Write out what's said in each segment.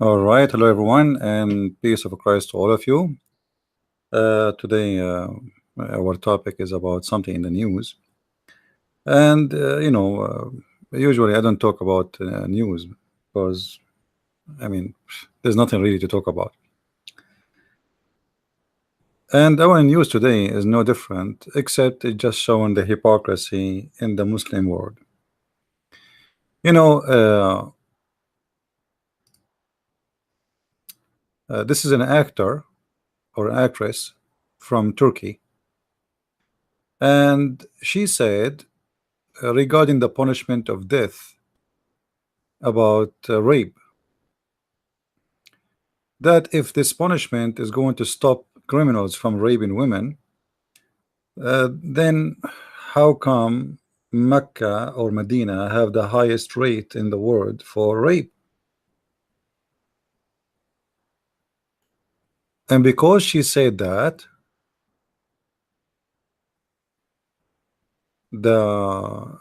All right, hello everyone, and peace of Christ to all of you. Today, our topic is about something in the news, and usually I don't talk about news because I mean, there's nothing really to talk about. And our news today is no different, except it just showing the hypocrisy in the Muslim world. You know, this is an actor or an actress from Turkey, and she said regarding the punishment of death about rape, that if this punishment is going to stop criminals from raping women, then how come Mecca or Medina have the highest rate in the world for rape? And because she said that, the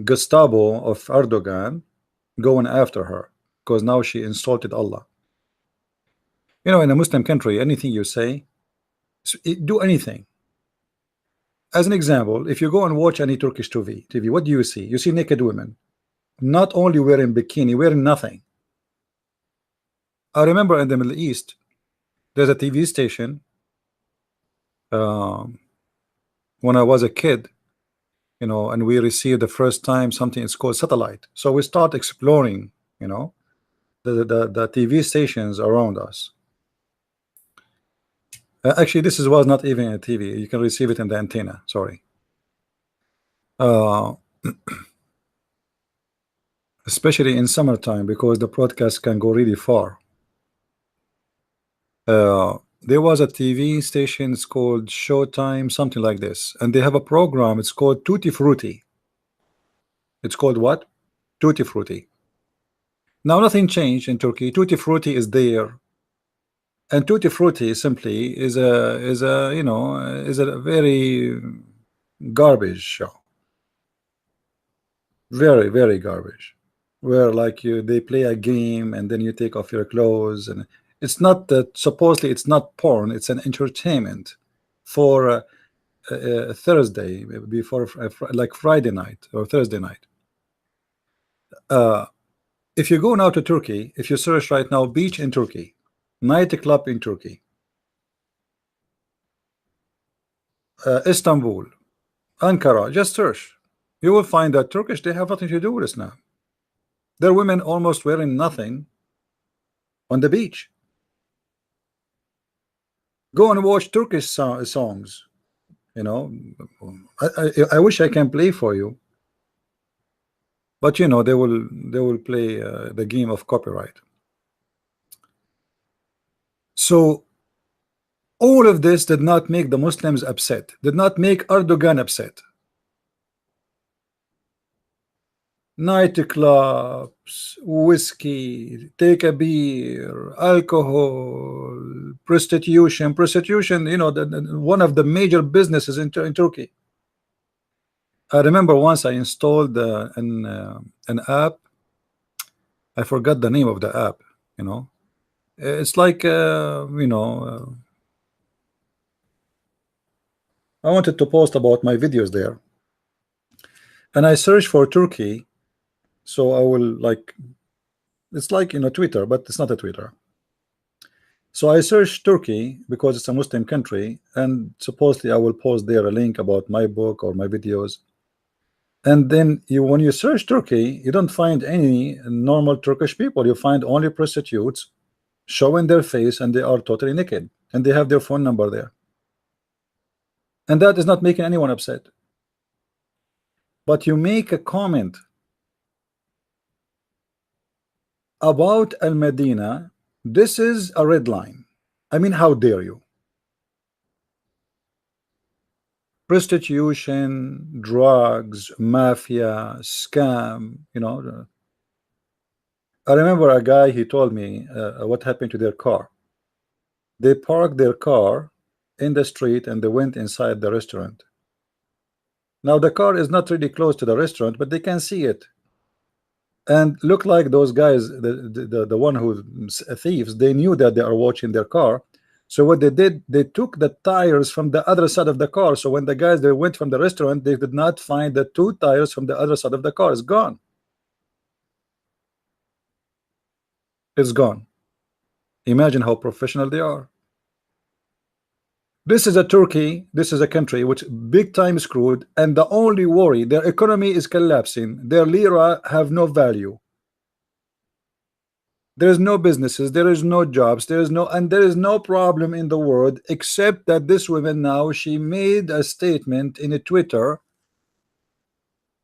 Gestapo of Erdogan going after her because now she insulted Allah. In a Muslim country, anything you say, do anything. As an example, if you go and watch any Turkish TV, what do you see? You see naked women, not only wearing bikini, wearing nothing. I remember in the Middle East, there's a TV station um, when I was a kid, and we received the first time something it's called satellite. So we start exploring, the TV stations around us. Actually, was not even a TV. You can receive it in the antenna. Sorry. Uh, especially in summertime because the broadcast can go really far. There was a TV station, it's called Showtime, something like this, and they have a program, it's called Tutti Frutti. It's called what? Tutti Frutti. Now nothing changed in Turkey. Tutti Frutti is there, and Tutti Frutti simply is a very garbage show, very garbage, where like they play a game and then you take off your clothes, and it's not that, supposedly it's not porn, it's an entertainment for Thursday before like Friday night or Thursday night. If you go now to Turkey, if you search right now beach in Turkey, nightclub in Turkey, Istanbul, Ankara, just search, you will find that Turkish, they have nothing to do with this now. There are women almost wearing nothing on the beach. Go and watch Turkish songs. I wish I can play for you, but they will play the game of copyright. So all of this did not make the Muslims upset, did not make Erdogan upset. Nightclubs, whiskey, take a beer, alcohol, prostitution, one of the major businesses in Turkey. I remember once I installed an app. I forgot the name of the app. It's like I wanted to post about my videos there, and I searched for Turkey. So I will like, it's like Twitter, but it's not a Twitter. So I searched Turkey because it's a Muslim country, and supposedly I will post there a link about my book or my videos. And then when you search Turkey, you don't find any normal Turkish people. You find only prostitutes showing their face, and they are totally naked, and they have their phone number there. And that is not making anyone upset. But you make a comment about Al Medina, this is a red line. I mean, how dare you? Prostitution, drugs, mafia, scam. I remember a guy, he told me what happened to their car. They parked their car in the street and they went inside the restaurant. Now the car is not really close to the restaurant, but they can see it. And look like those guys, the one who thieves, they knew that they are watching their car. So what they did, they took the tires from the other side of the car. So when the guys they went from the restaurant, they did not find the two tires from the other side of the car. It's gone. It's gone. Imagine how professional they are. This is a Turkey, this is a country which big time screwed, and the only worry, their economy is collapsing, their lira have no value. There is no businesses, there is no jobs, there is no problem in the world except that this woman now, she made a statement in a Twitter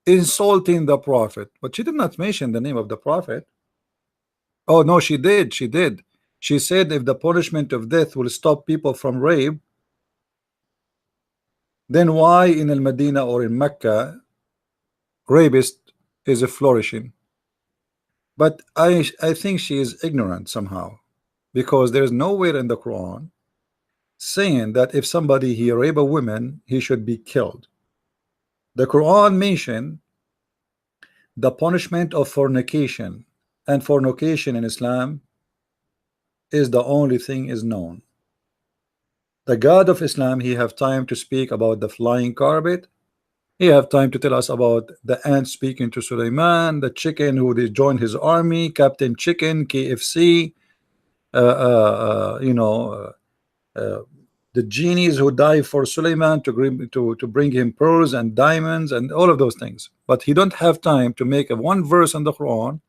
insulting the prophet, but she did not mention the name of the prophet. Oh no, she did, she did. She said if the punishment of death will stop people from rape, then why in Al Medina or in Mecca rapist is flourishing? But I think she is ignorant somehow, because there is nowhere in the Quran saying that if somebody he rape a woman he should be killed. The Quran mentioned the punishment of fornication, and fornication in Islam is the only thing is known. The God of Islam, he have time to speak about the flying carpet. He have time to tell us about the ant speaking to Suleiman, the chicken who they joined his army, Captain Chicken, KFC, you know, the genies who died for Suleiman to bring him pearls and diamonds and all of those things. But he don't have time to make a one verse in the Quran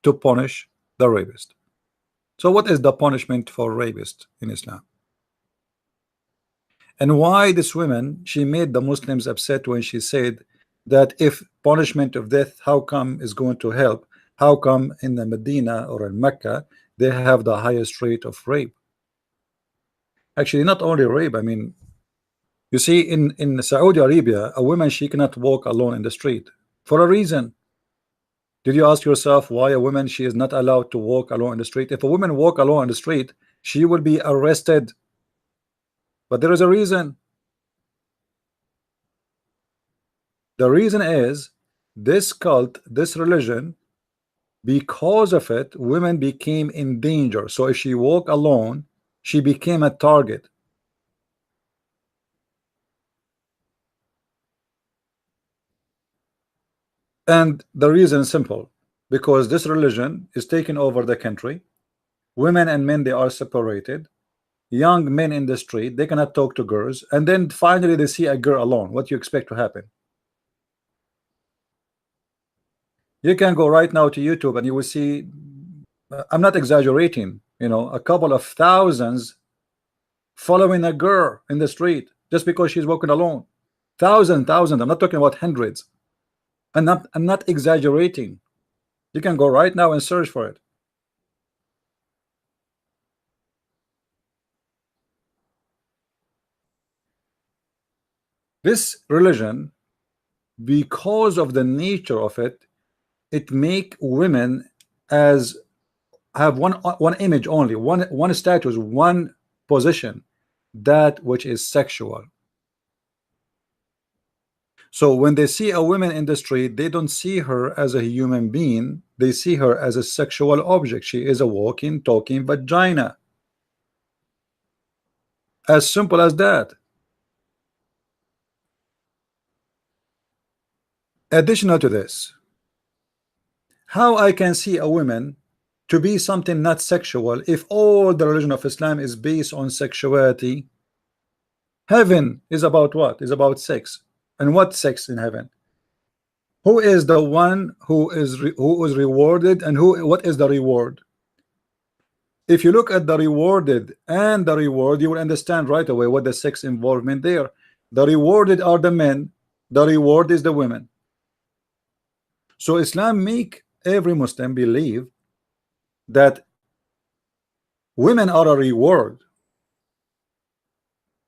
to punish the rapist. So what is the punishment for rapist in Islam? And why this woman, she made the Muslims upset when she said that if punishment of death, how come is going to help? How come in the Medina or in Mecca they have the highest rate of rape? Actually, not only rape. I mean, you see, in Saudi Arabia, a woman, she cannot walk alone in the street for a reason. Did you ask yourself why a woman, she is not allowed to walk alone in the street? If a woman walk alone in the street, she will be arrested. But there is a reason. The reason is this cult, this religion, because of it, women became in danger. So if she walked alone, she became a target. And the reason is simple, because this religion is taking over the country. Women and men, they are separated. Young men in the street, they cannot talk to girls, and then finally they see a girl alone. What do you expect to happen? You can go right now to YouTube and you will see, I'm not exaggerating, you know, a couple of thousands following a girl in the street just because she's walking alone. Thousands. I'm not talking about hundreds. I'm not exaggerating. You can go right now and search for it. This religion, because of the nature of it, it make women as have one image only, one status, one position, that which is sexual. So when they see a woman in the street, they don't see her as a human being, they see her as a sexual object. She is a walking, talking vagina. As simple as that. Additional to this, how I can see a woman to be something not sexual if all the religion of Islam is based on sexuality? Heaven is about what? Is about sex. And what sex in heaven? Who is the one who is rewarded, and what is the reward? If you look at the rewarded and the reward, you will understand right away what the sex involvement there. The rewarded are the men, the reward is the women. So Islam make every Muslim believe that women are a reward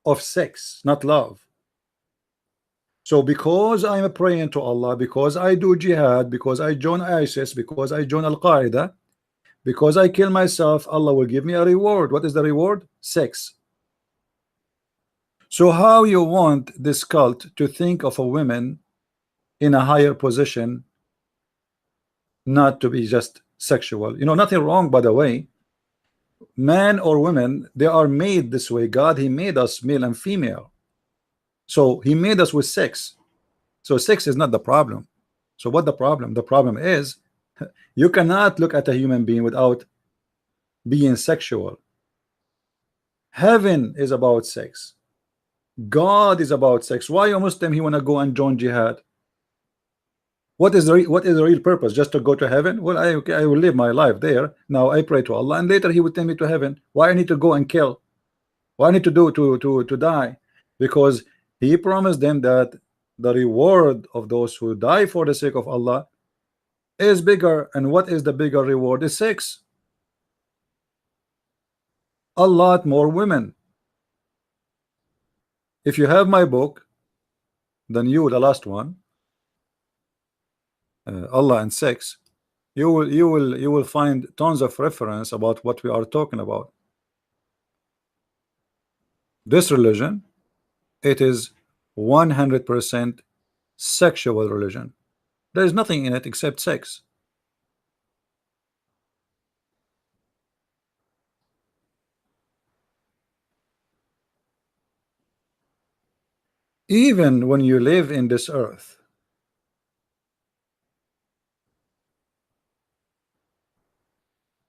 of sex, not love. So because I'm praying to Allah, because I do jihad, because I join ISIS, because I join Al-Qaeda, because I kill myself, Allah will give me a reward. What is the reward? Sex. So how you want this cult to think of a woman in a higher position not to be just sexual. You know, nothing wrong, by the way. Man or women, they are made this way. God, he made us male and female. So he made us with sex. So sex is not the problem. So what the problem? The problem is you cannot look at a human being without being sexual. Heaven is about sex. God is about sex. Why a Muslim he wanna go and join jihad? What is the real purpose? Just to go to heaven? Well, I will live my life there. Now I pray to Allah, and later He will take me to heaven. Why I need to go and kill? Why I need to do to die? Because He promised them that the reward of those who die for the sake of Allah is bigger. And what is the bigger reward? Is sex. A lot more women. If you have my book, then you, the last one, Allah and sex, you will find tons of reference about what we are talking about. This religion, it is 100% sexual religion. There is nothing in it except sex. Even when you live in this earth,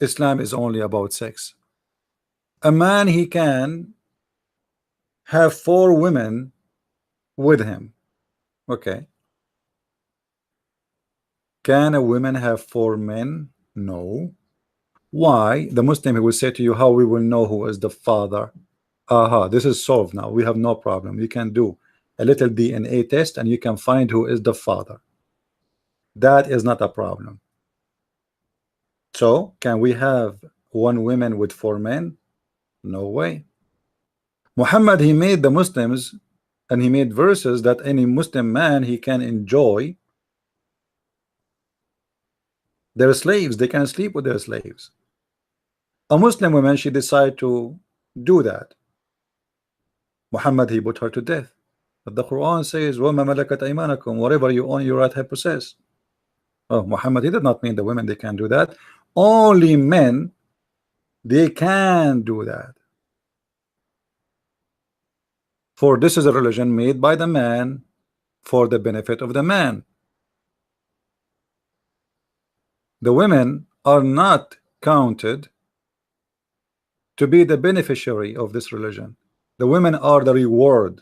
Islam is only about sex. A man, he can have 4 women with him. Okay. Can a woman have 4 men? No. Why? The Muslim, he will say to you, how we will know who is the father? Aha, this is solved now. We have no problem. You can do a little DNA test and you can find who is the father. That is not a problem. So, can we have 1 woman with 4 men? No way. Muhammad, he made the Muslims and he made verses that any Muslim man, he can enjoy their slaves. They can sleep with their slaves. A Muslim woman, she decided to do that. Muhammad, he put her to death. But the Quran says, وَمَا مَلَكَتْ أَيْمَانَكُمْ, whatever you own, your right have possess. Oh, Muhammad, he did not mean the women, they can do that. Only men, they can do that. For this is a religion made by the man for the benefit of the man. The women are not counted to be the beneficiary of this religion. The women are the reward.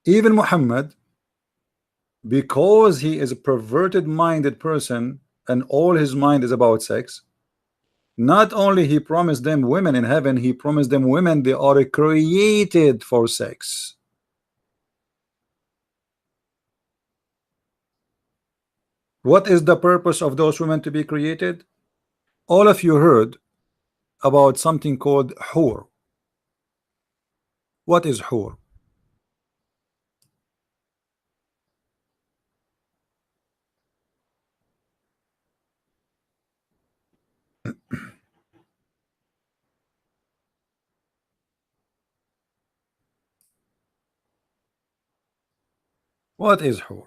Even Muhammad, because he is a perverted minded person and all his mind is about sex, not only he promised them women in heaven, he promised them women, they are created for sex. What is the purpose of those women to be created? All of you heard about something called hur. What is hur? What is hur?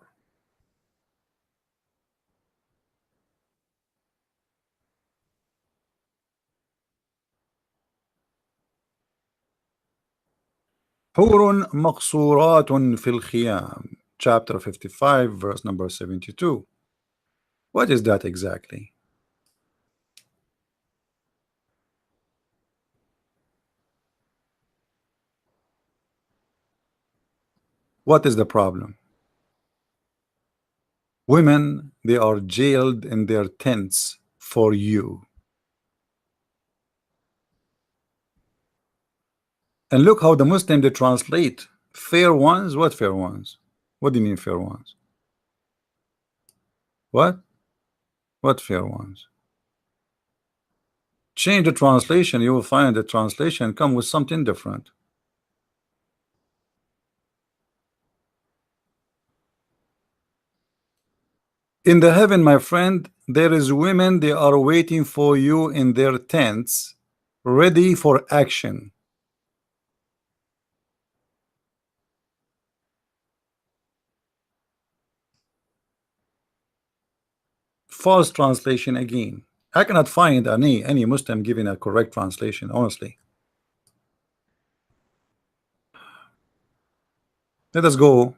حور مقصورات في الخيام, chapter 55, verse number 72. What is that exactly? What is the problem? Women, they are jailed in their tents for you. And look how the Muslim, they translate fair ones. What fair ones? What do you mean fair ones? What? What fair ones? Change the translation, you will find the translation come with something different. In the heaven, my friend, there is women, they are waiting for you in their tents, ready for action. false translation again. I cannot find any Muslim giving a correct translation, honestly. Let us go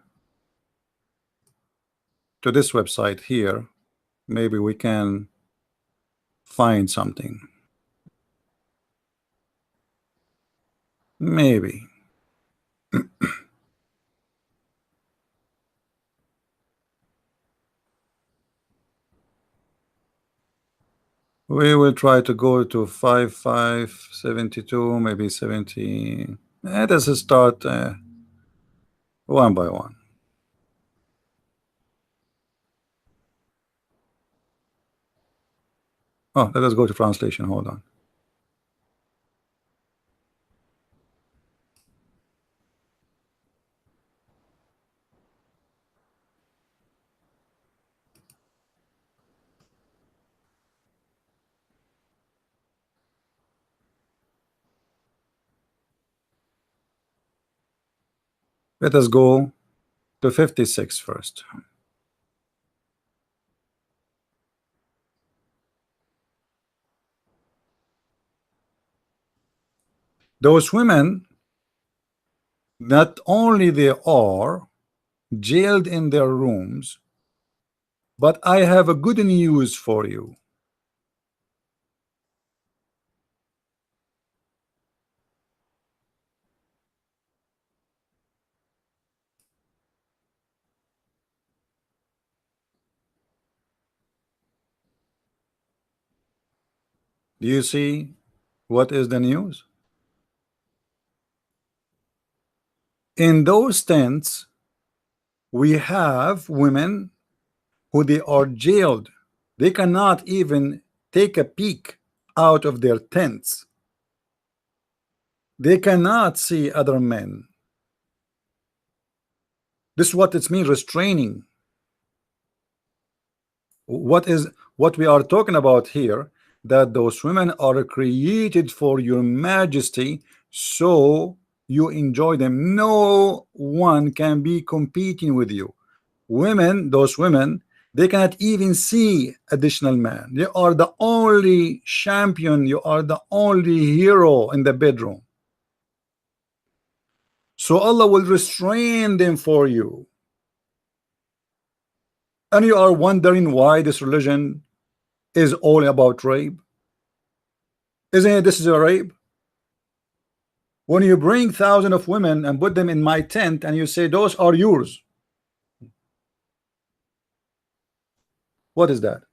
to this website here. Maybe we can find something. Maybe. We will try to go to 5572, maybe 70. Let us start one by one. Oh, let us go to translation. Hold on. Let us go to 56 first. Those women, not only they are jailed in their rooms, but I have a good news for you. Do you see what is the news? In those tents, we have women who they are jailed. They cannot even take a peek out of their tents. They cannot see other men. This is what it means, restraining. What we are talking about here, that those women are created for your majesty, so you enjoy them. No one can be competing with you. Women, those women, they cannot even see additional man. They are the only champion. You are the only hero in the bedroom. So Allah will restrain them for you. And you are wondering why this religion is all about rape. Isn't it? This is a rape. When you bring thousands of women and put them in my tent and you say those are yours, what is that?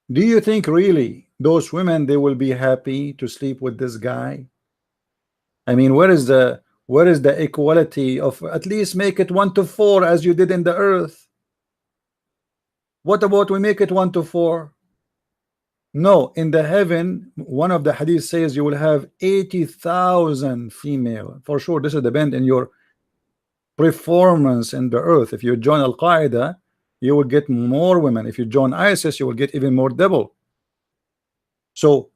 Do you think really those women, they will be happy to sleep with this guy? I mean, where is the equality of at least make it 1 to 4 as you did in the earth? What about we make it 1 to 4? No, in the heaven, one of the hadith says you will have 80,000 female. For sure, this will depend on your performance in the earth. If you join Al-Qaeda, you will get more women. If you join ISIS, you will get even more, double. So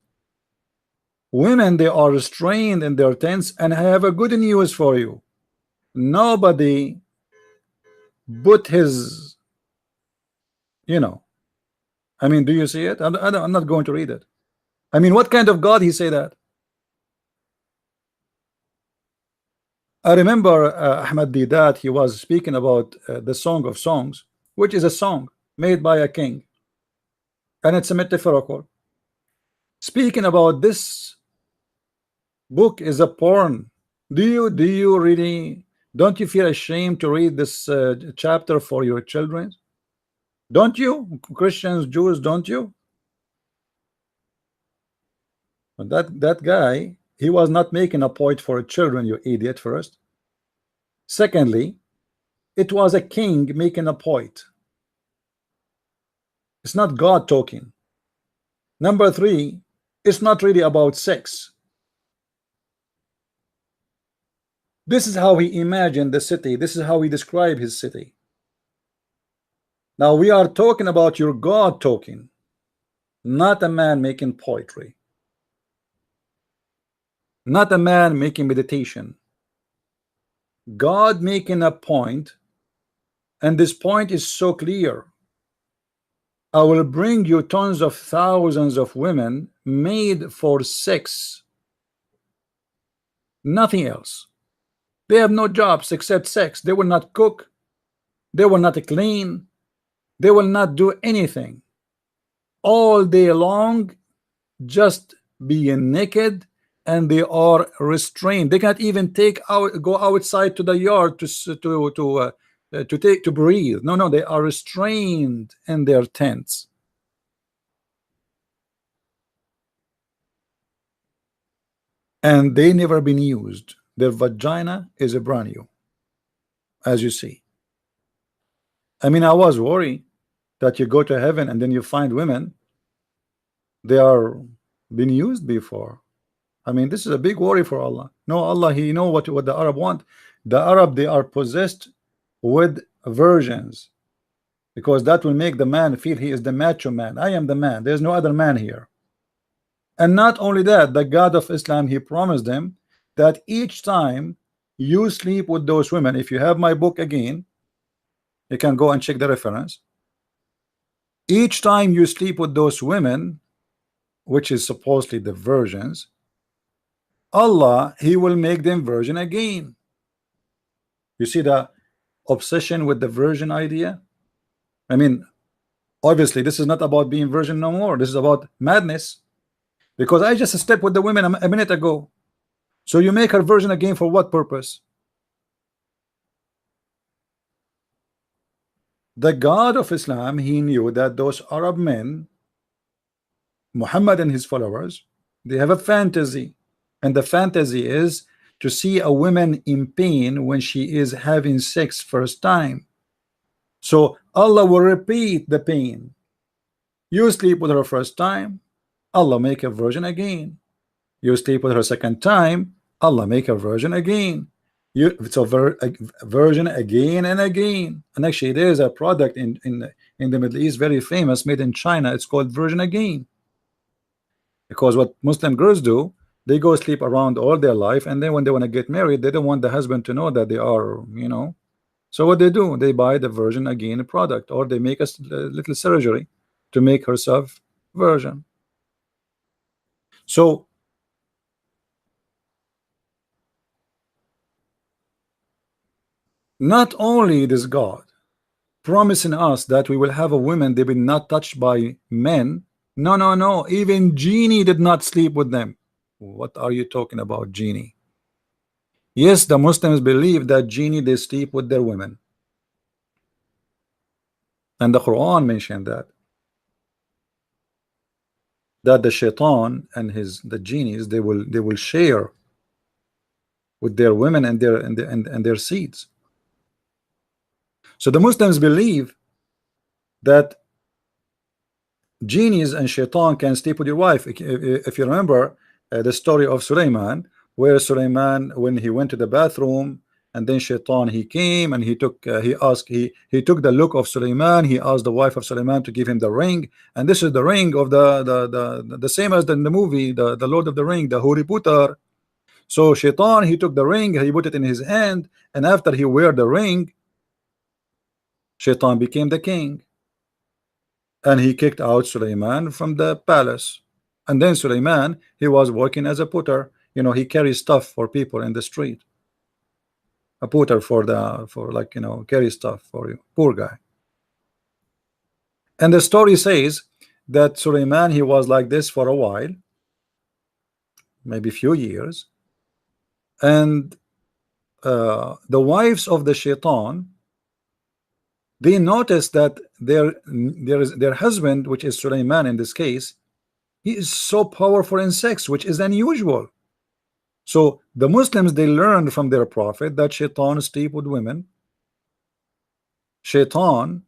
women, they are restrained in their tents, and I have a good news for you. Nobody put his, I mean, do you see it? I'm not going to read it. I mean, what kind of God he say that? I remember Ahmad Didat, he was speaking about the Song of Songs, which is a song made by a king, and it's a metaphorical. Speaking about this book is a porn. Do you really, don't you feel ashamed to read this chapter for your children? Don't you? Christians, Jews, don't you? That guy, he was not making a point for children, you idiot, first. Secondly, it was a king making a point. It's not God talking. Number three, it's not really about sex. This is how he imagined the city. This is how he described his city. Now we are talking about your God talking, not a man making poetry, not a man making meditation. God making a point And this point is so clear. I will bring you tons of thousands of women made for sex, nothing else. They have no jobs except sex. They will not cook, they will not clean, they will not do anything all day long, just being naked, and they are restrained. They can't even go outside to the yard to breathe. No, no, they are restrained in their tents. And they never been used. Their vagina is a brand new, as you see. I mean, I was worried that you go to heaven and then you find women, they are been used before. I mean, this is a big worry for Allah. No, Allah, He know what the Arab want. The Arab, they are possessed with virgins, because that will make the man feel he is the macho man. I am the man. There's no other man here. And not only that, the God of Islam, He promised them that each time you sleep with those women, if you have my book again, you can go and check the reference. Each time you sleep with those women, which is supposedly the virgins, Allah, He will make them virgin again. You see the obsession with the virgin idea? I mean, obviously this is not about being virgin no more. This is about madness, because I just slept with the women a minute ago. So you make her virgin again for what purpose? The God of Islam, He knew that those Arab men, Muhammad and his followers, they have a fantasy, and the fantasy is to see a woman in pain when she is having sex first time. So Allah will repeat the pain. You sleep with her first time, Allah make a virgin again. You sleep with her second time, Allah make a virgin again. It's a virgin again and again. And actually there is a product in the Middle East, very famous, made in China. It's called virgin again. Because what Muslim girls do, they go sleep around all their life, and then when they want to get married, they don't want the husband to know that they are, you know. So what they do, they buy the virgin again product, or they make a little surgery to make herself virgin. So not only this God promising us that we will have a woman, they will not touched by men. No, no, no. Even genie did not sleep with them. What are you talking about, genie? Yes, the Muslims believe that genie, they sleep with their women, and the Quran mentioned that the shaitan and the genies, they will share with their women and their seeds. So the Muslims believe that genies and shaitan can sleep with your wife. If you remember the story of Sulaiman, where Sulaiman, when he went to the bathroom, and then shaitan, he came and he took he took the look of Sulaiman. He asked the wife of Sulaiman to give him the ring, and this is the ring of the same as in the movie, the Lord of the Ring, the Harry Potter. So shaitan, he took the ring, he put it in his hand, and after he wear the ring, shaitan became the king, and he kicked out Sulaiman from the palace. And then Sulaiman, he was working as a putter. You know, he carries stuff for people in the street. A putter for like, you know, carry stuff for you, poor guy. And the story says that Sulaiman, he was like this for a while, maybe a few years, and the wives of the shaitan, they noticed that their husband, which is Sulaiman in this case, he is so powerful in sex, which is unusual. So the Muslims, they learned from their prophet that shaitan sleep with women. Shaitan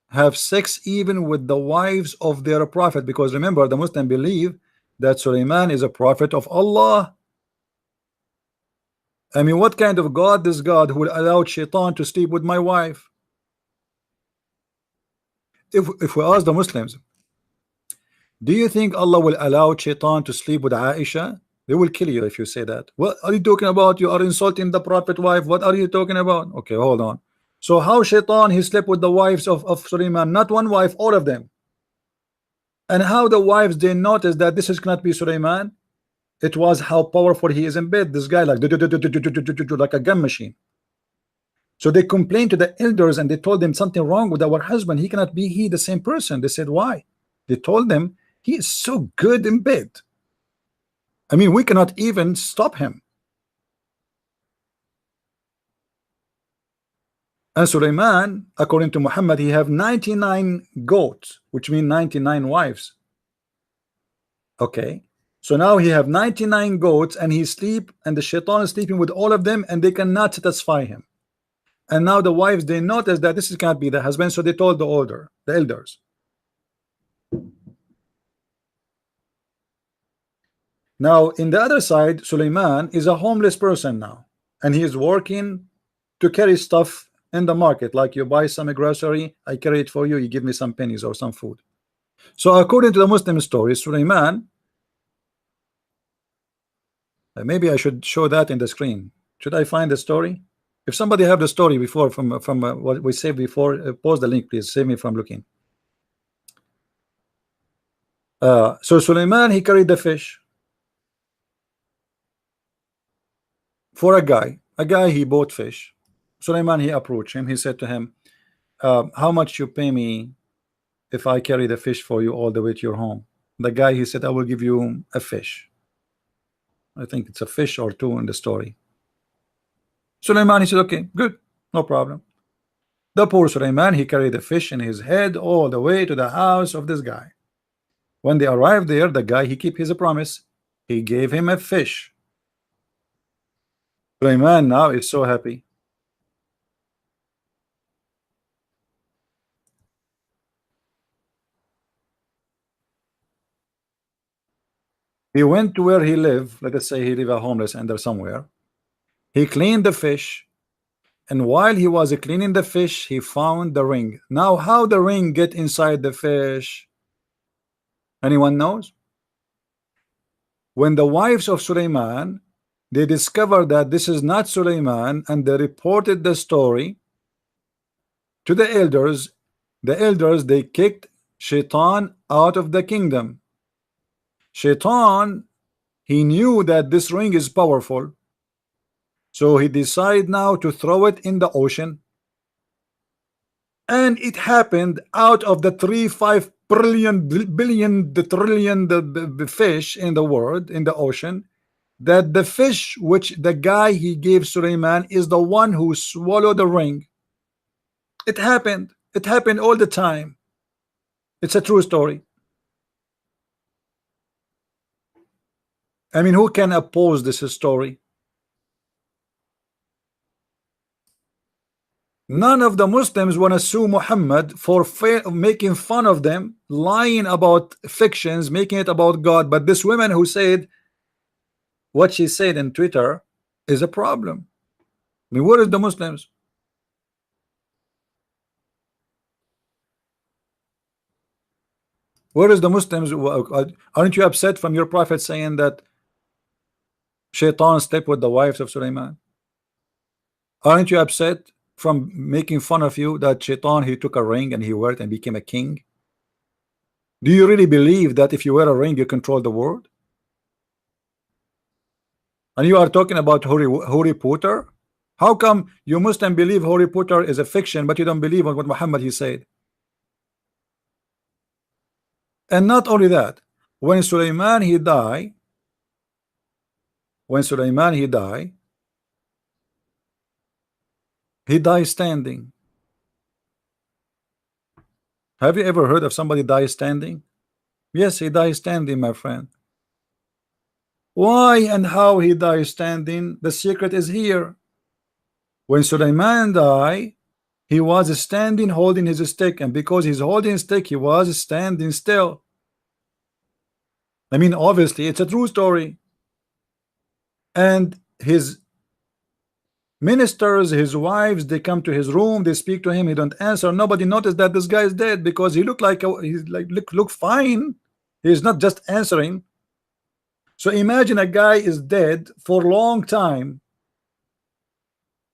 have sex even with the wives of their prophet, because remember, the Muslim believe that Sulaiman is a prophet of Allah. I mean, what kind of God this God who will allow shaitan to sleep with my wife? If we ask the Muslims, do you think Allah will allow shaitan to sleep with Aisha? They will kill you if you say that. What are you talking about? You are insulting the prophet wife. What are you talking about? Okay, hold on. So how Shaitan he slept with the wives of Sulaiman? Not one wife, all of them. And how the wives they noticed that this is cannot be Sulaiman? It was how powerful he is in bed. This guy like like a gun machine. So they complained to the elders and they told them something wrong with our husband. He cannot be he the same person. They said why? They told them he is so good in bed. I mean, we cannot even stop him. And Sulaiman, according to Muhammad, he have 99 goats, which mean 99 wives. Okay, so now he have 99 goats and he sleep, and the shaitan is sleeping with all of them, and they cannot satisfy him. And now the wives they notice that this can't be the husband, so they told the elders. Now in the other side, Sulaiman is a homeless person now, and he is working to carry stuff in the market. Like you buy some grocery, I carry it for you, you give me some pennies or some food. So according to the Muslim story, Sulaiman, maybe I should show that in the screen. Should I find the story? If somebody have the story before from what we said before, post the link, please. Save me from looking. So Sulaiman he carried the fish for a guy. A guy he bought fish. Sulaiman he approached him. He said to him, "How much you pay me if I carry the fish for you all the way to your home?" The guy he said, "I will give you a fish." I think it's a fish or two in the story. Sulaiman he said, "Okay, good, no problem." The poor Sulaiman he carried the fish in his head all the way to the house of this guy. When they arrived there, the guy he keep his promise. He gave him a fish. Sulaiman now is so happy. He went to where he lived. Let us say he live a homeless under somewhere. He cleaned the fish, and while he was cleaning the fish, he found the ring. Now, how the ring get inside the fish? Anyone knows? When the wives of Sulaiman they discovered that this is not Sulaiman, and they reported the story to the elders they kicked Shaitan out of the kingdom. Shaitan he knew that this ring is powerful, so he decided now to throw it in the ocean. And it happened out of the 3-5 billion the trillion the fish in the world in the ocean, that the fish which the guy he gave Sulaiman is the one who swallowed the ring. It happened all the time. It's a true story. I mean, who can oppose this story? None of the Muslims want to sue Muhammad for making fun of them, lying about fictions, making it about God. But this woman who said what she said in Twitter is a problem. I mean, where is the Muslims? Where is the Muslims? Aren't you upset from your prophet saying that Shaitan slept with the wives of Sulaiman? Aren't you upset from making fun of you that Shaitan he took a ring and he wore it and became a king? Do you really believe that if you wear a ring you control the world? And you are talking about Harry Potter? How come you Muslim believe Harry Potter is a fiction, but you don't believe what Muhammad he said? And not only that, when Sulaiman he died, he died standing. Have you ever heard of somebody die standing? Yes, he died standing, my friend. Why and how he died standing? The secret is here. When Sulaiman died, he was standing holding his stick, and because he's holding his stick, he was standing still. I mean, obviously, it's a true story. And his ministers, his wives, they come to his room, they speak to him, he don't answer. Nobody noticed that this guy is dead because he looked like he's like look fine. He's not just answering. So imagine a guy is dead for a long time,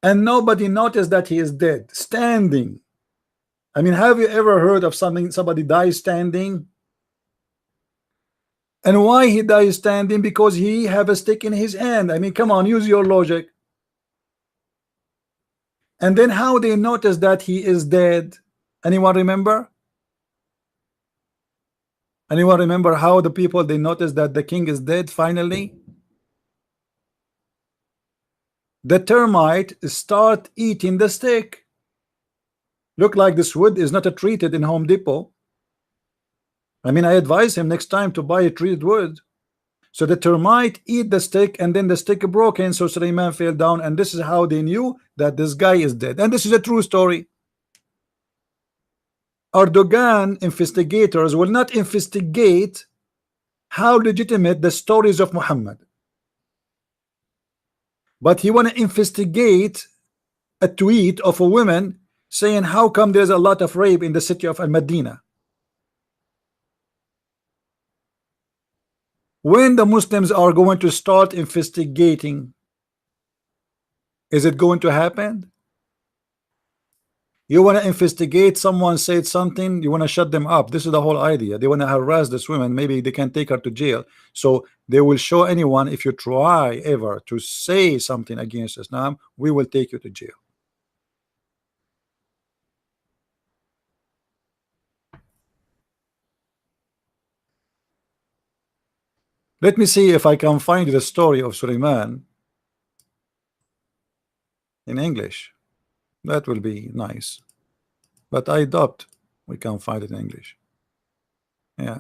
and nobody noticed that he is dead, standing. I mean, have you ever heard of somebody dies standing? And why he dies standing? Because he have a stick in his hand. I mean, come on, use your logic. And then how they notice that he is dead? Anyone remember? Anyone remember how the people they noticed that the king is dead finally? The termite start eating the stick. Look like this wood is not a treated in Home Depot. I mean, I advise him next time to buy a treated wood. So the termite eat the stick, and then the stick broken, so Suleiman fell down, and this is how they knew that this guy is dead. And this is a true story. Erdogan investigators will not investigate how legitimate the stories of Muhammad, but he want to investigate a tweet of a woman saying how come there's a lot of rape in the city of Medina. When the Muslims are going to start investigating, is it going to happen? You want to investigate, someone said something, you want to shut them up. This is the whole idea. They want to harass this woman, maybe they can take her to jail. So they will show anyone, if you try ever to say something against Islam, we will take you to jail. Let me see if I can find the story of Suleiman in English. That will be nice. But I doubt we can find it in English. Yeah.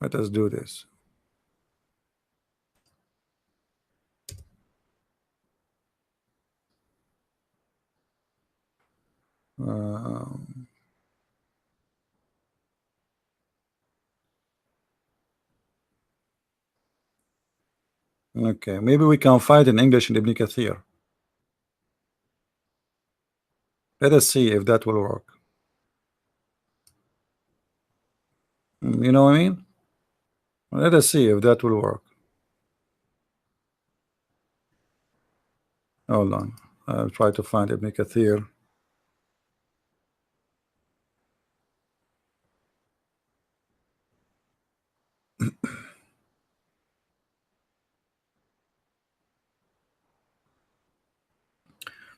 Let us do this. Okay, maybe we can find in English in Ibn Kathir. Let us see if that will work. You know what I mean? Let us see if that will work. Hold on. I'll try to find Ibn Kathir.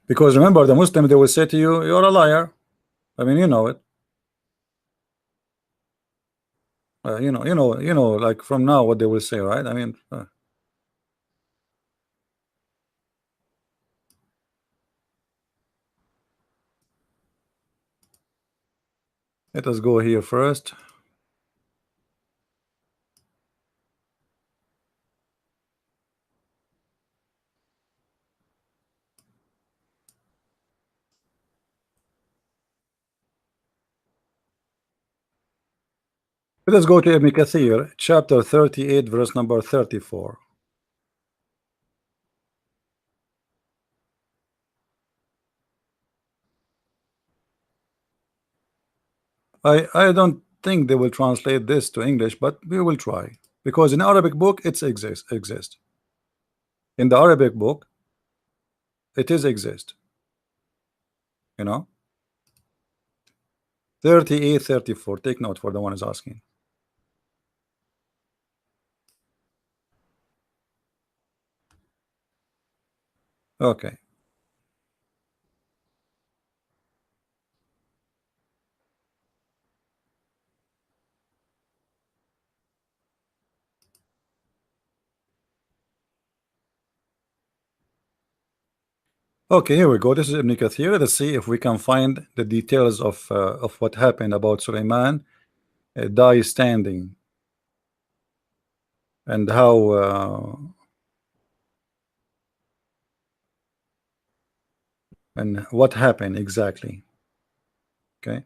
Because remember, the Muslim, they will say to you, you're a liar. I mean, you know it. You know, like from now, what they will say, right? I mean, let us go here first. Let us go to Ibn Kathir, chapter 38, verse number 34. I don't think they will translate this to English, but we will try, because in Arabic book it exists. In the Arabic book it is exist. You know, 38, 34. Take note for the one is asking. Okay. Okay, here we go. This is Ibn Kathir. Let's see if we can find the details of what happened about Suleiman die standing, and how and what happened exactly. Okay.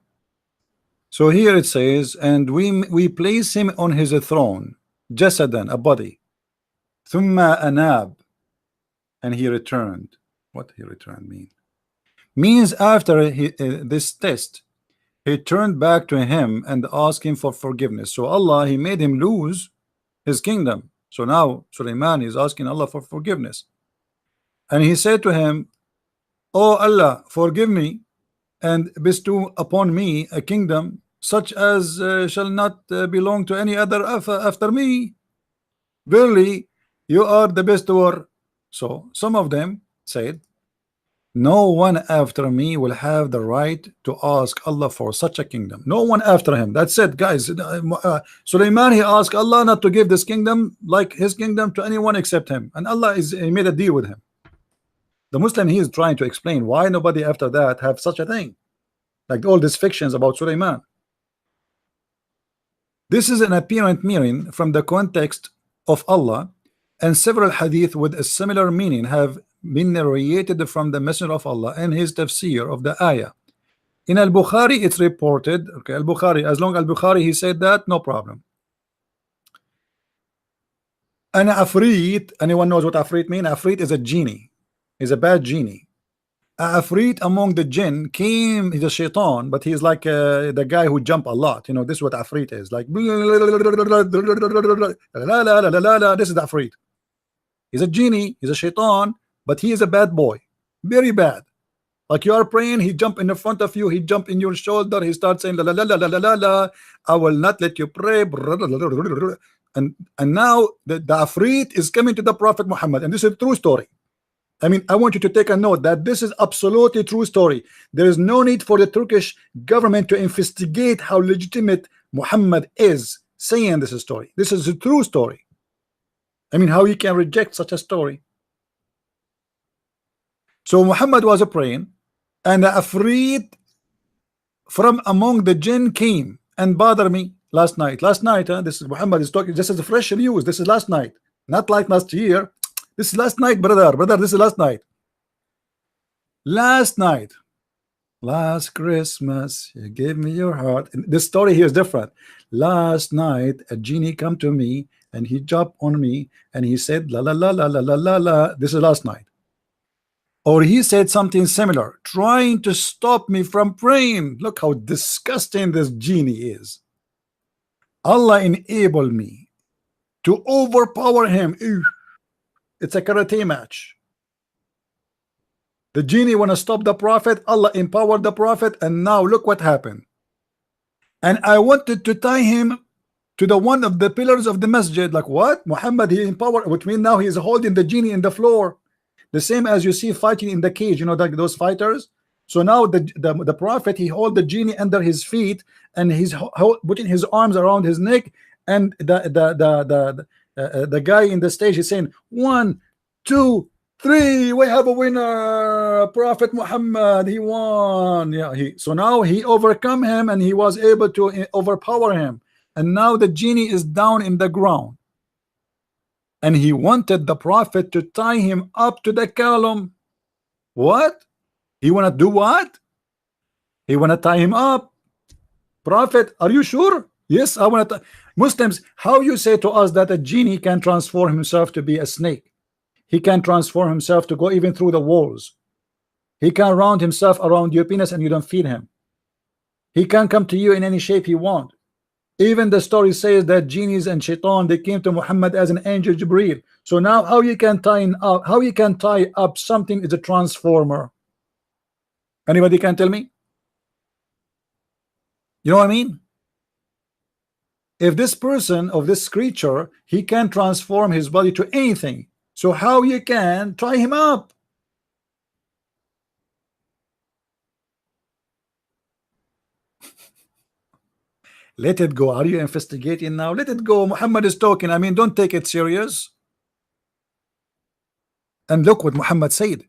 So here it says, and we place him on his throne, jasadan, a body, thumma anab, and he returned. What he returned means after this test, he turned back to him and asked him for forgiveness. So Allah, he made him lose his kingdom. So now Sulaiman is asking Allah for forgiveness, and he said to him, "Oh Allah, forgive me and bestow upon me a kingdom such as shall not belong to any other after me. Verily, you are the bestower." So some of them said, no one after me will have the right to ask Allah for such a kingdom. No one after him. That's it, guys. Sulaiman, he asked Allah not to give this kingdom, like his kingdom, to anyone except him, and Allah he made a deal with him. The Muslim, he is trying to explain why nobody after that have such a thing, like all these fictions about Sulaiman. This is an apparent meaning from the context of Allah, and several hadith with a similar meaning have been narrated from the Messenger of Allah and his tafsir of the ayah. In Al-Bukhari it's reported, okay, Al-Bukhari, as long as Al-Bukhari he said that, no problem. An afrit, anyone knows what afrit mean? Afrit is a genie, is a bad genie. Afrit among the jinn came, he's a shaitan, but he's like the guy who jump a lot. You know, this is what afrit is like. This is the afrit. He's a genie, he's a shaitan, but he is a bad boy, very bad. Like you are praying, he jump in the front of you, he jump in your shoulder, he starts saying la la la la la la la, I will not let you pray. And now the afrit is coming to the Prophet Muhammad, and this is a true story. I mean, I want you to take a note that this is absolutely true story. There is no need for the Turkish government to investigate how legitimate Muhammad is saying this story. This is a true story. I mean, how you can reject such a story? So Muhammad was praying, and the afrit from among the jinn came and bothered me last night. Last night, this is Muhammad is talking. This is fresh news. This is last night, not like last year. This is last night, brother. This is last night. Last night, last Christmas, you gave me your heart. And this story here is different. Last night, a genie come to me and he jumped on me and he said, la la la la la la la la. This is last night. Or he said something similar, trying to stop me from praying. Look how disgusting this genie is. Allah enabled me to overpower him. Ew. It's a karate match. The genie want to stop the prophet, Allah empowered the prophet, and now look what happened. And I wanted to tie him to the one of the pillars of the masjid. Like what? Muhammad, he empowered, which means now he is holding the genie in the floor. The same as you see fighting in the cage, you know, like those fighters. So now the prophet, he hold the genie under his feet, and he's putting his arms around his neck, and the guy in the stage is saying 1, 2, 3, we have a winner. Prophet Muhammad, he won. Yeah, so now he overcome him, and he was able to overpower him, and now the genie is down in the ground. And he wanted the prophet to tie him up to the column. What? He want to do what? He want to tie him up. Prophet, are you sure? Yes, I want to. Muslims, how you say to us that a genie can transform himself to be a snake? He can transform himself to go even through the walls. He can round himself around your penis and you don't feed him. He can come to you in any shape he wants. Even the story says that genies and shaitan, they came to Muhammad as an angel Jibreel. So now how you can tie up something is a transformer? Anybody can tell me? You know what I mean? If this person of this creature, he can transform his body to anything, so how you can tie him up? Let it go. Are you investigating now? Let it go. Muhammad is talking. I mean, don't take it serious. And look what Muhammad said.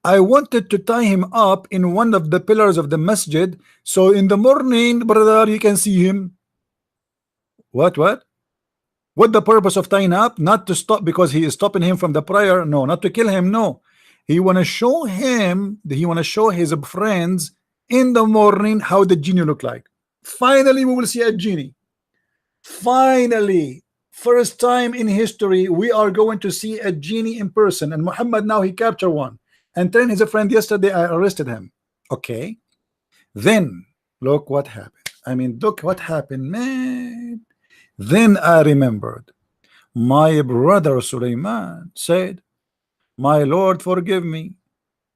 I wanted to tie him up in one of the pillars of the masjid, so in the morning, brother, you can see him. What the purpose of tying up? Not to stop because he is stopping him from the prayer. No, not to kill him. No, he want to show him, he want to show his friends in the morning how the genie look like. Finally we will see a genie. Finally, first time in history we are going to see a genie in person. And Muhammad now he captured one and then his friend yesterday I arrested him. Okay, then look what happened. I mean, look what happened, man. Then I remembered My brother Sulaiman said, my Lord, forgive me,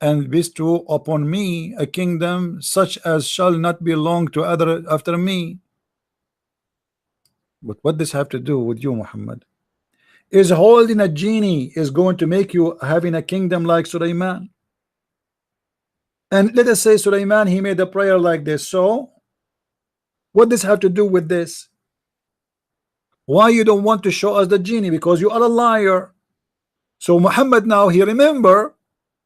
and bestow upon me a kingdom such as shall not belong to other after me. But what does have to do with you, Muhammad? Is holding a genie is going to make you having a kingdom like Sulaiman? And let us say Sulaiman, he made a prayer like this. So what does have to do with this? Why you don't want to show us the genie? Because you are a liar. So Muhammad now he remember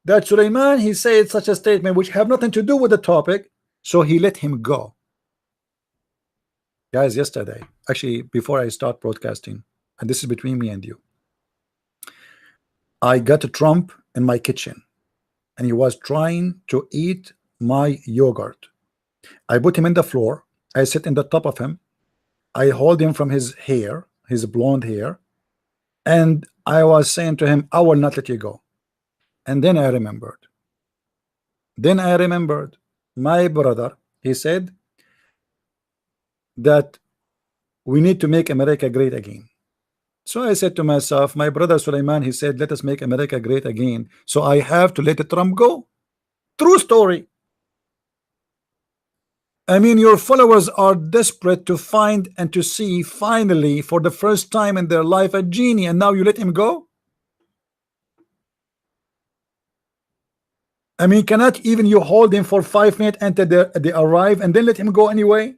that Sulaiman he said such a statement which have nothing to do with the topic, so he let him go. Guys, yesterday, actually before I start broadcasting, and this is between me and you, I got a Trump in my kitchen and he was trying to eat my yogurt. I put him in the floor, I sit in the top of him, I hold him from his hair, his blonde hair, and I was saying to him, I will not let you go. And then I remembered. My brother, he said that we need to make America great again. So I said to myself, my brother Sulaiman, he said, let us make America great again. So I have to let Trump go. True story. I mean, your followers are desperate to find and to see finally for the first time in their life a genie, and now you let him go? I mean, cannot even you hold him for 5 minutes until they arrive and then let him go anyway?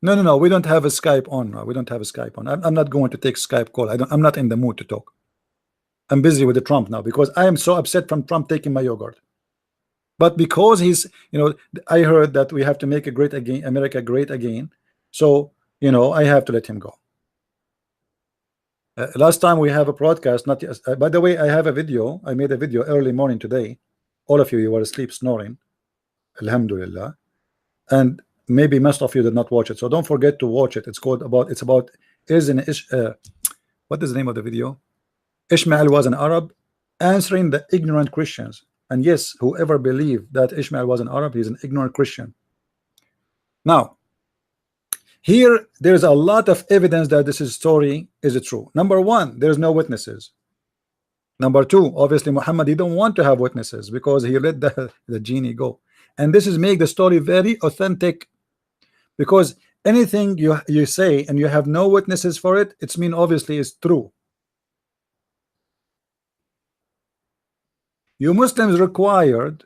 No, we don't have a Skype on. We don't have a Skype on. I'm not going to take Skype call. I'm not in the mood to talk. I'm busy with the Trump now because I am so upset from Trump taking my yogurt. But because he's, I heard that we have to make a great again, America great again. So, I have to let him go. Last time we have a broadcast, not by the way, I have a video. I made a video early morning today. All of you were asleep snoring. Alhamdulillah. And maybe most of you did not watch it. So don't forget to watch it. It's about what is the name of the video? Ishmael was an Arab answering the ignorant Christians. And yes, whoever believed that Ishmael was an Arab, he's an ignorant Christian. Now, here there's a lot of evidence that this story is true. Number one, there's no witnesses. Number two, obviously Muhammad, he don't want to have witnesses because he let the genie go. And this is make the story very authentic, because anything you say and you have no witnesses for it, it's mean obviously it's true. You Muslims required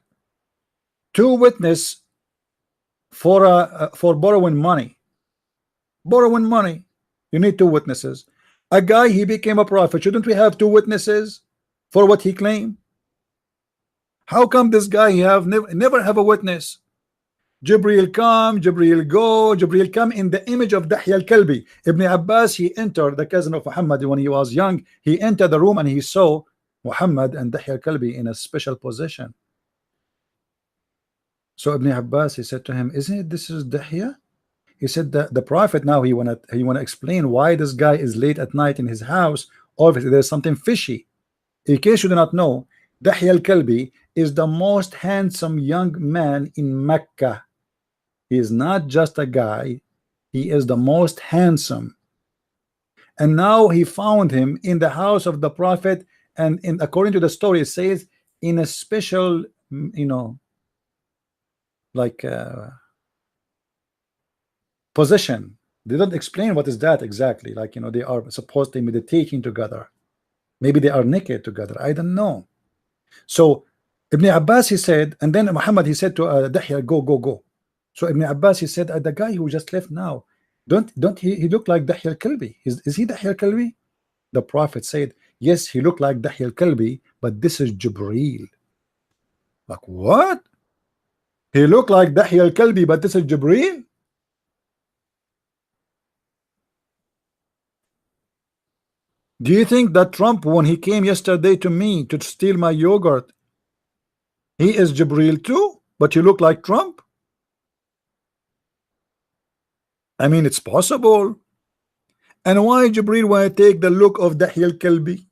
2 witnesses for borrowing money. Borrowing money, you need 2 witnesses. A guy, he became a prophet. Shouldn't we have 2 witnesses for what he claimed? How come this guy he have never have a witness? Jibril come, Jibril go, Jibril come in the image of Dahya al-Kalbi. Ibn Abbas, he entered, the cousin of Muhammad, when he was young, he entered the room and he saw Muhammad and Dahya al-Kalbi in a special position. So Ibn Abbas, he said to him, isn't it this is Dahya? He said that the prophet now he wanna explain why this guy is late at night in his house. Obviously there's something fishy. In case you do not know, Dahya al-Kalbi is the most handsome young man in Mecca. He is not just a guy, he is the most handsome. And now he found him in the house of the prophet, and according to the story it says in a special like position. They don't explain what is that exactly, like they are supposed to be meditating together, maybe they are naked together, I don't know. So Ibn Abbas he said, and then Muhammad he said to Dahya, go. So Ibn Abbas he said, the guy who just left now, don't he look like Dahya al-Kalbi? Is he Dahya al-Kalbi? The prophet said, yes, he looked like Dahya al-Kalbi, but this is Jibril. Like what? He looked like Dahya al-Kalbi, but this is Jibril? Do you think that Trump, when he came yesterday to me to steal my yogurt, he is Jibril too, but you look like Trump? I mean, it's possible. And why Jibril want to take the look of Dahya al-Kalbi?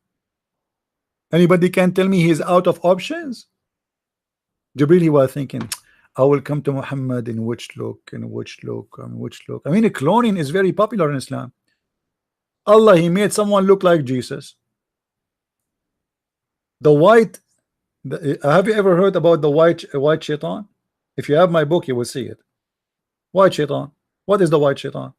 Anybody can tell me he's out of options? Jibril, he was thinking, I will come to Muhammad in which look, in which look, in which look. I mean, cloning is very popular in Islam. Allah, he made someone look like Jesus. The white, have you ever heard about the white shaitan? If you have my book, you will see it. White shaitan. What is the white shaitan?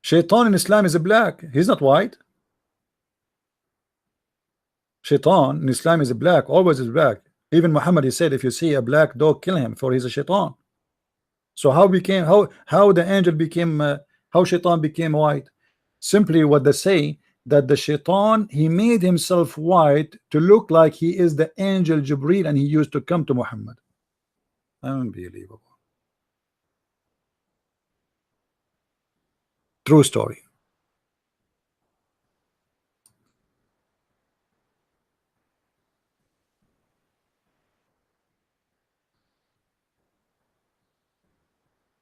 Shaitan in Islam is a black. He's not white. Shaitan in Islam is a black. Always is black. Even Muhammad, he said, if you see a black dog, kill him, for he's a shaitan. So how the angel became how shaitan became white? Simply what they say, that the shaitan, he made himself white to look like he is the angel Jibreel, and he used to come to Muhammad. Unbelievable. True story.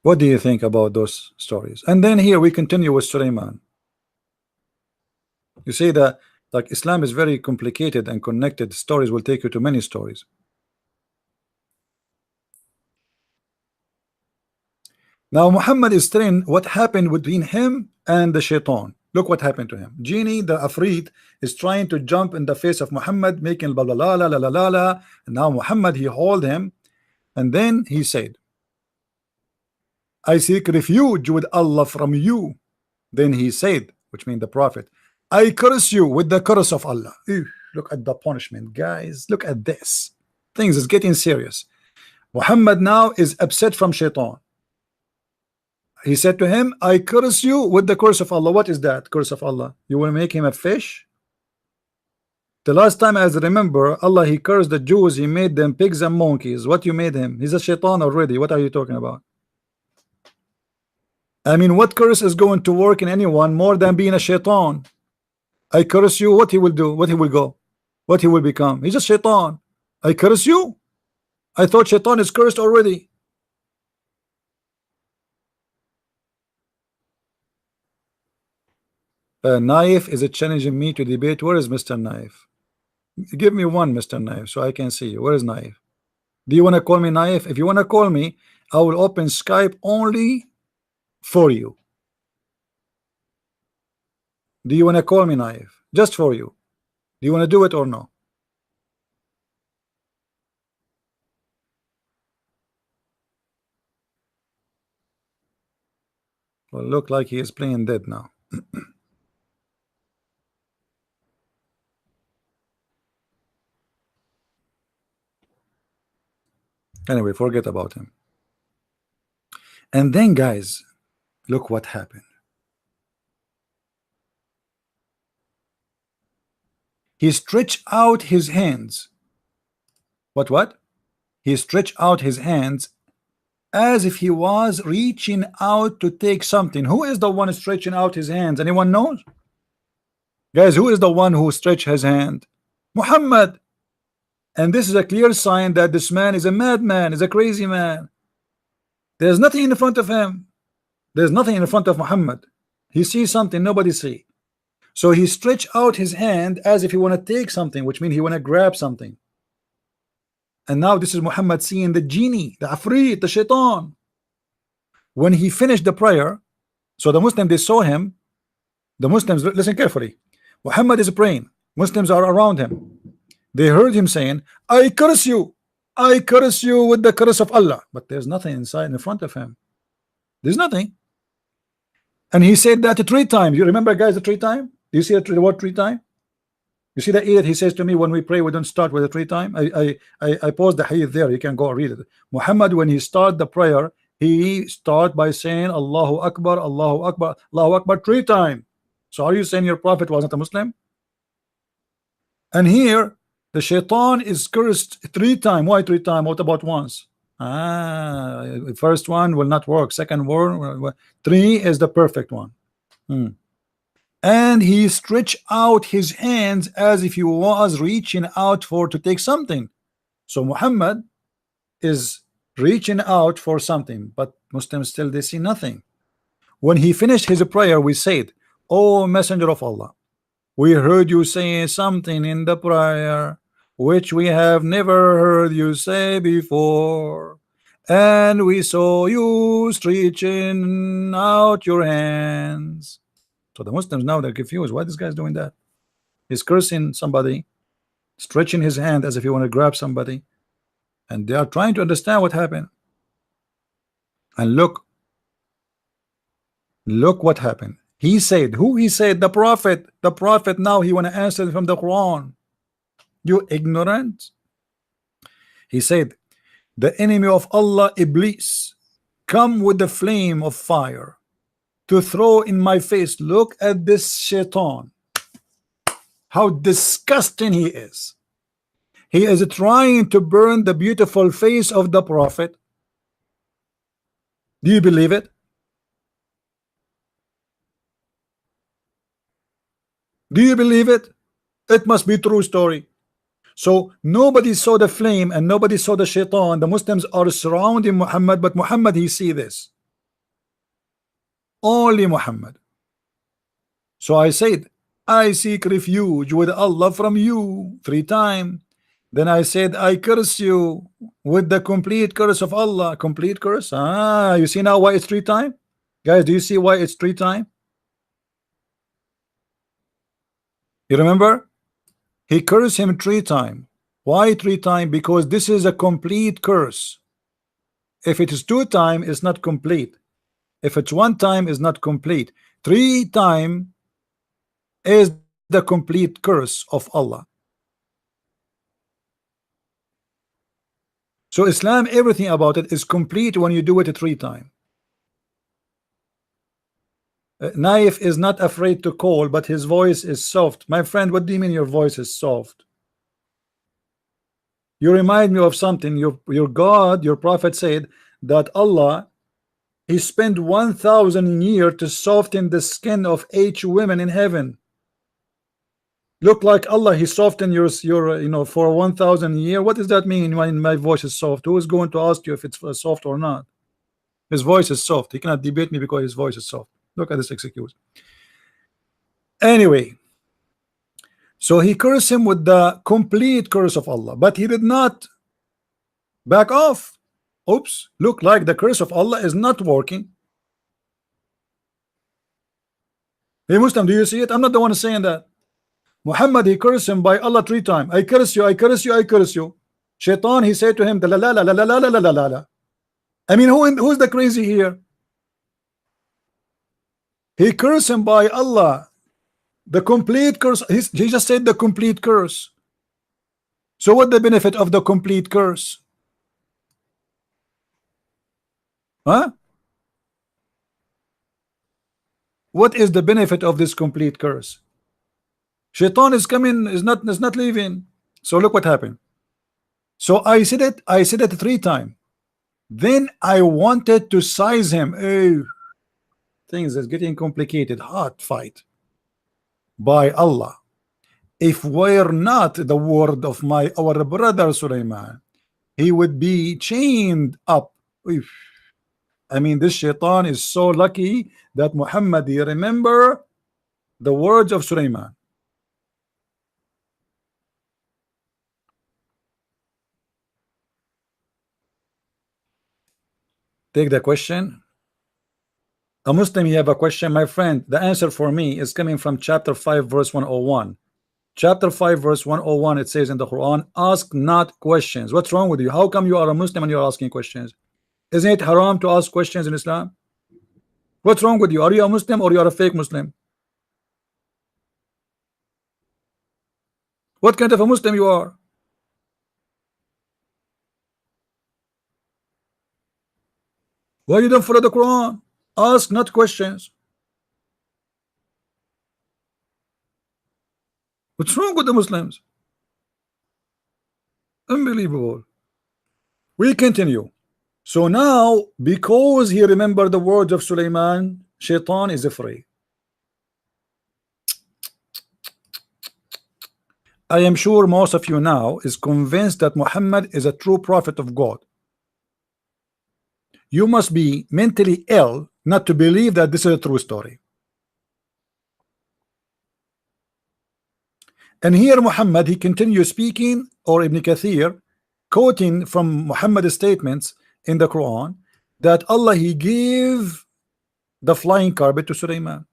What do you think about those stories? And then here we continue with Sulaiman. You see that like Islam is very complicated and connected. Stories will take you to many stories. Now Muhammad is telling what happened between him and the shaitan. Look what happened to him. Genie, the Afrit, is trying to jump in the face of Muhammad, making blah blah blah la la la la la. And now Muhammad, he hold him, and then he said, I seek refuge with Allah from you. Then he said, which means the Prophet, I curse you with the curse of Allah. Ew, look at the punishment, guys. Look at this. Things is getting serious. Muhammad now is upset from shaitan. He said to him, I curse you with the curse of Allah. What is that curse of Allah? You will make him a fish? The last time, as I remember, Allah, he cursed the Jews. He made them pigs and monkeys. What you made him? He's a shaitan already. What are you talking about? I mean, what curse is going to work in anyone more than being a shaitan? I curse you. What he will do? What he will go? What he will become? He's a shaitan. I curse you. I thought shaitan is cursed already. Naif is it challenging me to debate? Where is Mr. Naif? Give me one, Mr. Naif, so I can see you. Where is Naif? Do you want to call me Naif? If you want to call me, I will open Skype only for you. Do you want to call me Naif? Just for you. Do you want to do it or no? Well, look like he is playing dead now. Anyway, forget about him. And then, guys, look what happened. He stretched out his hands. What? He stretched out his hands as if he was reaching out to take something. Who is the one stretching out his hands? Anyone knows? Guys, who is the one who stretched his hand? Muhammad. And this is a clear sign that this man is a madman, is a crazy man. There's nothing in front of him. There's nothing in front of Muhammad. He sees something nobody see. So he stretched out his hand as if he want to take something, which means he want to grab something. And now this is Muhammad seeing the genie, the Afrit, the shaitan. When he finished the prayer, so the Muslims, they saw him. The Muslims, listen carefully. Muhammad is praying. Muslims are around him. They heard him saying, I curse you. I curse you with the curse of Allah. But there's nothing inside in front of him. There's nothing. And he said that 3 times. You remember, guys, the 3 times? Do you see the word 3 times? You see the ayat he says to me when we pray, we don't start with the 3 times. I paused the hadith there. You can go read it. Muhammad, when he start the prayer, he start by saying Allahu Akbar, Allahu Akbar, Allahu Akbar 3 times. So are you saying your prophet wasn't a Muslim? And here the shaitan is cursed 3 times. Why 3 times? What about once? First one will not work. Second one, 3 is the perfect one. And he stretched out his hands as if he was reaching out to take something. So Muhammad is reaching out for something, but Muslims still they see nothing. When he finished his prayer, we said, "Oh Messenger of Allah, we heard you saying something in the prayer. which we have never heard you say before. And we saw you stretching out your hands. So the Muslims now they're confused. Why this guy's doing that? He's cursing somebody, stretching his hand as if he want to grab somebody, and they are trying to understand what happened. And look what happened. He said, who he said? The prophet. The prophet. Now he want to answer from the Quran. You ignorant. He said, the enemy of Allah, Iblis, come with the flame of fire to throw in my face. Look at this shaitan, how disgusting he is. He is trying to burn the beautiful face of the prophet. Do you believe it? Do you believe it? It must be true story. So nobody saw the flame and nobody saw the shaitan. The Muslims are surrounding Muhammad, but Muhammad, he see this. Only Muhammad. So I said, I seek refuge with Allah from you 3 times. Then I said, I curse you with the complete curse of Allah. Complete curse. Ah, you see now why it's 3 times? Guys, do you see why it's 3 times? You remember? He cursed him 3 times. Why 3 times? Because this is a complete curse. If it is 2 times, it's not complete. If it's 1 time, it's not complete. 3 times is the complete curse of Allah. So Islam, everything about it is complete when you do it 3 times. Naif is not afraid to call, but his voice is soft. My friend, what do you mean your voice is soft? You remind me of something. Your God, your prophet said that Allah, he spent 1,000 years to soften the skin of 8 women in heaven. Look like Allah, he softened your you know, for 1,000 years. What does that mean when my voice is soft? Who is going to ask you if it's soft or not? His voice is soft. He cannot debate me because his voice is soft. Look at this excuse. Anyway, so he cursed him with the complete curse of Allah, but he did not back off. Oops, look like the curse of Allah is not working. Hey Muslim, do you see it? I'm not the one saying that. Muhammad, he cursed him by Allah 3 times. I curse you, I curse you, I curse you. Shaitan, he said to him, la la la la la la la la la la. I mean, who's the crazy here? He cursed him by Allah. The complete curse. He just said the complete curse. So what the benefit of the complete curse? Huh? What is the benefit of this complete curse? Shaitan is coming, is not leaving. So look what happened. So I said it 3 times. Then I wanted to size him. Oh, things is getting complicated. Hard fight. By Allah, if were not the word of our brother Sulaiman, he would be chained up. I mean, this shaitan is so lucky that Muhammad, you remember the words of Sulaiman. Take the question. A Muslim, you have a question, my friend. The answer for me is coming from chapter 5 verse 101. Chapter 5 verse 101, it says in the Quran, ask not questions. What's wrong with you? How come you are a Muslim and you're asking questions? Isn't it haram to ask questions in Islam? What's wrong with you? Are you a Muslim or you are a fake Muslim? What kind of a Muslim you are? Why you don't follow the Quran? Ask not questions. What's wrong with the Muslims? Unbelievable. We continue. So now, because he remembered the words of Sulaiman, Shaitan is afraid. I am sure most of you now is convinced that Muhammad is a true prophet of God. You must be mentally ill not to believe that this is a true story. And here Muhammad, he continues speaking, or Ibn Kathir, quoting from Muhammad's statements in the Quran, that Allah, he gave the flying carpet to Sulaiman.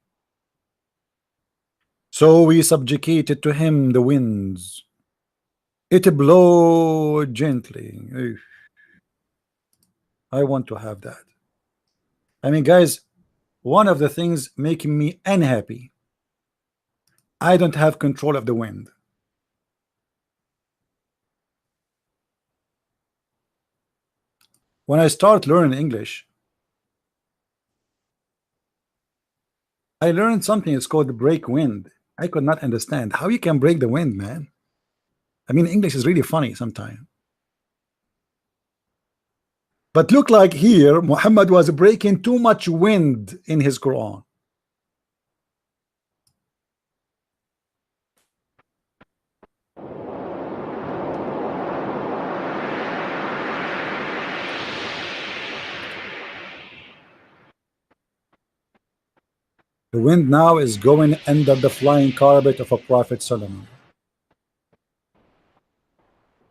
So we subjugated to him the winds. It blow gently. I want to have that. I mean, guys, one of the things making me unhappy, I don't have control of the wind. When I start learning English, I learned something, it's called break wind. I could not understand how you can break the wind, man. I mean, English is really funny sometimes. But look like here, Muhammad was breaking too much wind in his Quran. The wind now is going under the flying carpet of a Prophet Solomon.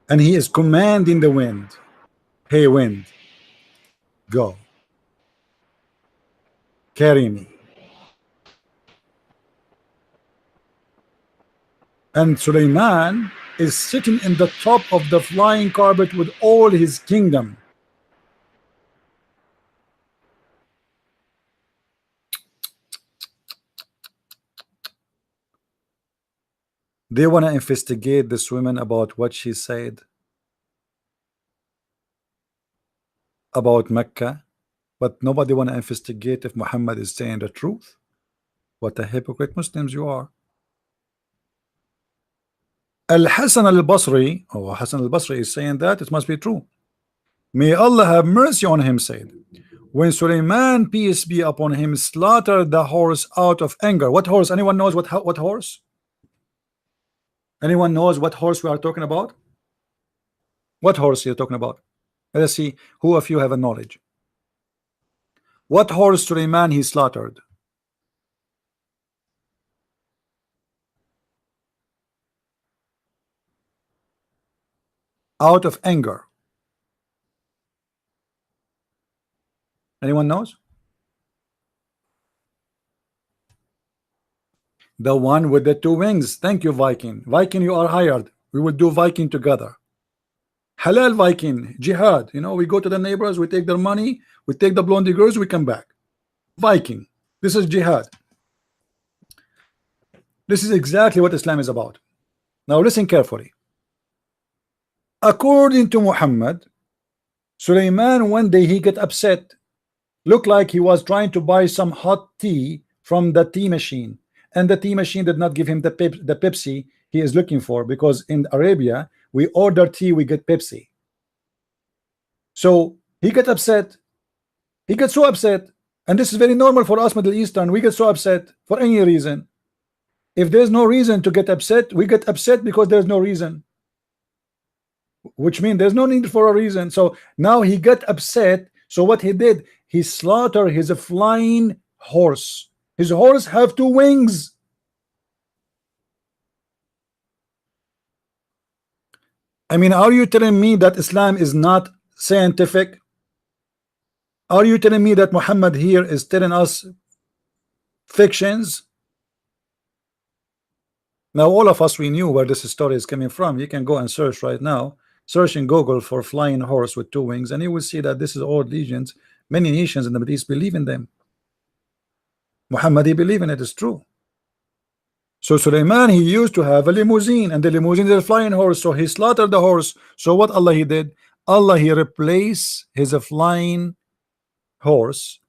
And he is commanding the wind, hey wind, go, carry me. And Suleiman is sitting in the top of the flying carpet with all his kingdom. They want to investigate this woman about what she said about Mecca, but nobody want to investigate if Muhammad is saying the truth. What a hypocrite Muslims you are. Al-Hasan al-Basri, oh, Hasan al-Basri is saying that it must be true. May Allah have mercy on him, said, when Suleiman, peace be upon him, slaughtered the horse out of anger. What horse? Anyone knows what horse? Anyone knows what horse we are talking about? What horse you're talking about? Let us see who of you have a knowledge. What horse Suleiman he slaughtered? Out of anger. Anyone knows? The one with the two wings. Thank you, Viking. Viking, you are hired. We will do Viking together. Halal Viking, jihad. You know, we go to the neighbors, we take their money, we take the blondie girls, we come back. Viking. This is jihad. This is exactly what Islam is about. Now listen carefully. According to Muhammad, Suleiman one day he get upset. Looked like he was trying to buy some hot tea from the tea machine, and the tea machine did not give him the Pepsi he is looking for, because in Arabia we order tea, we get Pepsi. So he get upset. He gets so upset, and this is very normal for us Middle Eastern. We get so upset for any reason. If there's no reason to get upset, we get upset because there's no reason, which means there's no need for a reason. So now he got upset. So what he did, he slaughtered his flying horse. His horse have two wings. I mean, are you telling me that Islam is not scientific? Are you telling me that Muhammad here is telling us fictions? Now all of us, we knew where this story is coming from. You can go and search right now. Search in Google for flying horse with two wings, and you will see that this is all legends. Many nations in the Middle East believe in them. Muhammad, he believe in it, is true. So Suleiman, he used to have a limousine, and the limousine is a flying horse, so he slaughtered the horse. So what Allah he did? Allah he replaced his flying horse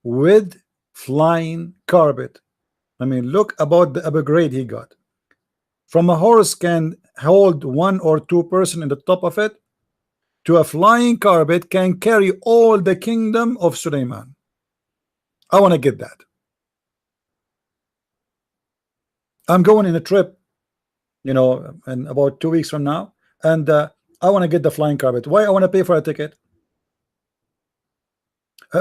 with flying carpet. I mean, look about the upgrade he got. From a horse can hold one or two person in the top of it, to a flying carpet can carry all the kingdom of Suleiman. I want to get that. I'm going in a trip, you know, in about 2 weeks from now, and I want to get the flying carpet. Why I want to pay for a ticket?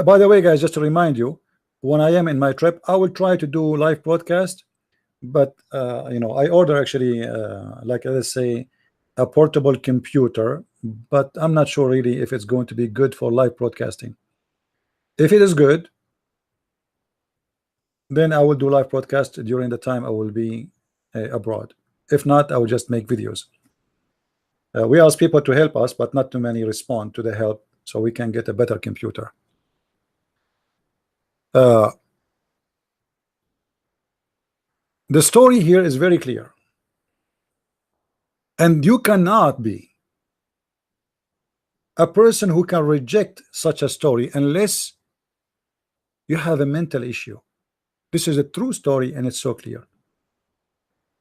By the way, guys, just to remind you, when I am in my trip, I will try to do live broadcast but I order actually, like let's say, a portable computer, but I'm not sure really if it's going to be good for live broadcasting. If it is good, then I will do live broadcast during the time I will be abroad. If not, I will just make videos. We ask people to help us, but not too many respond to the help, so we can get a better computer. The story here is very clear, and you cannot be a person who can reject such a story unless you have a mental issue. This is a true story, and it's so clear.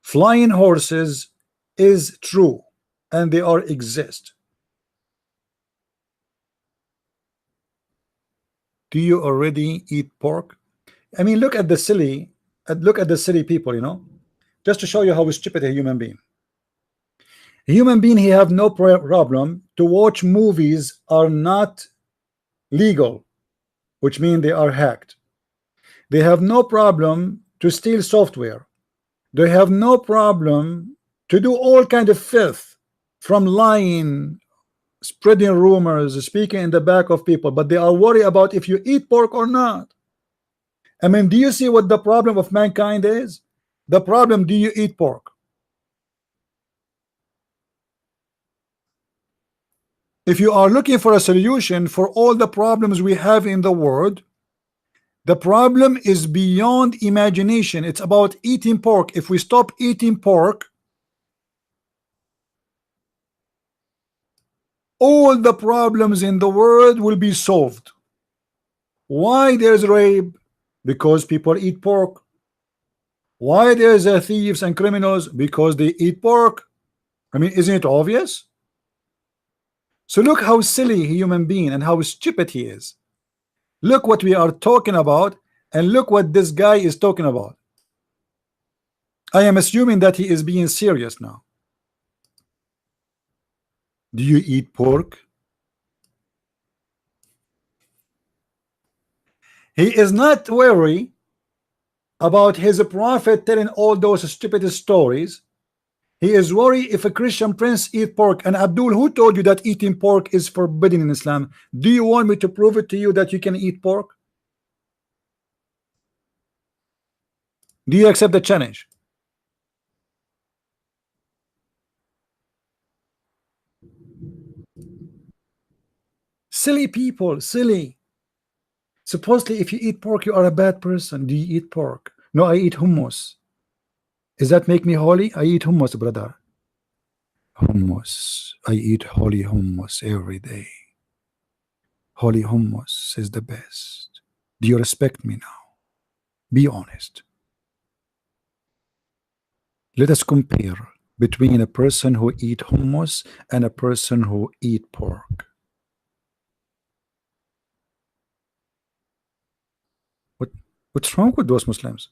Flying horses is true, and they are exist. Do you already eat pork? I mean, look at the silly people, just to show you how stupid a human being. A human being, he have no problem to watch movies are not legal, which means they are hacked. They have no problem to steal software. They have no problem to do all kind of filth, from lying, spreading rumors, speaking in the back of people, but they are worried about if you eat pork or not. I mean, do you see what the problem of mankind is? The problem, do you eat pork? If you are looking for a solution for all the problems we have in the world, the problem is beyond imagination. It's about eating pork. If we stop eating pork, all the problems in the world will be solved. Why there's rape? Because people eat pork. Why there's thieves and criminals? Because they eat pork. I mean, isn't it obvious? So look how silly a human being and how stupid he is. Look what we are talking about, and look what this guy is talking about. I am assuming that he is being serious now. Do you eat pork? He is not worried about his prophet telling all those stupid stories. He is worried if a Christian prince eat pork. And Abdul, who told you that eating pork is forbidden in Islam? Do you want me to prove it to you that you can eat pork? Do you accept the challenge? Silly people, silly. Supposedly, if you eat pork, you are a bad person. Do you eat pork? No, I eat hummus. Does that make me holy? I eat hummus, brother. Hummus. I eat holy hummus every day. Holy hummus is the best. Do you respect me now? Be honest. Let us compare between a person who eat hummus and a person who eat pork. What's wrong with those Muslims?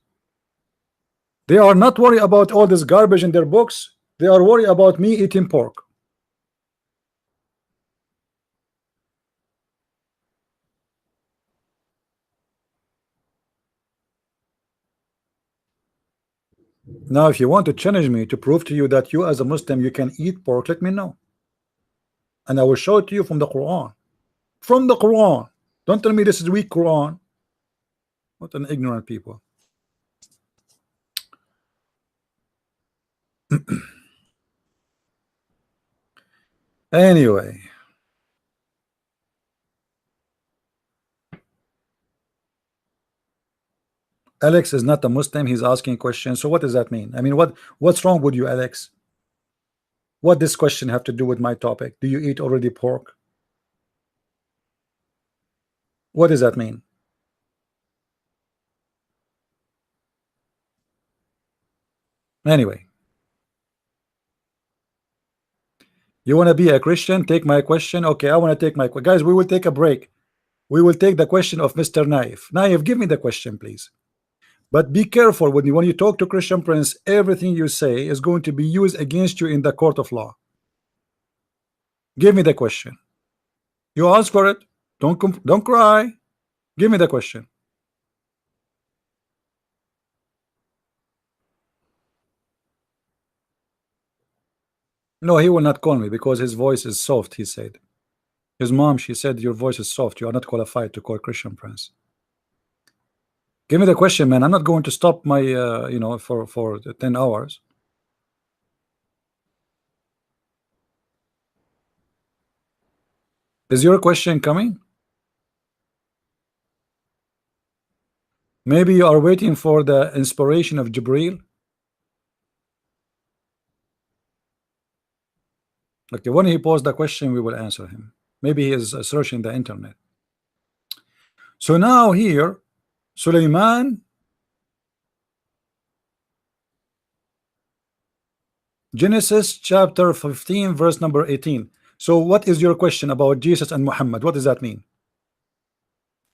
They are not worried about all this garbage in their books. They are worried about me eating pork. Now, if you want to challenge me to prove to you that you as a Muslim you can eat pork, let me know, and I will show it to you from the Quran. From the Quran. Don't tell me this is weak Quran. What an ignorant people. Anyway, Alex is not a Muslim. He's asking questions. So what does that mean? I mean, what's wrong with you, Alex? What this question have to do with my topic? Do you eat already pork? What does that mean? Anyway, you want to be a Christian? Take my question. Okay, I want to take my guys. We will take a break. We will take the question of Mr. Naif. Naif, give me the question, please. But be careful when you talk to Christian Prince. Everything you say is going to be used against you in the court of law. Give me the question. You ask for it. Don't cry. Give me the question. No, he will not call me because his voice is soft, he said. His mom, she said, your voice is soft. You are not qualified to call Christian Prince. Give me the question, man. I'm not going to stop my, for 10 hours. Is your question coming? Maybe you are waiting for the inspiration of Jibril. Okay, when he posed the question, we will answer him. Maybe he is searching the internet. So now here, Suleiman, Genesis chapter 15, verse number 18. So what is your question about Jesus and Muhammad? What does that mean?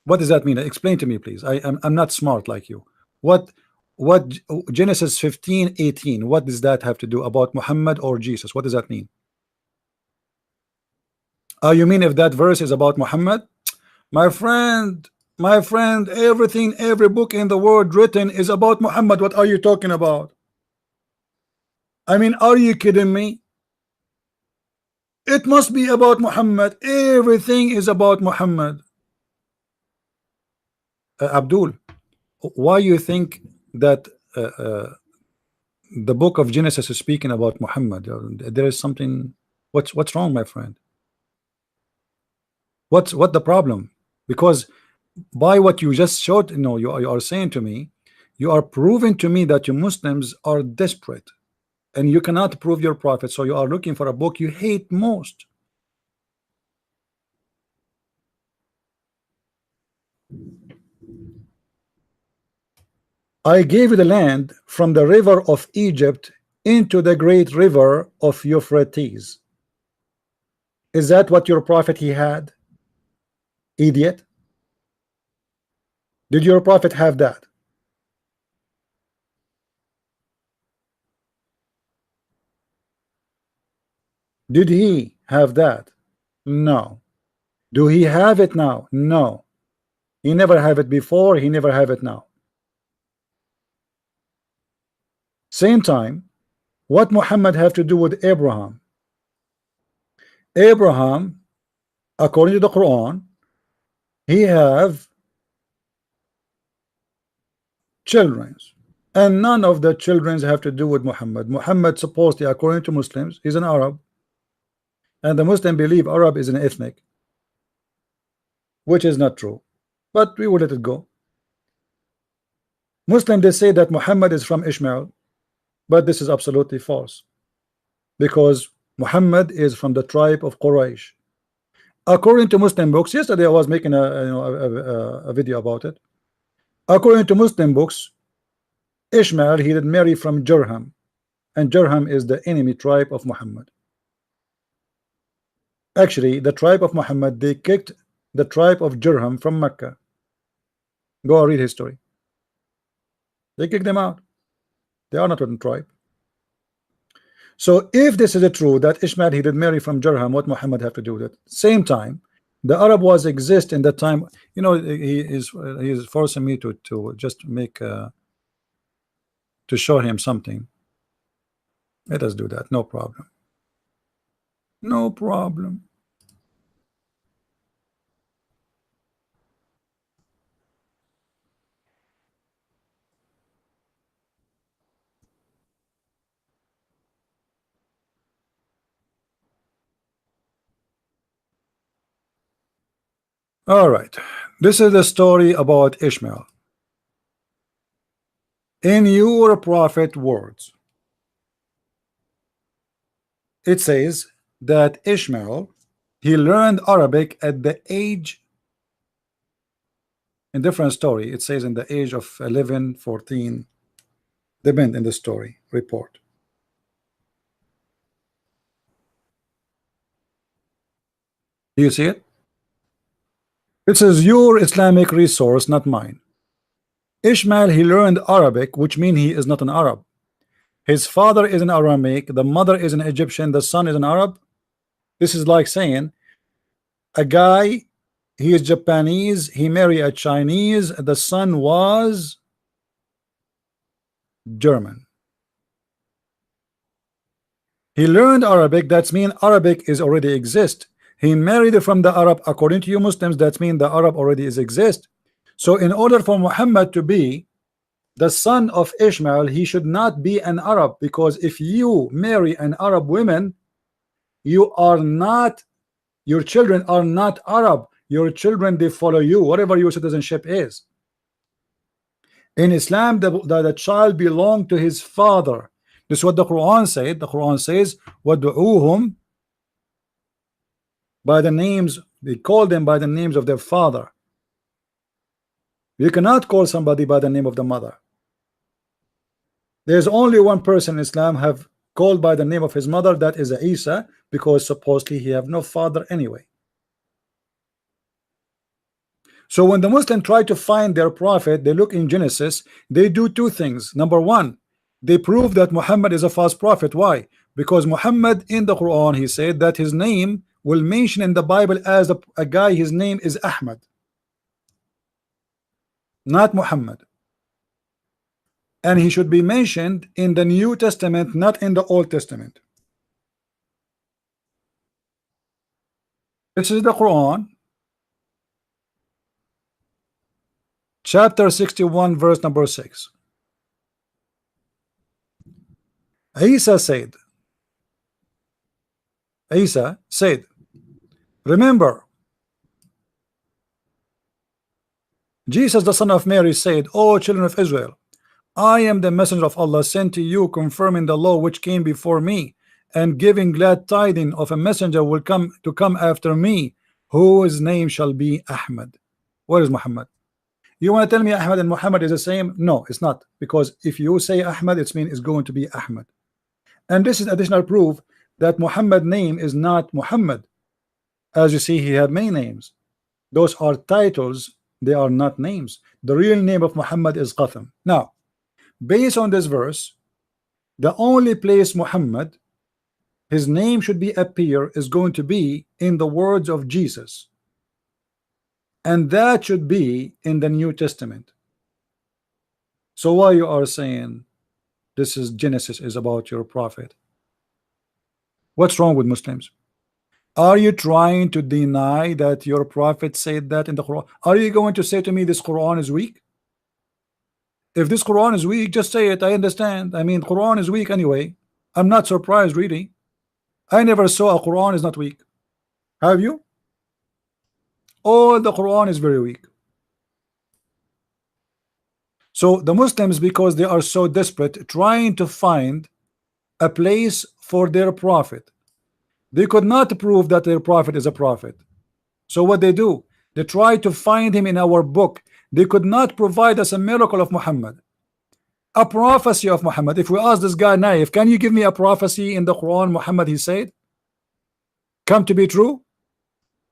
What does that mean? Explain to me, please. I'm not smart like you. What Genesis 15:18? What does that have to do about Muhammad or Jesus? What does that mean? You mean if that verse is about Muhammad? My friend, everything, every book in the world written is about Muhammad. What are you talking about? I mean, are you kidding me? It must be about Muhammad. Everything is about Muhammad. Abdul, why you think that the book of Genesis is speaking about Muhammad? There is something. What's wrong, my friend? What the problem? Because by what you just showed, you are saying to me, you are proving to me that you Muslims are desperate and you cannot prove your prophet, so you are looking for a book you hate most. I gave you the land from the river of Egypt into the great river of Euphrates. Is that what your prophet he had? Idiot. Did your prophet have that? Did he have that? No. Do he have it now? No. He never have it before, he never have it now. Same time, what Muhammad have to do with Abraham? Abraham, according to the Quran, he have children, and none of the children have to do with Muhammad. Muhammad supposedly, according to Muslims, is an Arab, and the Muslim believe Arab is an ethnic, which is not true, but we will let it go. Muslim, they say that Muhammad is from Ishmael, but this is absolutely false, because Muhammad is from the tribe of Quraysh. According to Muslim books, yesterday I was making a video about it. According to Muslim books, Ishmael, he did marry from Jurham, and Jurham is the enemy tribe of Muhammad. Actually, the tribe of Muhammad, they kicked the tribe of Jurham from Mecca. Go read history. They kicked them out. They are not one tribe. So if this is true that Ishmael he did marry from Jurham, what Muhammad have to do with it? Same time, the Arab was exist in that time. He is forcing me to just make to show him something. Let us do that. No problem. No problem. All right. This is the story about Ishmael. In your prophet words, it says that Ishmael, he learned Arabic at the age, in different story, it says in the age of 11, 14, depend in the story report. Do you see it? It says your Islamic resource, not mine. Ishmael, he learned Arabic, which means he is not an Arab. His father is an Aramaic, the mother is an Egyptian, the son is an Arab. This is like saying a guy, he is Japanese, he married a Chinese, the son was German. He learned Arabic. That's mean Arabic is already exist. He married from the Arab. According to you Muslims, that mean the Arab already is exist. So in order for Muhammad to be the son of Ishmael, he should not be an Arab, because if you marry an Arab woman, you are not, your children are not Arab. Your children, they follow you, whatever your citizenship is. In Islam, the child belonged to his father. This is what the Quran said. The Quran says, وَدُعُوهُمْ, by the names, they call them by the names of their father. You cannot call somebody by the name of the mother. There's only one person in Islam have called by the name of his mother, that is Isa, because supposedly he have no father anyway. So when the Muslims try to find their prophet, they look in Genesis, they do two things. Number one, they prove that Muhammad is a false prophet. Why? Because Muhammad in the Quran, he said that his name will mention in the Bible as a guy, his name is Ahmad, not Muhammad. And he should be mentioned in the New Testament, not in the Old Testament. This is the Quran, chapter 61, verse number 6. Isa said, remember, Jesus the son of Mary said, O children of Israel, I am the messenger of Allah sent to you, confirming the law which came before me, and giving glad tidings of a messenger will come after me, whose name shall be Ahmad. Where is Muhammad? You want to tell me Ahmad and Muhammad is the same? No, it's not, because if you say Ahmad, it means it's going to be Ahmad. And this is additional proof that Muhammad name is not Muhammad. As you see, he had many names. Those are titles, they are not names. The real name of Muhammad is Qatham. Now, based on this verse, the only place Muhammad, his name should be appear, is going to be in the words of Jesus, and that should be in the New Testament. So why you are saying this is Genesis is about your prophet? What's wrong with Muslims? Are you trying to deny that your prophet said that in the Quran? Are you going to say to me this Quran is weak? If this Quran is weak, just say it. I understand. I mean, Quran is weak anyway. I'm not surprised, really. I never saw a Quran is not weak. Have you? All the Quran is very weak. So the Muslims, because they are so desperate, trying to find a place for their prophet, they could not prove that their prophet is a prophet. So what they do, they try to find him in our book. They could not provide us a miracle of Muhammad, a prophecy of Muhammad. If we ask this guy Naif, can you give me a prophecy in the Quran Muhammad he said come to be true?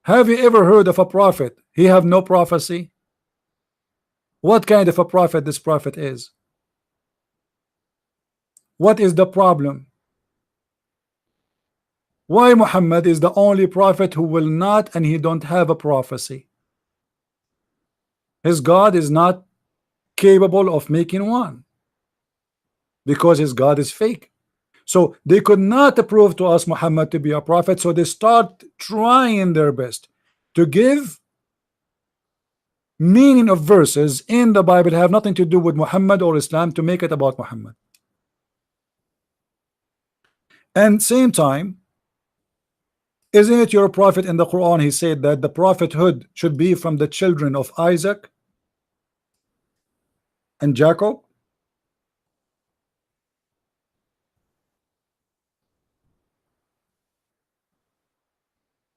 Have you ever heard of a prophet he have no prophecy? What kind of a prophet this prophet is? What is the problem? Why Muhammad is the only prophet who will not, and he don't have a prophecy? His God is not capable of making one, because his God is fake. So they could not prove to us Muhammad to be a prophet, so they start trying their best to give meaning of verses in the Bible have nothing to do with Muhammad or Islam to make it about Muhammad. And same time, isn't it your prophet in the Quran, he said that the prophethood should be from the children of Isaac and Jacob?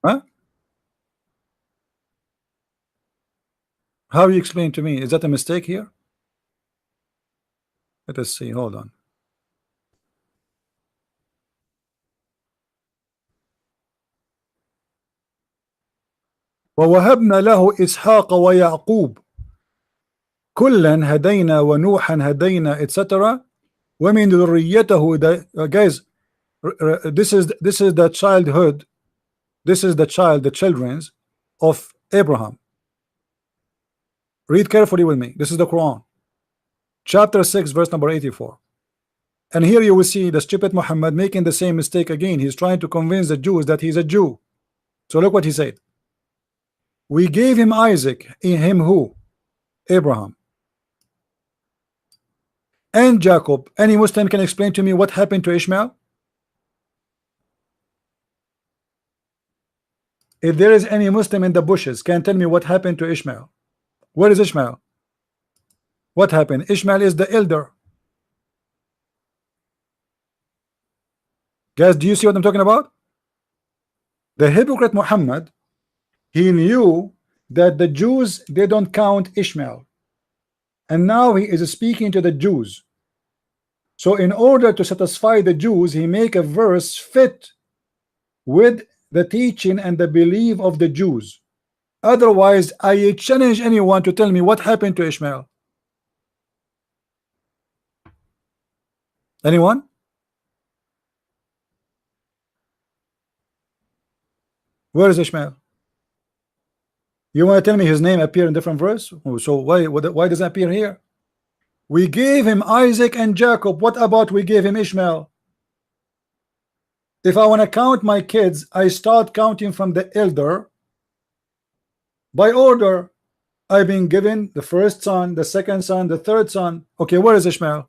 Huh? How you explain to me? Is that a mistake here? Let us see, hold on. ووهبنا له إسحاق ويعقوب كلا هدينا ونوحا هدينا etc. ومن ذريته guys, this is the childhood, this is the children's of Abraham. Read carefully with me. This is the Quran, chapter 6, verse number 84. And here you will see the stupid Muhammad making the same mistake again. He's trying to convince the Jews that he's a Jew. So look what he said. We gave him Isaac, in him who? Abraham. And Jacob. Any Muslim can explain to me what happened to Ishmael? If there is any Muslim in the bushes, can tell me what happened to Ishmael? Where is Ishmael? What happened? Ishmael is the elder. Guys, do you see what I'm talking about? The hypocrite Muhammad, he knew that the Jews, they don't count Ishmael, and now he is speaking to the Jews. So in order to satisfy the Jews, he make a verse fit with the teaching and the belief of the Jews. Otherwise, I challenge anyone to tell me what happened to Ishmael. Anyone? Where is Ishmael? You want to tell me his name appear in different verse? So why does it appear here? We gave him Isaac and Jacob. What about we gave him Ishmael? If I want to count my kids, I start counting from the elder by order. I've been given the first son, the second son, the third son. Okay, where is Ishmael?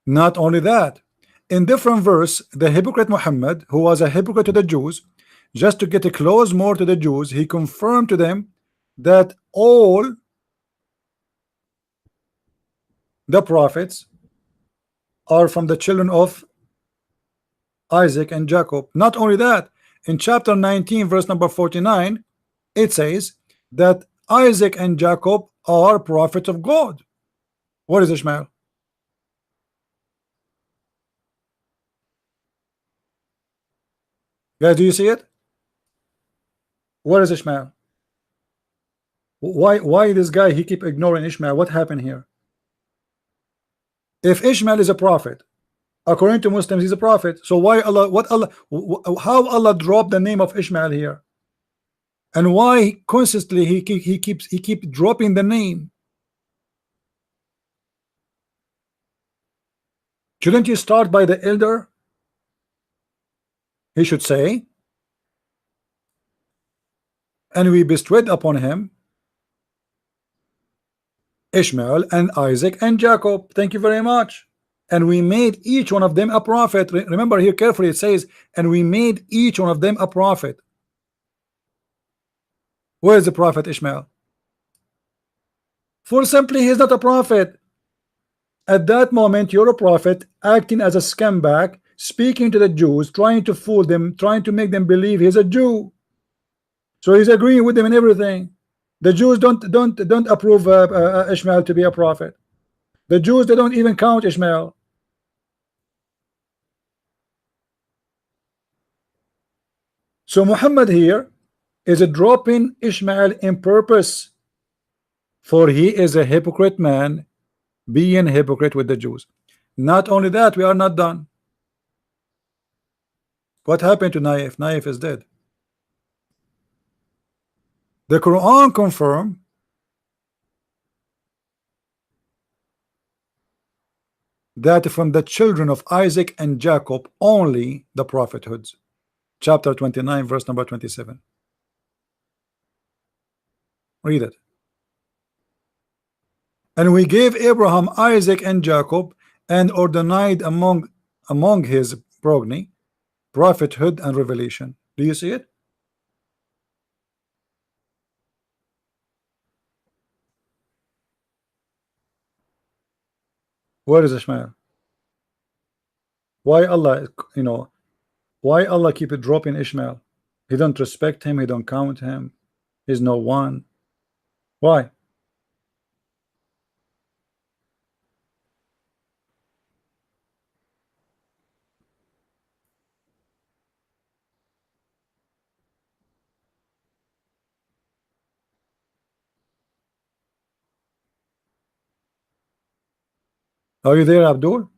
Not only that, in different verse, the hypocrite Muhammad, who was a hypocrite to the Jews, just to get close more to the Jews, he confirmed to them that all the prophets are from the children of Isaac and Jacob. Not only that, in chapter 19 verse number 49, it says that Isaac and Jacob are prophets of God. What is Ishmael? Guys, do you see it? Where is Ishmael? Why this guy, he keep ignoring Ishmael? What happened here? If Ishmael is a prophet, according to Muslims, he's a prophet. So why Allah? How Allah dropped the name of Ishmael here? And why consistently he keep dropping the name? Shouldn't you start by the elder? He should say, and we bestowed upon him Ishmael and Isaac and Jacob. Thank you very much. And we made each one of them a prophet. Remember here carefully, it says, and we made each one of them a prophet. Where is the prophet Ishmael? For simply, he is not a prophet. At that moment, you're a prophet acting as a scumbag, speaking to the Jews, trying to fool them, trying to make them believe he's a Jew. So he's agreeing with them in everything. The Jews don't approve Ishmael to be a prophet. The Jews, they don't even count Ishmael. So Muhammad here is dropping Ishmael in purpose, for he is a hypocrite man, being a hypocrite with the Jews. Not only that, we are not done. What happened to Naif? Naif is dead. The Quran confirms that from the children of Isaac and Jacob only the prophethoods. Chapter 29 verse number 27. Read it. And we gave Abraham, Isaac and Jacob, and ordained among his progeny prophethood and revelation. Do you see it? Where is Ishmael? Why Allah, why Allah keep it dropping Ishmael? He don't respect him, he don't count him, he's no one. Why? Are you there, Abdul?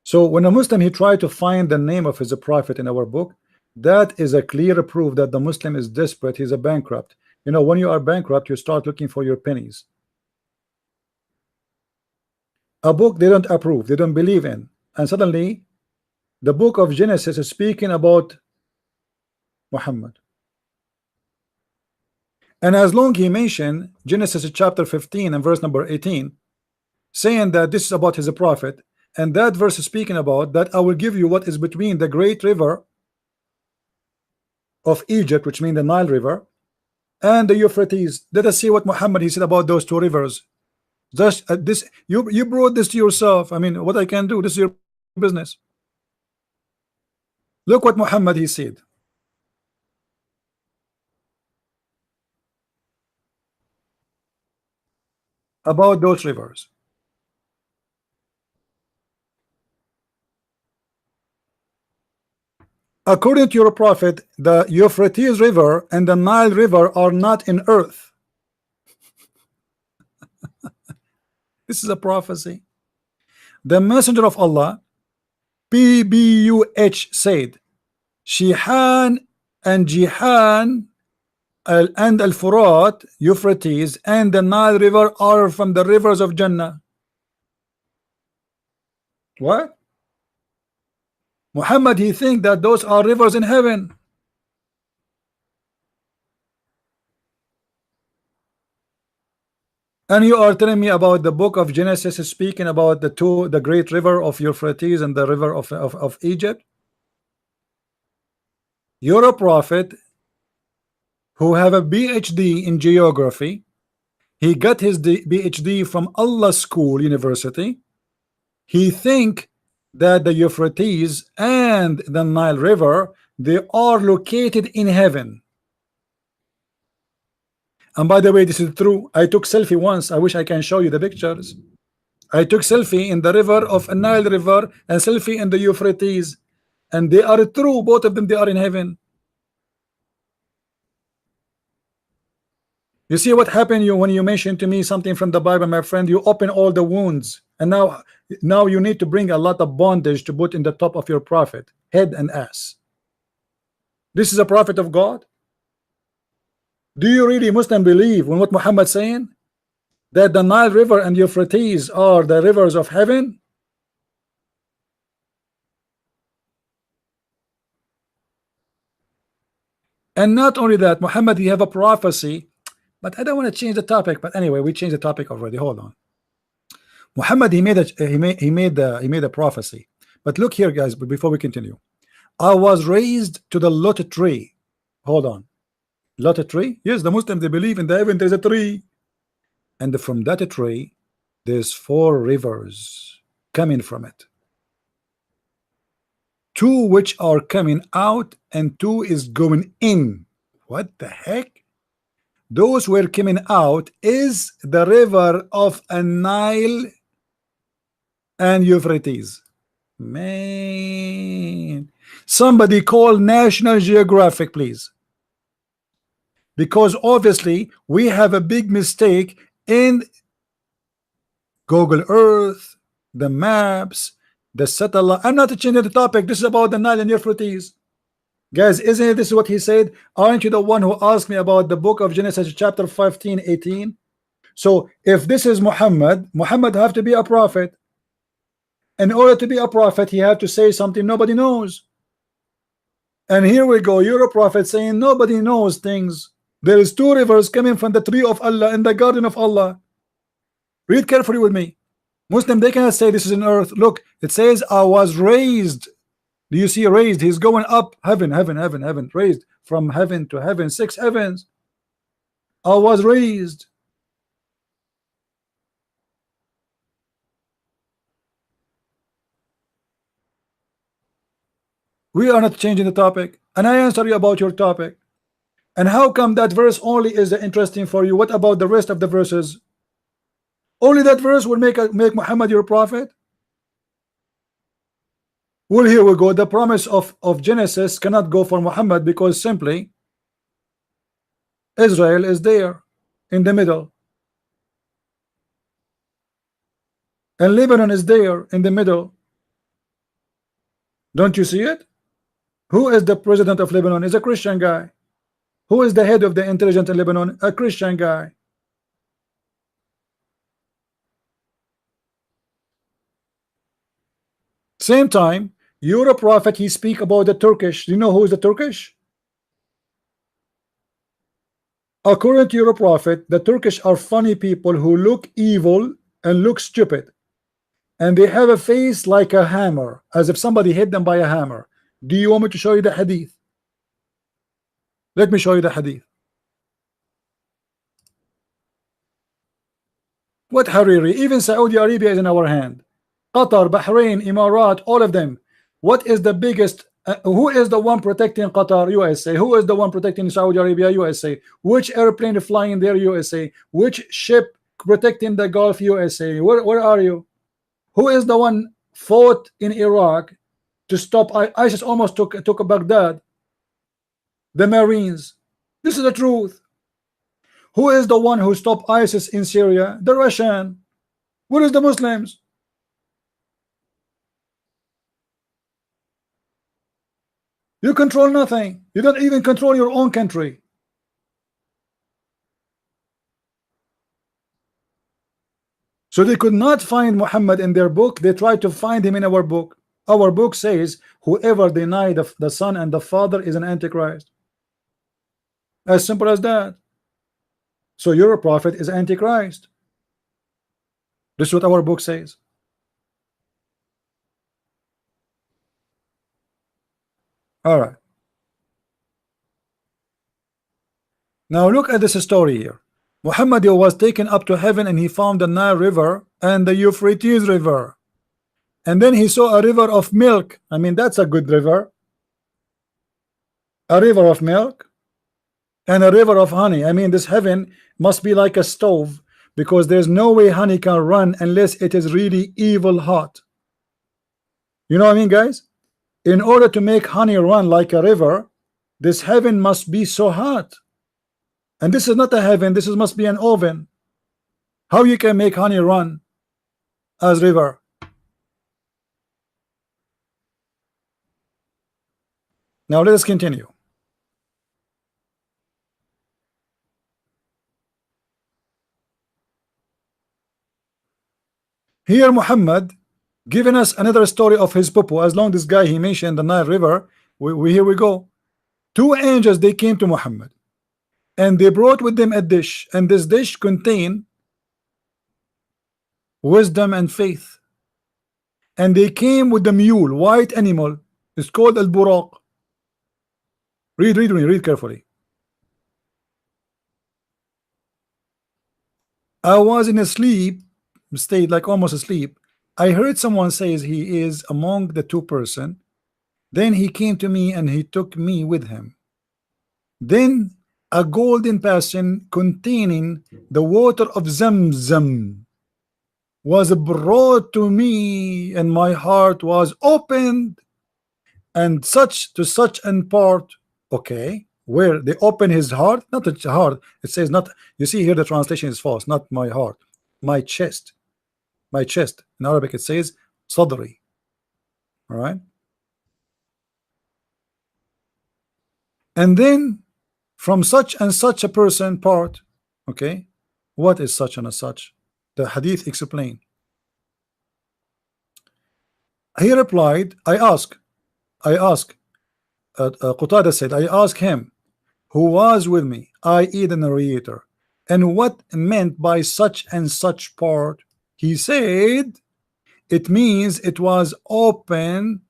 So when a Muslim he try to find the name of his prophet in our book, that is a clear proof that the Muslim is desperate, he's a bankrupt. When you are bankrupt, you start looking for your pennies. a book they don't approve, they don't believe in, and suddenly the book of Genesis is speaking about Muhammad. And as long he mentioned Genesis chapter 15 and verse number 18, saying that this is about his prophet, and that verse is speaking about that I will give you what is between the great river of Egypt, which means the Nile River, and the Euphrates. Let us see what Muhammad he said about those two rivers. Just this, you brought this to yourself. I mean, what I can do, this is your business. Look what Muhammad he said about those rivers. According to your prophet, the Euphrates River and the Nile River are not in earth. This is a prophecy. The messenger of Allah, PBUH, said, Shihan and Jihan and Al-Furat, Euphrates, and the Nile River are from the rivers of Jannah. What? Muhammad, he think that those are rivers in heaven. And you are telling me about the book of Genesis is speaking about the great river of Euphrates and the river of Egypt. You're a prophet who have a PhD in geography. He got his PhD from Allah School University. He think that the Euphrates and the Nile River, they are located in heaven. And by the way, this is true. I took selfie once. I wish I can show you the pictures. I took selfie in the river of Nile River and selfie in the Euphrates, and they are true. Both of them, they are in heaven. You see what happened you when you mentioned to me something from the Bible, my friend? You open all the wounds, and now you need to bring a lot of bondage to put in the top of your prophet, head and ass. This is a prophet of God. Do you really Muslim believe when what Muhammad saying that the Nile River and Euphrates are the rivers of heaven? And not only that, Muhammad, you have a prophecy, but I don't want to change the topic. But anyway, we changed the topic already. Hold on. Muhammad, he made a prophecy. But look here, guys. Before we continue, I was raised to the lot tree. Hold on. Lot tree? Yes, the Muslims, they believe in the heaven there's a tree, and from that tree there's 4 rivers coming from it, 2 which are coming out and 2 is going in. What the heck? Those were coming out is the river of a Nile and Euphrates. Man, somebody call National Geographic, please, because obviously we have a big mistake in Google Earth, the maps, the satellite. I'm not changing the topic. This is about the Nile and Euphrates. Guys, isn't it this what he said? Aren't you the one who asked me about the book of Genesis chapter 15, 18? So if this is Muhammad, Muhammad have to be a prophet. In order to be a prophet, he have to say something nobody knows. And here we go, you're a prophet saying nobody knows things. There is 2 rivers coming from the tree of Allah in the garden of Allah. Read carefully with me. Muslim, they cannot say this is an earth. Look, it says I was raised. Do you see raised? He's going up heaven, heaven, heaven, heaven, raised from heaven to heaven, 6 heavens. I was raised. We are not changing the topic, and I answer you about your topic. And how come that verse only is interesting for you? What about the rest of the verses? Only that verse will make Muhammad your prophet? Well, here we go. The promise of Genesis cannot go for Muhammad because simply Israel is there in the middle, and Lebanon is there in the middle. Don't you see it? Who is the president of Lebanon? Is a Christian guy. Who is the head of the intelligence in Lebanon? A Christian guy. Same time, your prophet, he speak about the Turkish. Do you know who is the Turkish? According to your prophet, the Turkish are funny people who look evil and look stupid, and they have a face like a hammer, as if somebody hit them by a hammer. Do you want me to show you the hadith? Let me show you the hadith. What Hariri? Even Saudi Arabia is in our hand. Qatar, Bahrain, Emirat, all of them. What is the biggest? Who is the one protecting Qatar? USA. Who is the one protecting Saudi Arabia? USA. Which airplane flying there? USA. Which ship protecting the Gulf? USA. Where are you? Who is the one fought in Iraq to stop ISIS? Almost took Baghdad. The Marines. This is the truth. Who is the one who stopped ISIS in Syria? The Russian. Where is the Muslims? You control nothing. You don't even control your own country. So they could not find Muhammad in their book. They tried to find him in our book. Our book says whoever denied the Son and the Father is an Antichrist. As simple as that. So your prophet is Antichrist. This is what our book says. All right. Now look at this story here. Muhammad was taken up to heaven and he found the Nile River and the Euphrates River. And then he saw a river of milk. I mean, that's a good river. A river of milk and a river of honey. I mean, this heaven must be like a stove, because there's no way honey can run unless it is really evil hot. You know what I mean, guys? In order to make honey run like a river, this heaven must be so hot. And this is not a heaven, this must be an oven. How you can make honey run as river? Now let us continue. Here Muhammad giving us another story of his pupil. As long this guy he mentioned the Nile River, here we go. Two angels, they came to Muhammad and they brought with them a dish, and this dish contained wisdom and faith. And they came with the mule, white animal. It's called al-buraq. Read carefully. I was in a sleep state, like almost asleep. I heard someone says he is among the two person. Then he came to me and he took me with him. Then a golden basin containing the water of Zamzam was brought to me, and my heart was opened, and such an part. Okay, where they open his heart, not the heart. It says not. You see here the translation is false. Not my heart, my chest. My chest. In Arabic it says sadri. All right. And then from such and such a person part. Okay, what is such and such? The hadith explain. He replied, I ask. Qatada said, I asked him who was with me, i.e. the narrator, and what meant by such and such part. He said it means it was open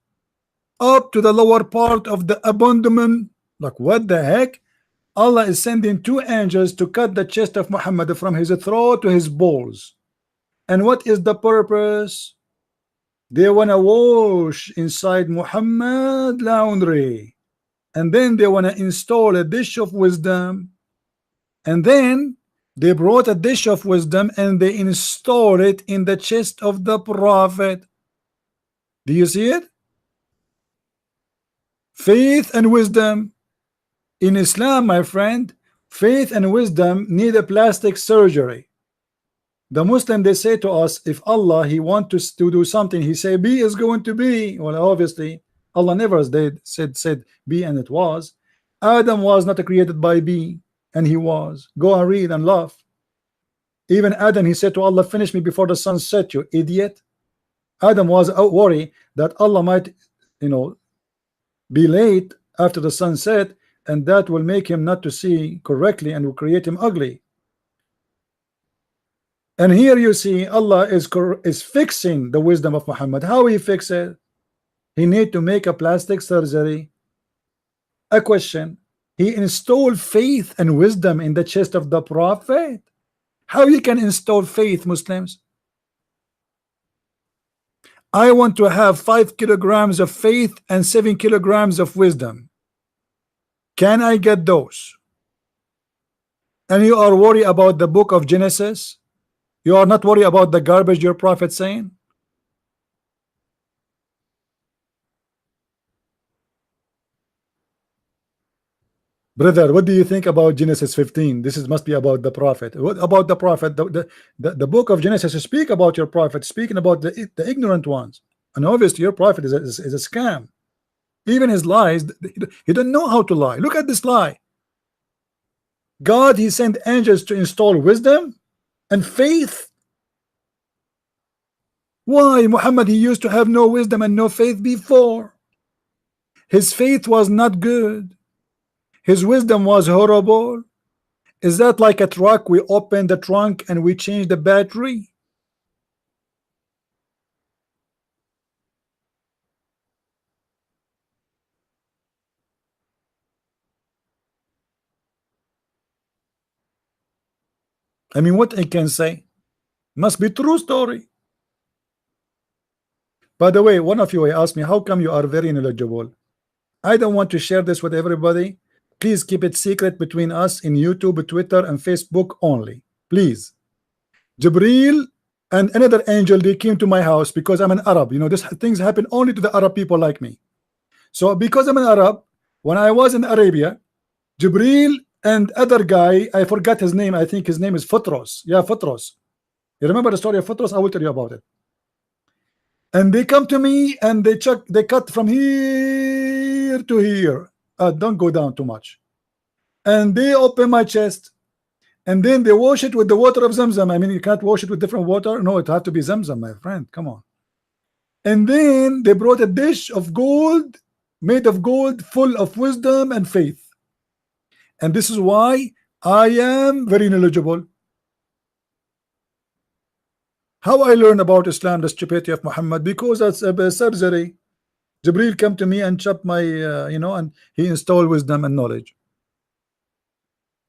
up to the lower part of the abdomen. Like, what the heck? Allah is sending two angels to cut the chest of Muhammad from his throat to his balls. And what is the purpose? They want to wash inside Muhammad laundry, and then they want to install a dish of wisdom, and then they brought a dish of wisdom and they installed it in the chest of the prophet. Do you see it? Faith and wisdom. In Islam, my friend, faith and wisdom need a plastic surgery. The Muslim, they say to us, if Allah he wants us to do something, he say be is going to be. Well, obviously Allah never said be, and it was. Adam was not created by be, and he was. Go and read and laugh. Even Adam, he said to Allah, finish me before the sun set, you idiot. Adam was worried that Allah might, you know, be late after the sun set, and that will make him not to see correctly and will create him ugly. And here you see Allah is fixing the wisdom of Muhammad. How he fix it? He need to make a plastic surgery. A question: he installed faith and wisdom in the chest of the Prophet. How you can install faith, Muslims? I want to have 5 kilograms of faith and 7 kilograms of wisdom. Can I get those? And you are worried about the book of Genesis? You are not worried about the garbage your prophet saying? Brother, what do you think about Genesis 15? This must be about the prophet. What about the prophet? The book of Genesis speak about your prophet, speaking about the ignorant ones. And obviously your prophet is a scam. Even his lies, he don't know how to lie. Look at this lie. God, he sent angels to install wisdom and faith. Why? Muhammad, he used to have no wisdom and no faith before. His faith was not good. His wisdom was horrible. Is that like a truck? We open the trunk and we change the battery. I mean, what I can say must be true story. By the way, one of you asked me, how come you are very knowledgeable? I don't want to share this with everybody. Please keep it secret between us in YouTube, Twitter, and Facebook only. Please. Jibril and another angel, they came to my house because I'm an Arab. You know, these things happen only to the Arab people like me. So because I'm an Arab, when I was in Arabia, Jibril and other guy, I forgot his name. I think his name is Futros. Yeah, Futros. You remember the story of Futros? I will tell you about it. And they come to me and they cut from here to here. Don't go down too much. And they open my chest, and then they wash it with the water of Zamzam. I mean, you can't wash it with different water. No, it has to be Zamzam, my friend. Come on. And then they brought a dish of gold, made of gold, full of wisdom and faith. And this is why I am very knowledgeable. How I learned about Islam, the stupidity of Muhammad? Because that's a surgery. Jibril came to me and chopped my, you know, and he installed wisdom and knowledge.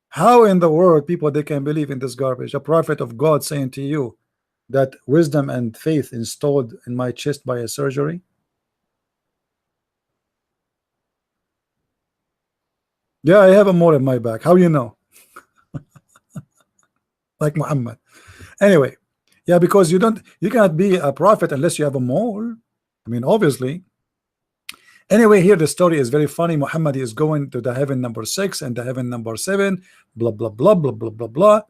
How in the world people they can believe in this garbage? A prophet of God saying to you that wisdom and faith installed in my chest by a surgery? Yeah, I have a mole in my back. How you know? Like Muhammad. Anyway, yeah, because you cannot be a prophet unless you have a mole. I mean, obviously. Anyway, here the story is very funny. Muhammad is going to the heaven number 6 and the heaven number 7, blah blah blah blah blah blah blah,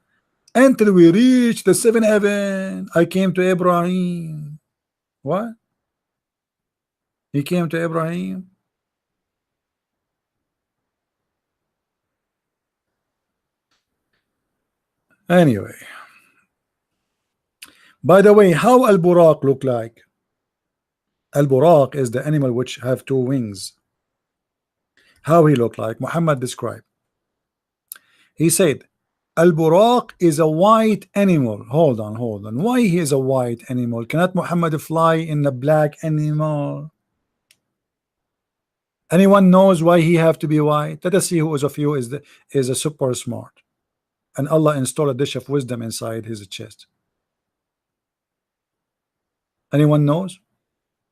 until we reach the 7th heaven. I came to Ibrahim. What? He came to Ibrahim. Anyway, by the way, how Al-Buraq look like? Al-Buraq is the animal which have 2 wings. How he look like? Muhammad described. He said, Al-Buraq is a white animal. Hold on. Why he is a white animal? Cannot Muhammad fly in a black animal? Anyone knows why he have to be white? Let us see who of you is a super smart. And Allah installed a dish of wisdom inside his chest. Anyone knows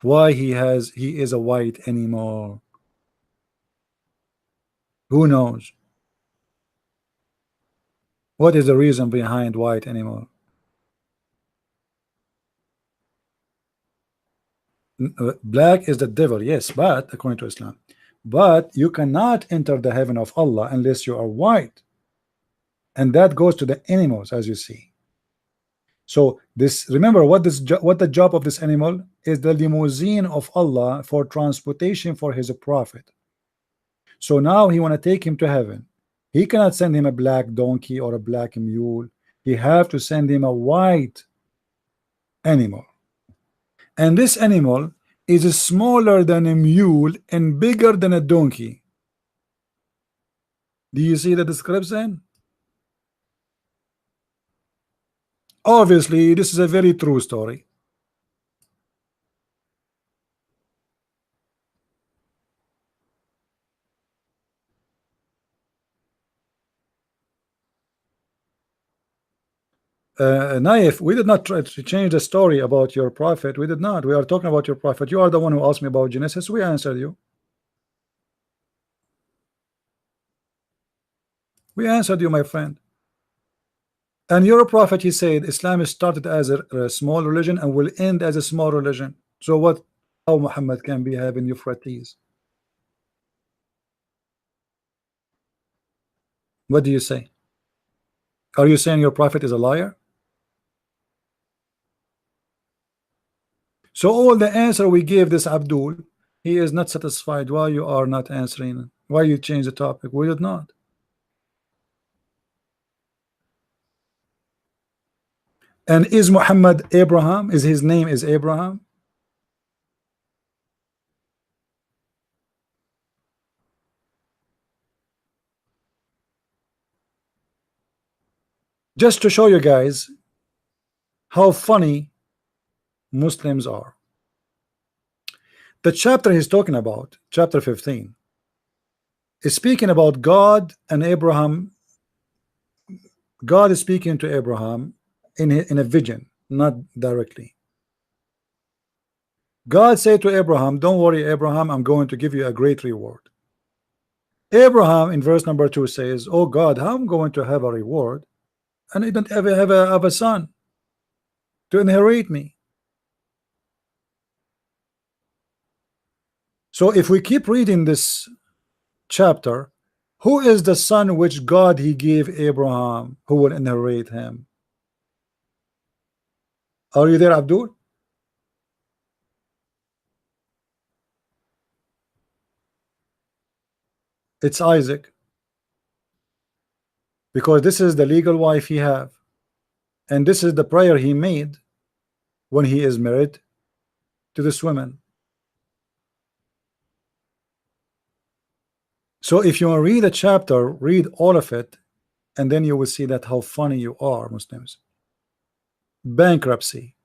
why he is a white animal? Who knows? What is the reason behind white animal? Black is the devil, yes, but according to Islam, but you cannot enter the heaven of Allah unless you are white, and that goes to the animals, as you see. So this, remember what the job of this animal is: the limousine of Allah for transportation for his prophet. So now he want to take him to heaven. He cannot send him a black donkey or a black mule. He have to send him a white animal. and this animal is smaller than a mule and bigger than a donkey. Do you see the description? Obviously, this is a very true story. Naif, we did not try to change the story about your prophet. We did not. We are talking about your prophet. You are the one who asked me about Genesis. We answered you. We answered you, my friend. And your prophet, he said, Islam started as a small religion and will end as a small religion. So what? How Muhammad can be having Euphrates? What do you say? Are you saying your prophet is a liar? So all the answer we gave this Abdul, he is not satisfied. Why you are not answering? Why you change the topic? We did not. And is Muhammad Abraham? Is his name is Abraham? Just to show you guys how funny Muslims are. The chapter he's talking about, chapter 15, is speaking about God and Abraham. God is speaking to Abraham in a vision, not directly. God said to Abraham, don't worry, Abraham, I'm going to give you a great reward. Abraham in verse number 2 says, oh God, how I'm going to have a reward and I don't ever have a son to inherit me. So if we keep reading this chapter, who is the son which God he gave Abraham who will inherit him? Are you there, Abdul? It's Isaac, because this is the legal wife he have, and this is the prayer he made when he is married to this woman. So if you want to read a chapter, read all of it, and then you will see that how funny you are, Muslims. Bankruptcy.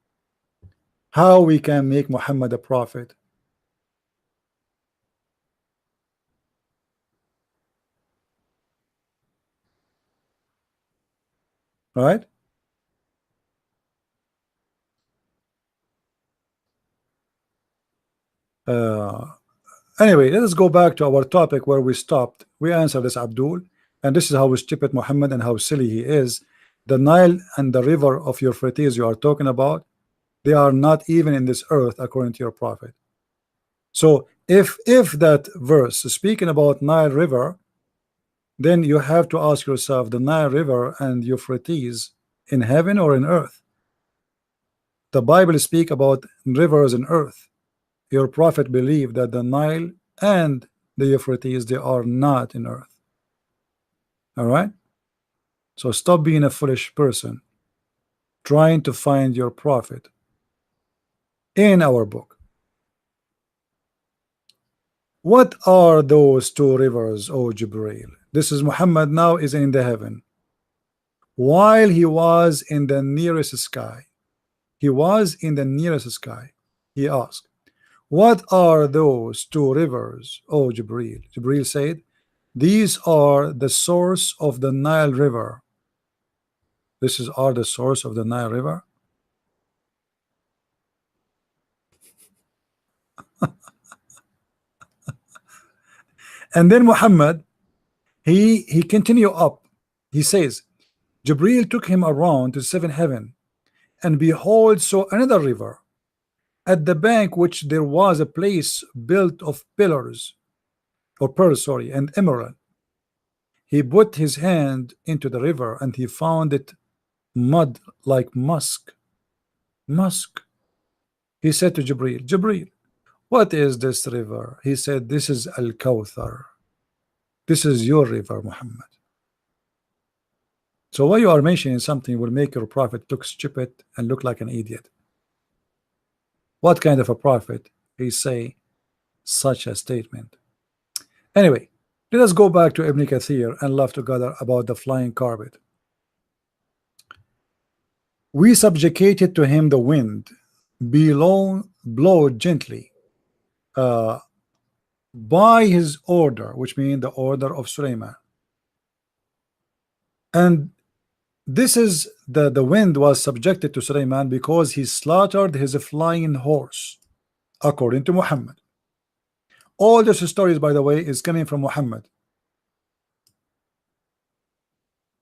How we can make Muhammad a prophet. Right? Anyway, let us go back to our topic where we stopped. We answered this, Abdul, and this is how stupid Muhammad and how silly he is. The Nile and the river of Euphrates you are talking about, they are not even in this earth according to your prophet. So if that verse is speaking about Nile River, then you have to ask yourself, the Nile River and Euphrates in heaven or in earth? The Bible speak about rivers in earth. Your prophet believed that the Nile and the Euphrates, they are not in earth. All right, so stop being a foolish person trying to find your prophet in our book. What are those two rivers, O Jibreel? This is Muhammad now is in the heaven. While he was in the nearest sky, he was in the nearest sky, he asked, what are those two rivers, O Jibreel? Jibreel said, these are the source of the Nile River. This is are the source of the Nile River. And then Muhammad, he continue up. He says, Jibreel took him around to seven heaven, and behold, saw another river. At the bank which there was a place built of pillars, or pearls, sorry, and emerald. He put his hand into the river, and he found it mud like musk. Musk. He said to Jibreel, Jibreel, what is this river? He said, this is Al-Kawthar. This is your river, Muhammad. So why you are mentioning something will make your prophet look stupid and look like an idiot? What kind of a prophet he say such a statement? Anyway, let us go back to Ibn Kathir and laugh together about the flying carpet. We subjugated to him the wind, blow gently, uh, by his order, which means the order of Sulaiman. And this is the wind was subjected to Sulaiman because he slaughtered his flying horse, according to Muhammad. All these stories, by the way, is coming from Muhammad.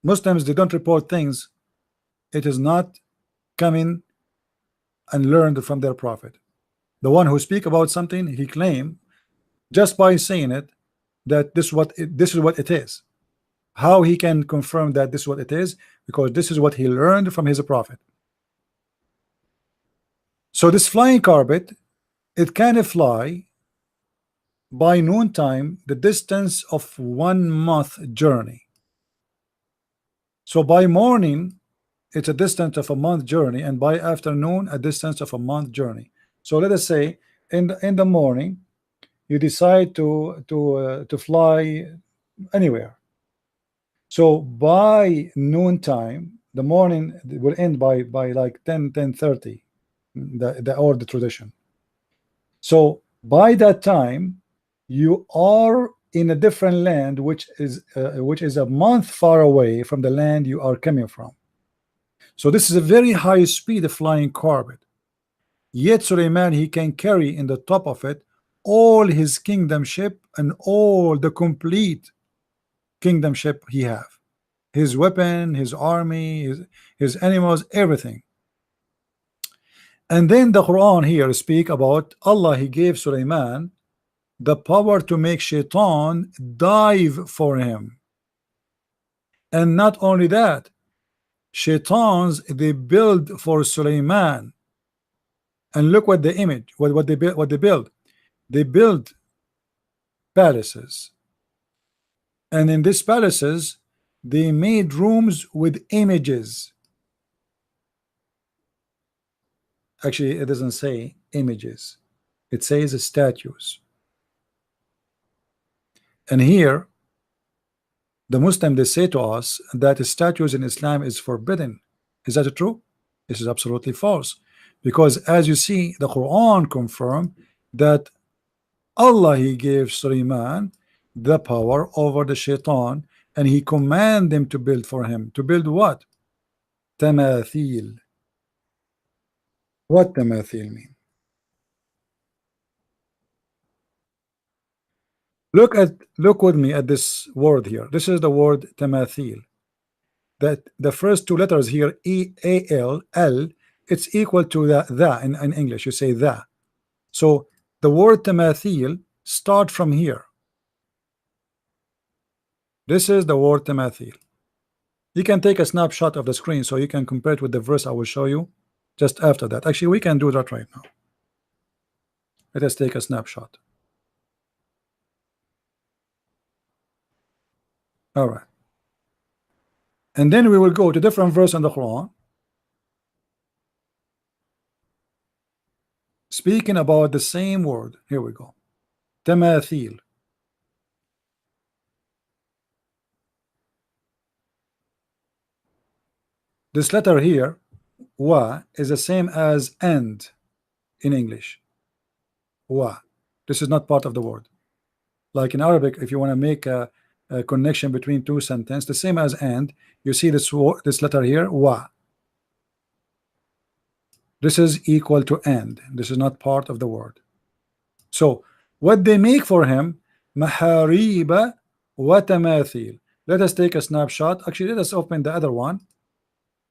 Muslims, they don't report things. It is not coming and learned from their prophet. The one who speak about something, he claim just by saying it that this is what it is. How he can confirm that this is what it is? Because this is what he learned from his prophet. So this flying carpet, it can fly by noontime the distance of 1 month journey. So by morning it's a distance of a month journey, and by afternoon a distance of a month journey. So let us say in the morning you decide to fly anywhere. So by noontime, the morning will end by like 10:30, the tradition. So by that time you are in a different land, which is a month far away from the land you are coming from. So this is a very high speed flying carpet. Yet Suleiman, he can carry in the top of it all his kingdomship and all the complete kingdomship he have. His weapon, his army, his animals, everything. And then the Quran here speak about Allah, he gave Suleiman the power to make shaitan dive for him. And not only that, shaitans, they build for Suleiman. And look what the image, what they build. They build palaces. And in these palaces, they made rooms with images. Actually, it doesn't say images. It says statues. And here, the Muslim, they say to us that statues in Islam is forbidden. Is that true? This is absolutely false. Because as you see, the Quran confirm that Allah, he gave Sulaiman the power over the shaitan, and he command them to build for him. To build what? Tamathil. What tamathil mean? Look with me at this word here. This is the word tamathil. That the first two letters here, E-A-L-L, it's equal to the in English. You say the. So the word tamathil start from here. This is the word tamathil. You can take a snapshot of the screen so you can compare it with the verse I will show you just after that. Actually, we can do that right now. Let us take a snapshot. All right. And then we will go to different verse in the Quran speaking about the same word. Here we go. Tamathil. This letter here, wa, is the same as and in English. Wa. This is not part of the word. Like in Arabic, if you want to make a connection between two sentences, the same as and, you see this letter here, wa. This is equal to and. This is not part of the word. So what they make for him, mahariba wa tamathil. Let us take a snapshot. Actually, let us open the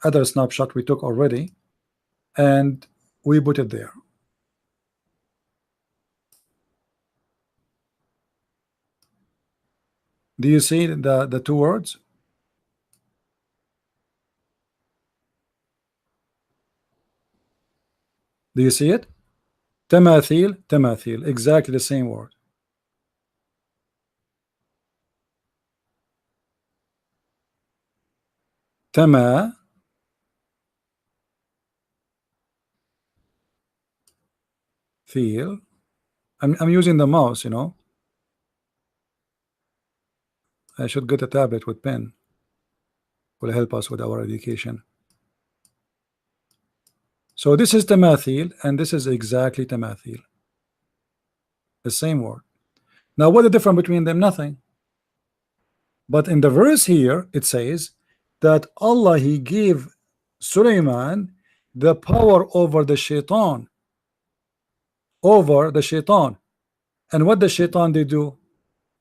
other snapshot we took already, and we put it there. Do you see the two words? Do you see it? Tamathil, tamathil, exactly the same word. Tama, Feel. I'm using the mouse, you know. I should get a tablet with pen. Will help us with our education. So this is tamathil, and this is exactly tamathil. The same word. Now, what the difference between them? Nothing. But in the verse here, it says that Allah, He gave Sulaiman the power over the shaitan. Over the shaitan. And what the shaitan they do?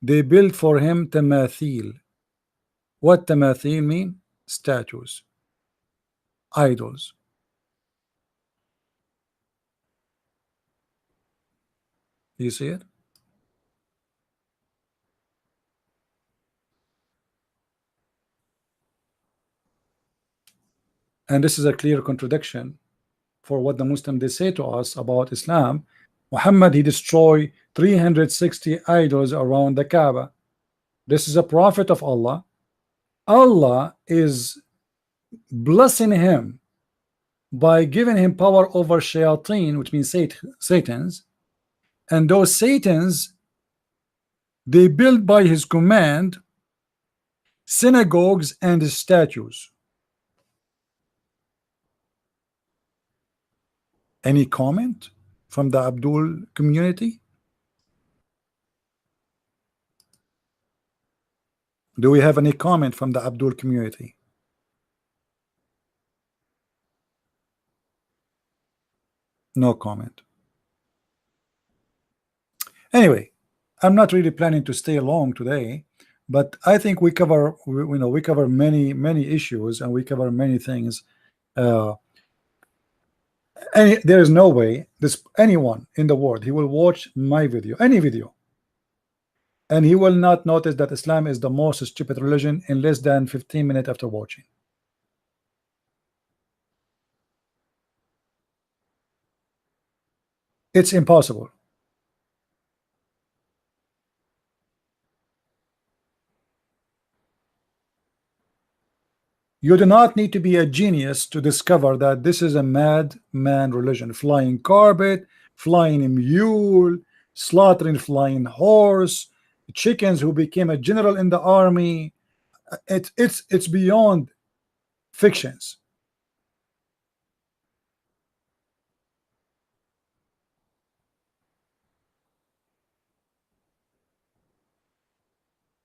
They build for him tamathil. What tamathil mean? Statues. Idols. You see it? And this is a clear contradiction for what the Muslim they say to us about Islam. Muhammad, he destroyed 360 idols around the Kaaba. This is a prophet of Allah. Allah is blessing him by giving him power over shayateen, which means Satans, and those Satans, they build by his command synagogues and statues. Any comment from the Abdul community? Do we have any comment from the Abdul community? No comment. Anyway, I'm not really planning to stay long today, but I think we cover, we cover many issues, and we cover many things. There is no way anyone in the world, he will watch my video, any video, and he will not notice that Islam is the most stupid religion in less than 15 minutes after watching. It's impossible. You do not need to be a genius to discover that this is a madman religion. Flying carpet, flying mule, slaughtering flying horse, chickens who became a general in the army. It's beyond fictions.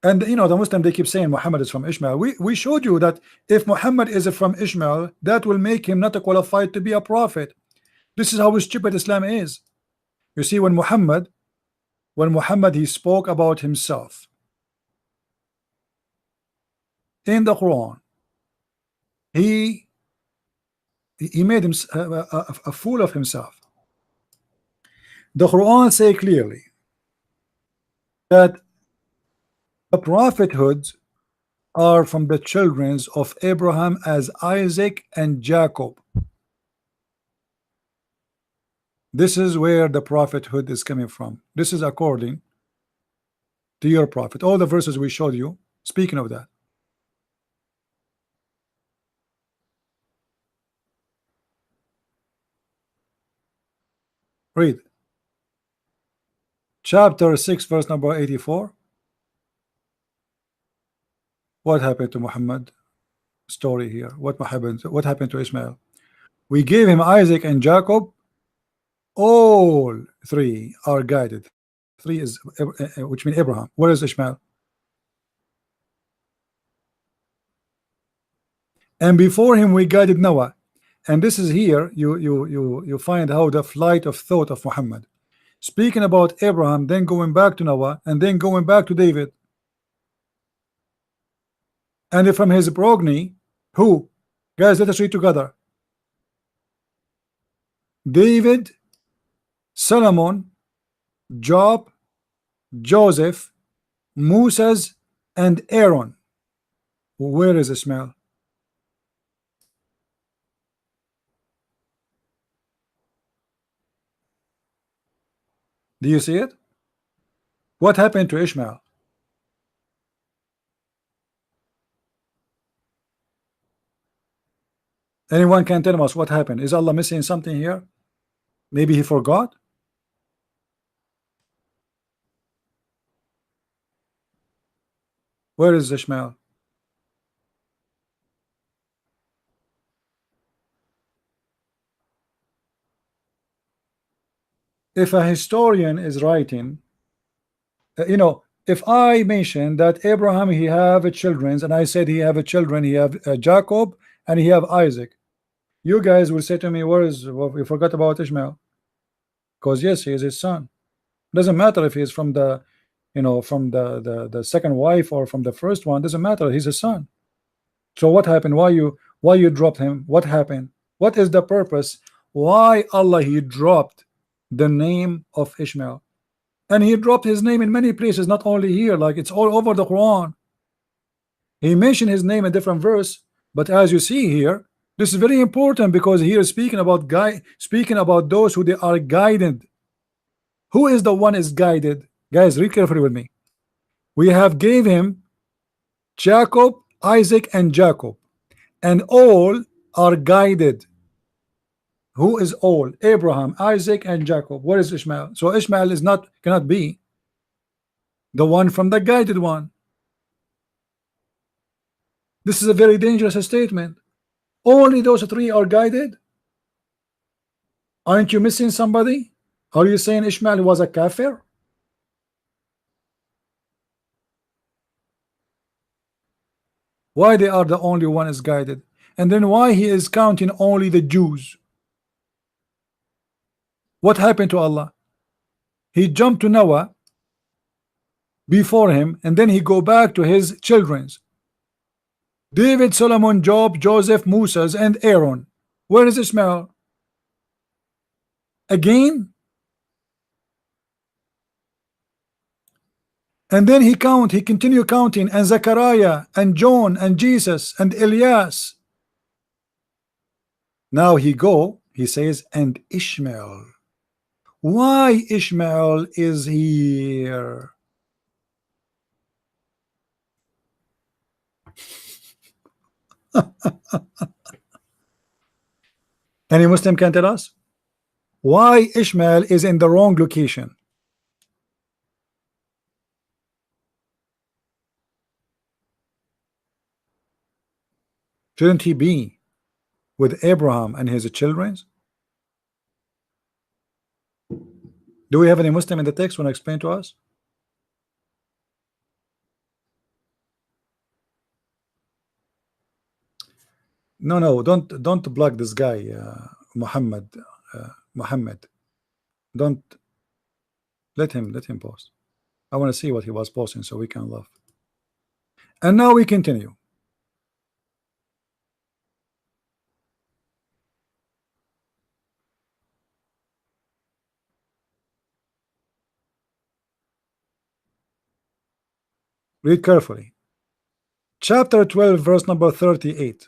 And you know, the Muslim, they keep saying Muhammad is from Ishmael. We showed you that if Muhammad is from Ishmael, that will make him not qualified to be a prophet. This is how stupid Islam is. You see, when Muhammad he spoke about himself in the Quran, he made him a fool of himself. The Quran say clearly that the prophethood are from the children of Abraham as Isaac and Jacob. This is where the prophethood is coming from. This is according to your prophet. All the verses we showed you, speaking of that. Read. Chapter 6, verse number 84. What happened to Muhammad? Story here. What happened to Ishmael? We gave him Isaac and Jacob. All three are guided. Three is which means Abraham. Where is Ishmael? And before him we guided Noah. And this is here you find how the flight of thought of Muhammad, speaking about Abraham, then going back to Noah, and then going back to David. And from his progeny, who? Guys, let us read together. David, Solomon, Job, Joseph, Moses, and Aaron. Where is Ishmael? Do you see it? What happened to Ishmael? Anyone can tell us what happened? Is Allah missing something here? Maybe he forgot? Where is Ishmael? If a historian is writing, if I mention that Abraham he have a children, and I said he have a children, he have Jacob and he have Isaac, you guys will say to me, where is, well, you forgot about Ishmael? Because yes, he is his son. Doesn't matter if he's from the, from the second wife or from the first one. Doesn't matter. He's a son. So what happened? Why you dropped him? What happened? What is the purpose? Why Allah he dropped the name of Ishmael? And he dropped his name in many places, not only here, like it's all over the Quran. He mentioned his name in different verse, but as you see here, this is very important because here speaking about those who they are guided. Who is the one is guided? Guys, read carefully with me. We have gave him Jacob, Isaac, and Jacob, and all are guided. Who is all? Abraham, Isaac, and Jacob. Where is Ishmael? So Ishmael is not, cannot be the one from the guided one. This is a very dangerous statement. Only those three are guided. Aren't you missing somebody? Are you saying Ishmael was a kafir? Why they are the only one is guided? And then why he is counting only the Jews? What happened to Allah? He jumped to Noah before him, and then he go back to his children's. David, Solomon, Job, Joseph, Moses, and Aaron. Where is Ishmael? Again? And then he continue counting, and Zechariah, and John, and Jesus, and Elias. Now he says, and Ishmael. Why Ishmael is here? Any Muslim can tell us why Ishmael is in the wrong location? Shouldn't he be with Abraham and his children? Do we have any Muslim in the text want to explain to us? No, don't block this guy, Muhammad. Muhammad, don't let him post. I want to see what he was posting so we can laugh. And now we continue. Read carefully. Chapter 12, verse number 38.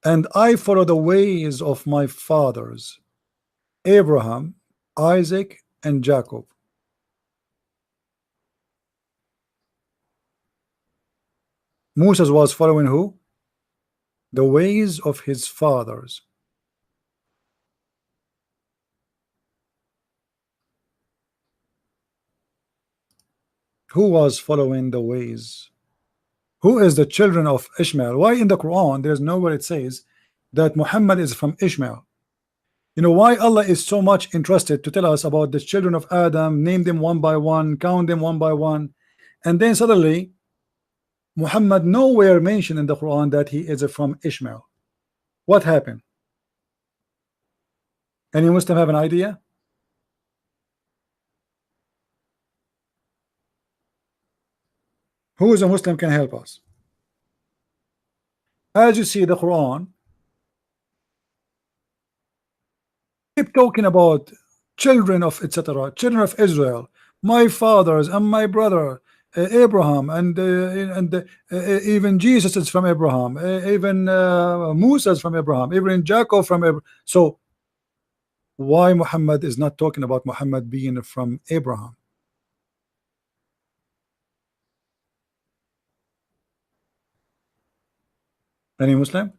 And I follow the ways of my fathers, Abraham, Isaac, and Jacob. Moses was following who? The ways of his fathers. Who was following the ways? Who is the children of Ishmael? Why in the Quran there's nowhere it says that Muhammad is from Ishmael? You know why Allah is so much interested to tell us about the children of Adam, name them one by one, count them one by one, and then suddenly Muhammad nowhere mentioned in the Quran that he is from Ishmael. What happened? Any Muslim have an idea? Who is a Muslim can help us? As you see, the Quran keep talking about children of etc., children of Israel, my fathers and my brother Abraham, and even Jesus is from Abraham, even Musa is from Abraham, even Jacob from Abraham. So why Muhammad is not talking about Muhammad being from Abraham? Any Muslim?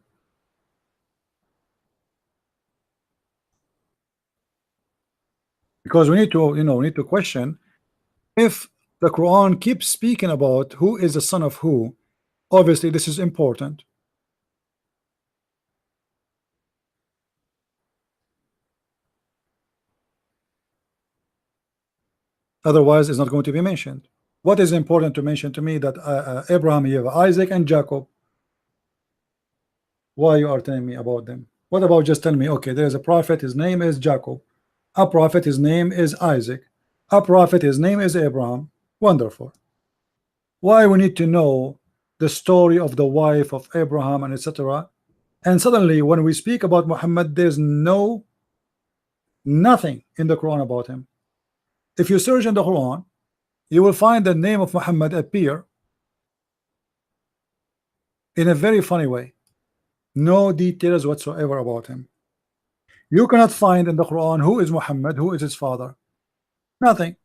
because we need to, we need to question if the Quran keeps speaking about who is the son of who. Obviously, this is important. Otherwise, it's not going to be mentioned. What is important to mention to me that Abraham, you have Isaac and Jacob. Why you are telling me about them? What about just telling me, okay, there's a prophet, his name is Jacob, a prophet, his name is Isaac, a prophet, his name is Abraham. Wonderful. Why we need to know the story of the wife of Abraham and etc. And suddenly when we speak about Muhammad, there's nothing in the Quran about him. If you search in the Quran, you will find the name of Muhammad appear in a very funny way. No details whatsoever about him. You cannot find in the Quran who is Muhammad, who is his father. Nothing.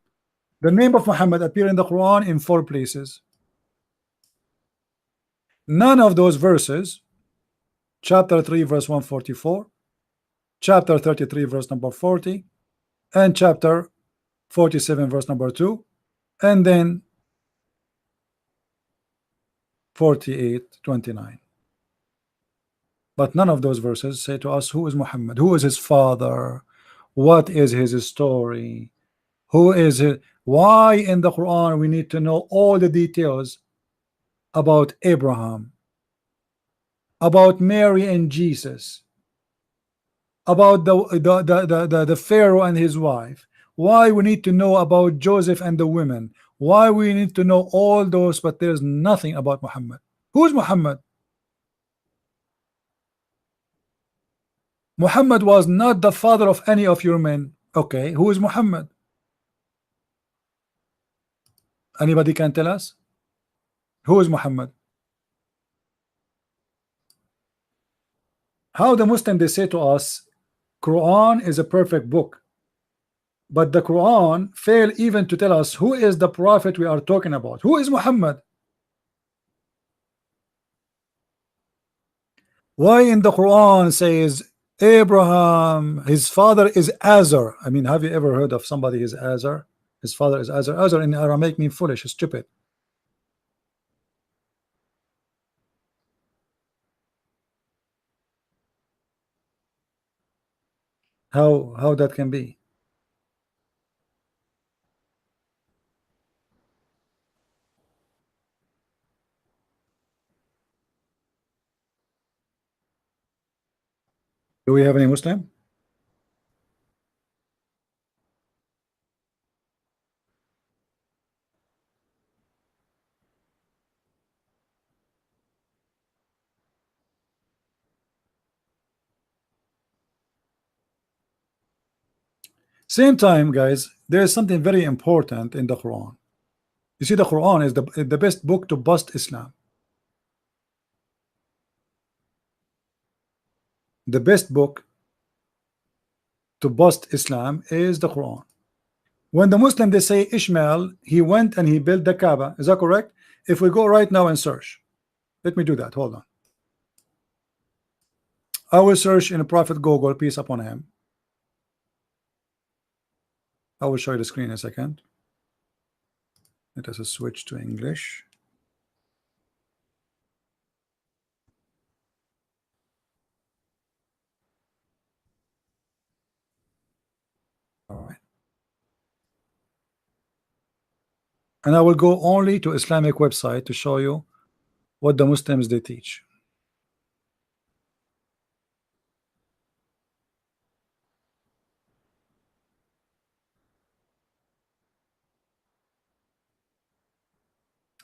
The name of Muhammad appear in the Quran in 4 places. None of those verses, chapter 3 verse 144, chapter 33 verse number 40, and chapter 47 verse number 2, and then 48:29. But none of those verses say to us who is Muhammad, who is his father, what is his story, who is it, why in the Quran we need to know all the details about Abraham, about Mary and Jesus, about the Pharaoh and his wife, why we need to know about Joseph and the women, why we need to know all those, but there's nothing about Muhammad. Who is Muhammad? Muhammad was not the father of any of your men. Okay, who is Muhammad? Anybody can tell us who is Muhammad? How the Muslim they say to us Quran is a perfect book, but the Quran fail even to tell us who is the prophet we are talking about. Who is Muhammad? Why in the Quran says Abraham, his father is Azar? I mean, have you ever heard of somebody is Azar? His father is Azar. Azar in Aramaic mean foolish, stupid. How that can be? Do we have any Muslim? Same time, guys, there is something very important in the Quran. You see, the Quran is the best book to bust Islam. The best book to bust Islam is the Quran. When the Muslim they say Ishmael, he went and he built the Kaaba. Is that correct? If we go right now and search, let me do that. Hold on. I will search in Prophet Google, peace upon him. I will show you the screen in a second. Let us switch to English. All right. And I will go only to Islamic website to show you what the Muslims they teach.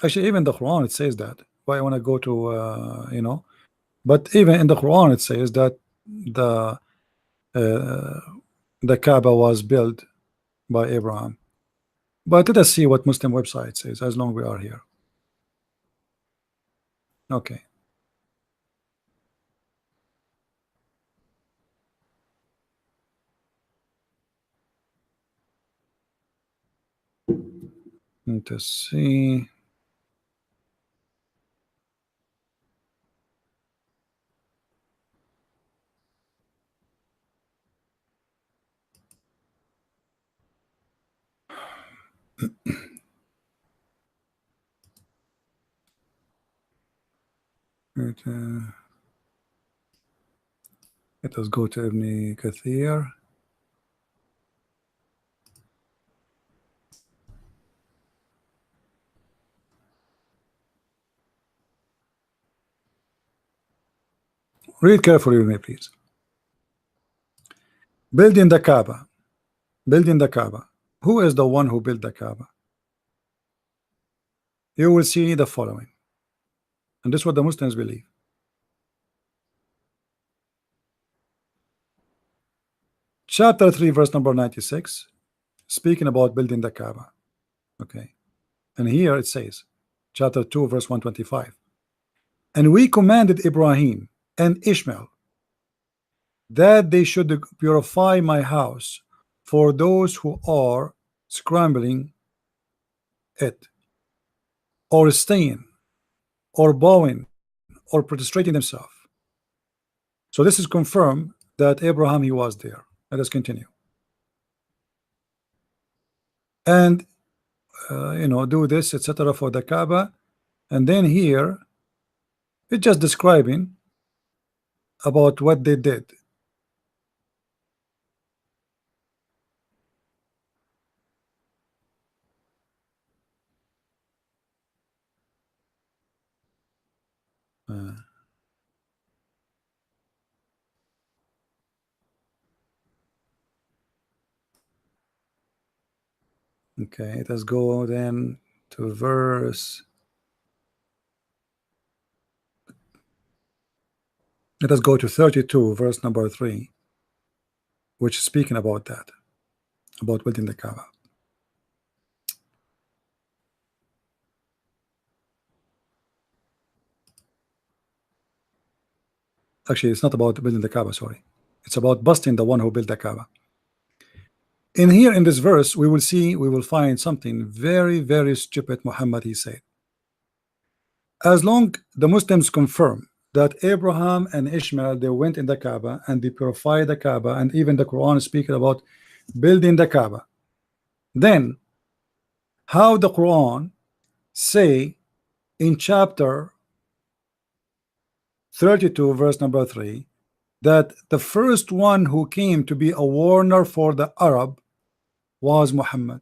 Actually, even the Quran it says that. Why I want to go to but even in the Quran it says that the uh, the Kaaba was built by Abraham. But let us see what Muslim website says as long we are here. Okay. Let us see. Let us go to Ibn Kathir. Read carefully with me, please. Building the Kaaba. Building the Kaaba. Who is the one who built the Kaaba? You will see the following. And this is what the Muslims believe. Chapter 3, verse number 96, speaking about building the Kaaba. Okay. And here it says, chapter 2, verse 125. And we commanded Ibrahim and Ishmael that they should purify my house for those who are scrambling it, or staying, or bowing, or prostrating themselves. So this is confirmed that Abraham, he was there. Let us continue. And do this, etc. for the Kaaba. And then here it's just describing about what they did. Okay, let us go then to verse. Let us go to 32, verse number 3, which is speaking about that, about building the Kaaba. Actually, it's not about building the Kaaba, sorry. It's about busting the one who built the Kaaba. In here, in this verse, we will find something very, very stupid. Muhammad, he said, as long the Muslims confirm that Abraham and Ishmael, they went in the Kaaba and they purified the Kaaba, and even the Quran is speaking about building the Kaaba, then how the Quran say in chapter 32, verse number 3, that the first one who came to be a warner for the Arab was Muhammad?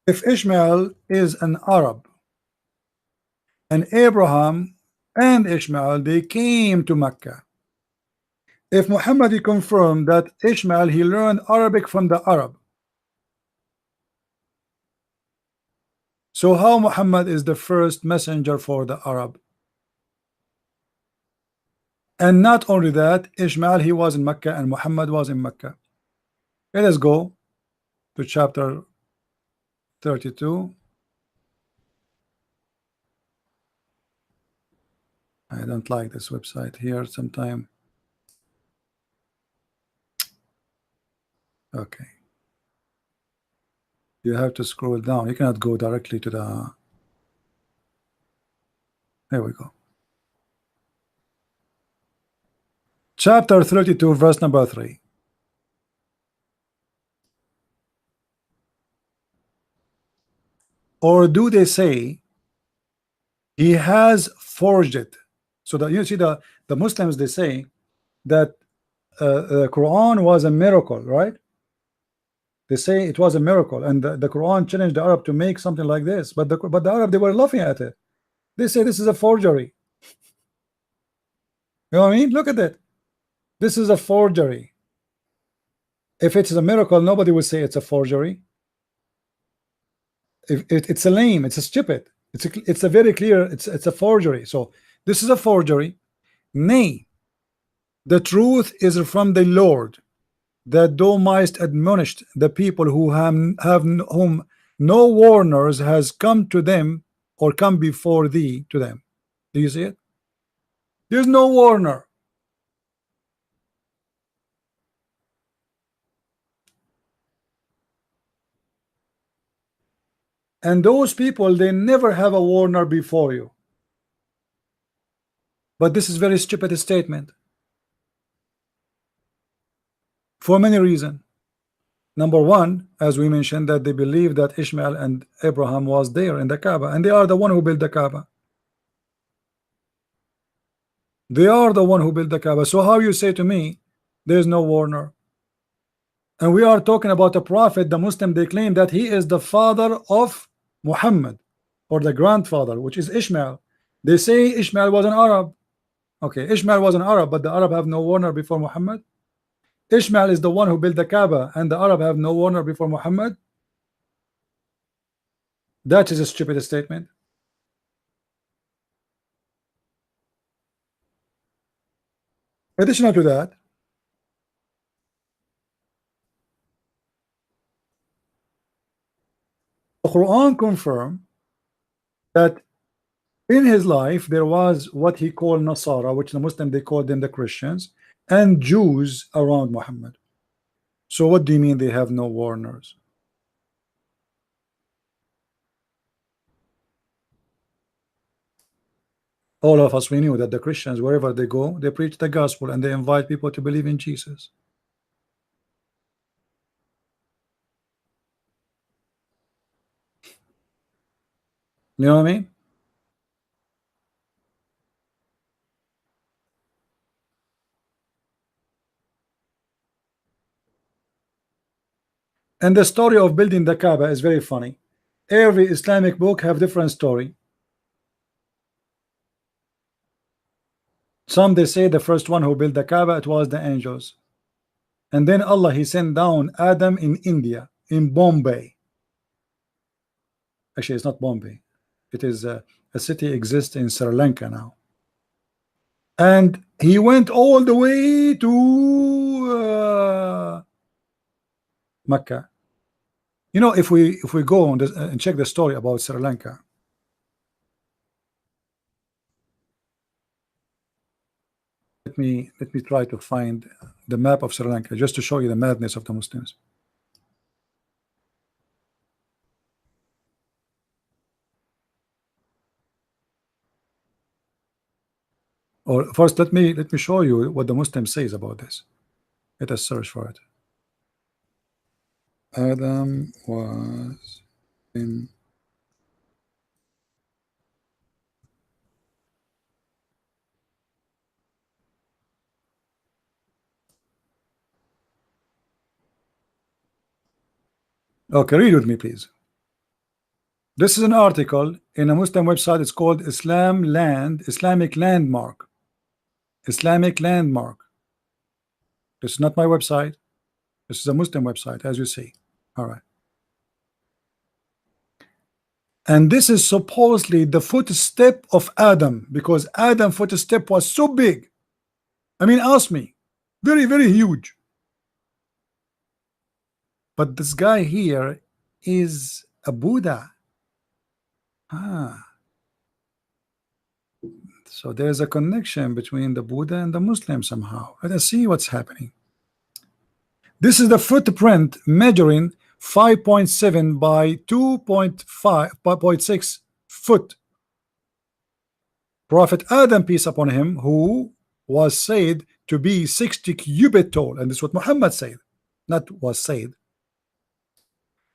If Ishmael is an Arab and Abraham and Ishmael, they came to Mecca, if Muhammad, he confirmed that Ishmael, he learned Arabic from the Arab, so how Muhammad is the first messenger for the Arab? And not only that, Ishmael, he was in Mecca and Muhammad was in Mecca. Let us go to chapter 32. I don't like this website here sometime. Okay. You have to scroll down. You cannot go directly to the. There we go. Chapter 32, verse number 3. Or do they say he has forged it? So that you see the Muslims, they say that the Quran was a miracle, right? They say it was a miracle, and the Quran challenged the Arab to make something like this, but the Arab, they were laughing at it. They say this is a forgery. You know what I mean? Look at it. This is a forgery. If it's a miracle, nobody will say it's a forgery. If it's a lame, it's a stupid. It's a very clear. It's a forgery. So this is a forgery. Nay, the truth is from the Lord, that thou mightst admonish the people who have whom no warners has come to them or come before thee to them. Do you see it? There's no warner. And those people, they never have a warner before you. But this is very stupid statement. for many reasons. Number one, as we mentioned, that they believe that Ishmael and Abraham was there in the Kaaba, and they are the one who built the Kaaba. They are the one who built the Kaaba. So how you say to me there's no Warner? And we are talking about a prophet, the Muslim, they claim that he is the father of Muhammad, or the grandfather, which is Ishmael. They say Ishmael was an Arab. Okay, Ishmael was an Arab, but the Arab have no Warner before Muhammad. Ishmael is the one who built the Kaaba, and the Arab have no Warner before Muhammad. That is a stupid statement. Additional to that, the Quran confirms that in his life there was what he called Nasara, which the Muslim they called them the Christians, and Jews around Muhammad. So what do you mean they have no Warners? All of us, we knew that the Christians, wherever they go, they preach the gospel and they invite people to believe in Jesus. You know what I mean? And the story of building the Kaaba is very funny. Every Islamic book have different story. Some they say the first one who built the Kaaba, it was the angels. And then Allah, he sent down Adam in India, in Bombay. Actually, it's not Bombay. It is a city exists in Sri Lanka now. And he went all the way to Mecca. You know, if we go on this, and check the story about Sri Lanka. Let me try to find the map of Sri Lanka just to show you the madness of the Muslims. Or first, let me show you what the Muslim says about this. Let us search for it. Adam was in okay, read with me, please. This is an article in a Muslim website. It's called Islamic Landmark. Islamic Landmark. This is not my website. This is a Muslim website, as you see. All right. And this is supposedly the footstep of Adam, because Adam's footstep was so big. I mean, ask me, very, very huge. But this guy here is a Buddha. So there's a connection between the Buddha and the Muslim somehow. Let us see what's happening. This is the footprint measuring 5.7 by 2.6 foot. Prophet Adam, peace upon him, who was said to be 60 cubit tall, and this is what Muhammad said, not was said.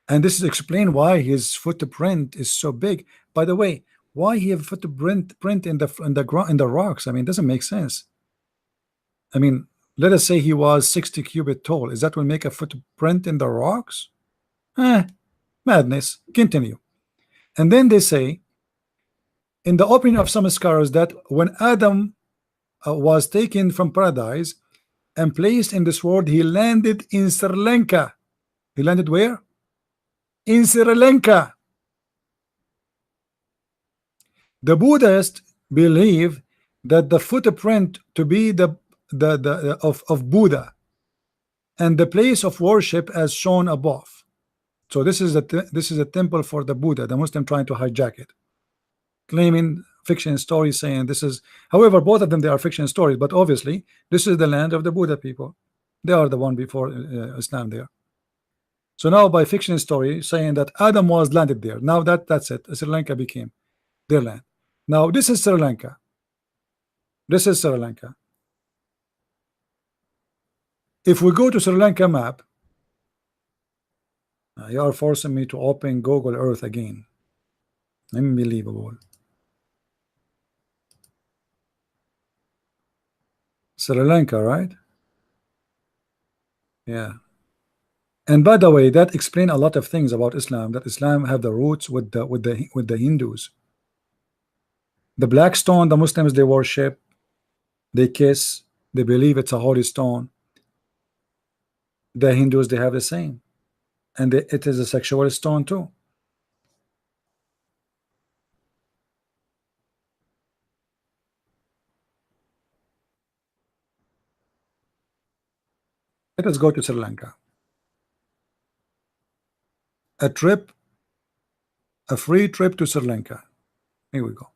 And this is explained why his footprint is so big. By the way, why he have footprint in the rocks? I mean, it doesn't make sense. I mean, let us say he was 60 cubit tall. Is that will make a footprint in the rocks? Madness. Continue. And then they say, in the opinion of some scholars, that when Adam was taken from paradise and placed in this world, he landed in Sri Lanka. He landed where? In Sri Lanka. The Buddhists believe that the footprint to be of Buddha and the place of worship as shown above. So this is a temple for the Buddha. The Muslim trying to hijack it, claiming fiction stories, saying this is. However, both of them, they are fiction stories, but obviously this is the land of the Buddha people. They are the one before Islam there. So now by fiction story saying that Adam was landed there. Now that's it. Sri Lanka became their land. Now this is Sri Lanka. This is Sri Lanka. If we go to Sri Lanka map, you are forcing me to open Google Earth again. Unbelievable. Sri Lanka, right? Yeah. And by the way, that explains a lot of things about Islam. That Islam have the roots with the Hindus. The black stone, the Muslims they worship, they kiss, they believe it's a holy stone. The Hindus they have the same, and it is a sexual stone too. Let us go to Sri Lanka. A trip, a free trip to Sri Lanka. Here we go.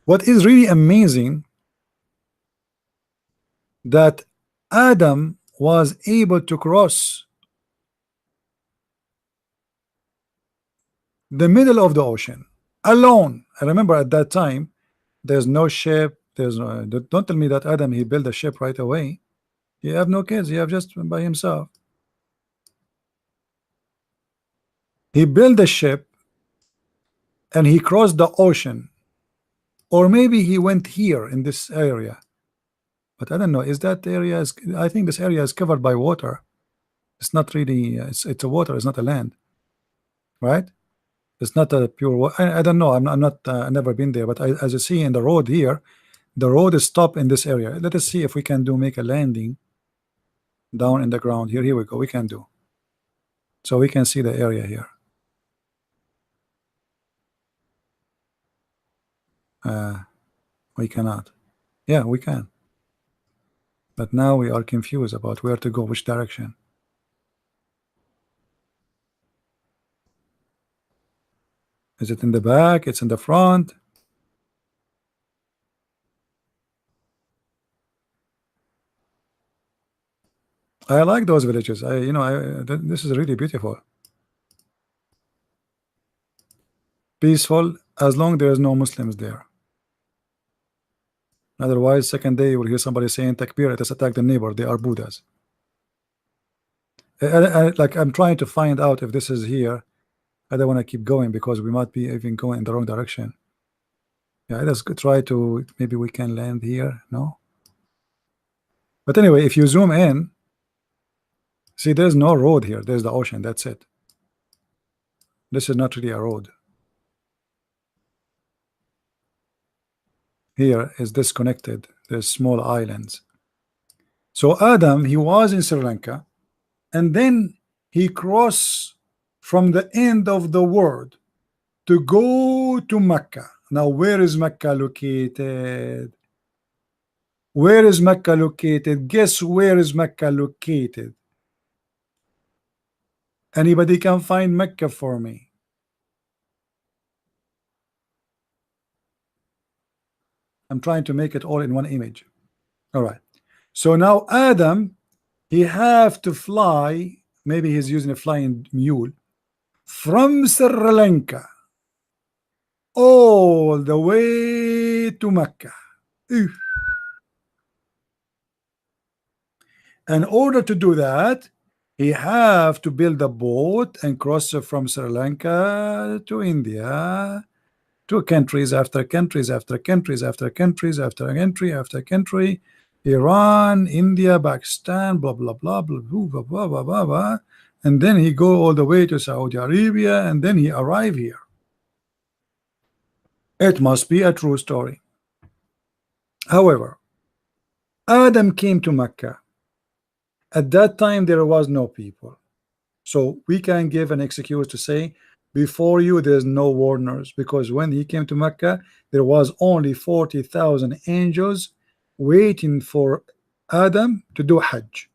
What is really amazing that Adam was able to cross the middle of the ocean alone. I remember at that time there's no ship, there's no, don't tell me that Adam he built a ship right away. He have no kids, he have just by himself. He built a ship and he crossed the ocean, or maybe he went here in this area, but I don't know. Is that area is, I think this area is covered by water. It's not really it's a water, it's not a land, right? It's not a pure water. I don't know, I'm not never been there, but as you see in the road here, the road is stopped in this area. Let us see if we can make a landing down in the ground here. Here we go, we can do, so we can see the area here. We cannot. Yeah, we can, but now we are confused about where to go, which direction. Is it in the back? It's in the front. I like those villages. This is really beautiful, peaceful, as long there is no Muslims there. Otherwise, second day you will hear somebody saying takbir, let us attack the neighbor, they are Buddhas. Like I'm trying to find out if this is here. I don't want to keep going because we might be even going in the wrong direction. Yeah, let's try to, maybe we can land here. No, but anyway, if you zoom in, see there's no road here, there's the ocean, that's it. This is not really a road. Here is disconnected, there's small islands. So Adam, he was in Sri Lanka, and then he crossed from the end of the world to go to Mecca. Now where is Mecca located? Where is Mecca located? Guess where is Mecca located? Anybody can find Mecca for me? I'm trying to make it all in one image. All right, so now Adam, he have to fly, maybe he's using a flying mule, from Sri Lanka all the way to Mecca. In order to do that, he have to build a boat and cross from Sri Lanka to India, to countries after countries after countries after countries after country after country, Iran, India, Pakistan, blah blah blah blah blah blah blah blah, blah, blah. And then he go all the way to Saudi Arabia, and then he arrive here. It must be a true story. However, Adam came to Mecca. At that time there was no people, so we can give an excuse to say before you there's no warners, because when he came to Mecca there was only 40,000 angels waiting for Adam to do Hajj.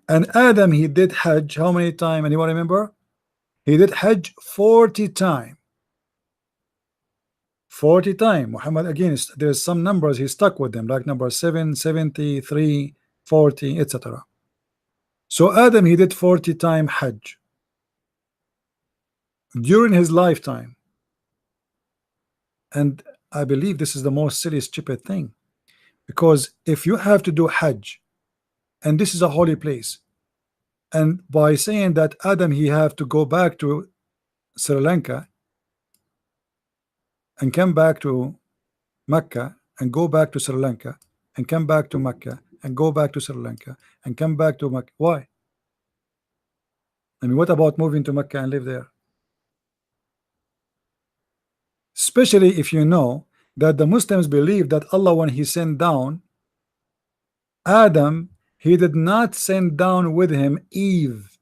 And Adam, he did Hajj how many times? Anyone remember? He did Hajj 40 times. 40 times. Muhammad, again, there's some numbers he stuck with them, like number 7, 73, 40, etc. So Adam, he did 40 times Hajj during his lifetime. And I believe this is the most silly, stupid thing, because if you have to do Hajj and this is a holy place. And by saying that Adam, he have to go back to Sri Lanka and come back to Mecca and go back to Sri Lanka and come back to Mecca and go back to Sri Lanka and come back to Mecca. Why? I mean, what about moving to Mecca and live there? Especially if you know that the Muslims believe that Allah, when he sent down Adam, he did not send down with him Eve.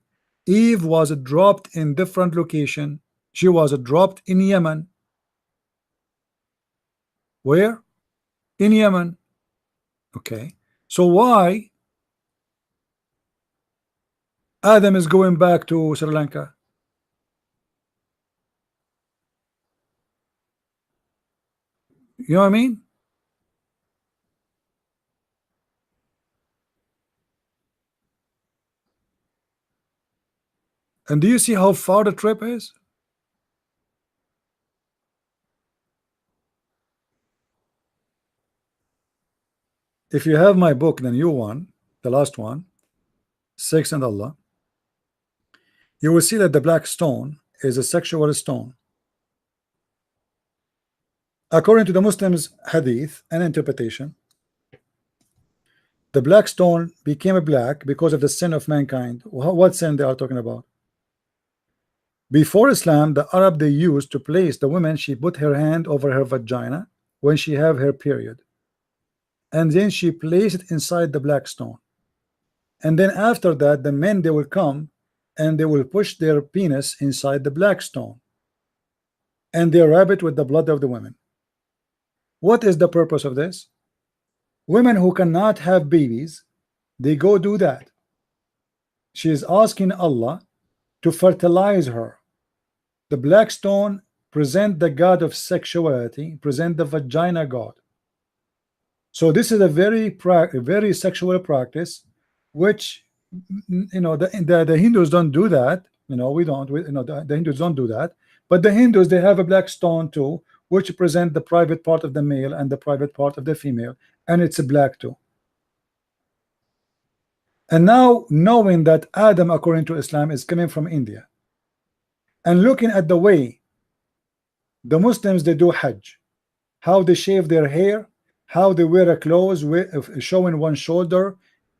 Eve was dropped in different location. She was dropped in Yemen. Where? In Yemen. Okay, so why Adam is going back to Sri Lanka? You know what I mean? And do you see how far the trip is? If you have my book, the new one, the last one, Sex and Allah, you will see that the black stone is a sexual stone. According to the Muslims' hadith and interpretation, the black stone became black because of the sin of mankind. What sin they are talking about? Before Islam, the Arab, they used to place the woman, she put her hand over her vagina when she have her period, and then she placed it inside the black stone, and then after that the men, they will come and they will push their penis inside the black stone and they rub it with the blood of the women. What is the purpose of this? Women who cannot have babies, they go do that. She is asking Allah to fertilize her. The black stone present the god of sexuality, present the vagina god. So this is a very sexual practice, which, you know, the Hindus don't do that. You know, the Hindus don't do that. But the Hindus, they have a black stone too, which present the private part of the male and the private part of the female, and it's black too. And now, knowing that Adam, according to Islam, is coming from India, and looking at the way the Muslims, they do Hajj, how they shave their hair, how they wear a clothes showing one shoulder,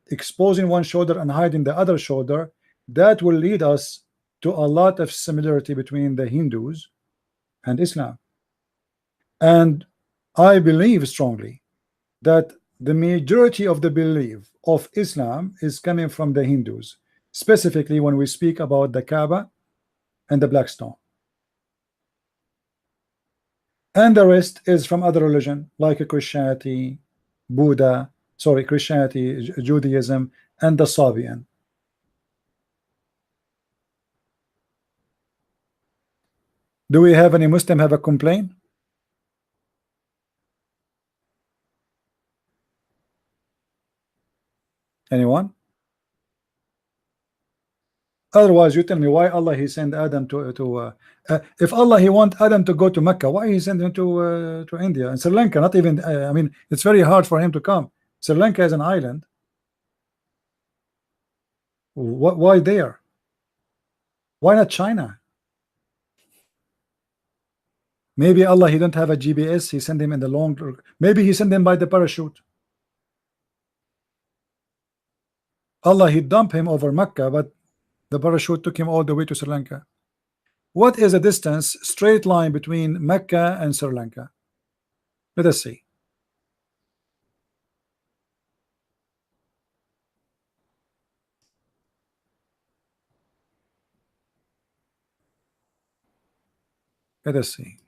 exposing one shoulder and hiding the other shoulder, that will lead us to a lot of similarity between the Hindus and Islam. And I believe strongly that the majority of the belief of Islam is coming from the Hindus, specifically when we speak about the Kaaba and the black stone. And the rest is from other religion like Christianity, Christianity, Judaism, and the Sabian. Do we have any Muslim have a complaint? Anyone? Otherwise, you tell me why Allah he sent Adam to if Allah he want Adam to go to Mecca, why he sent him to India and Sri Lanka? Not even I mean, it's very hard for him to come. Sri Lanka is an island. Why there? Why not China? Maybe Allah he don't have a GPS. He sent him in the long. Maybe he sent him by the parachute. Allah he dumped him over Mecca, but the parachute took him all the way to Sri Lanka. What is the distance, straight line between Mecca and Sri Lanka? Let us see. Let us see.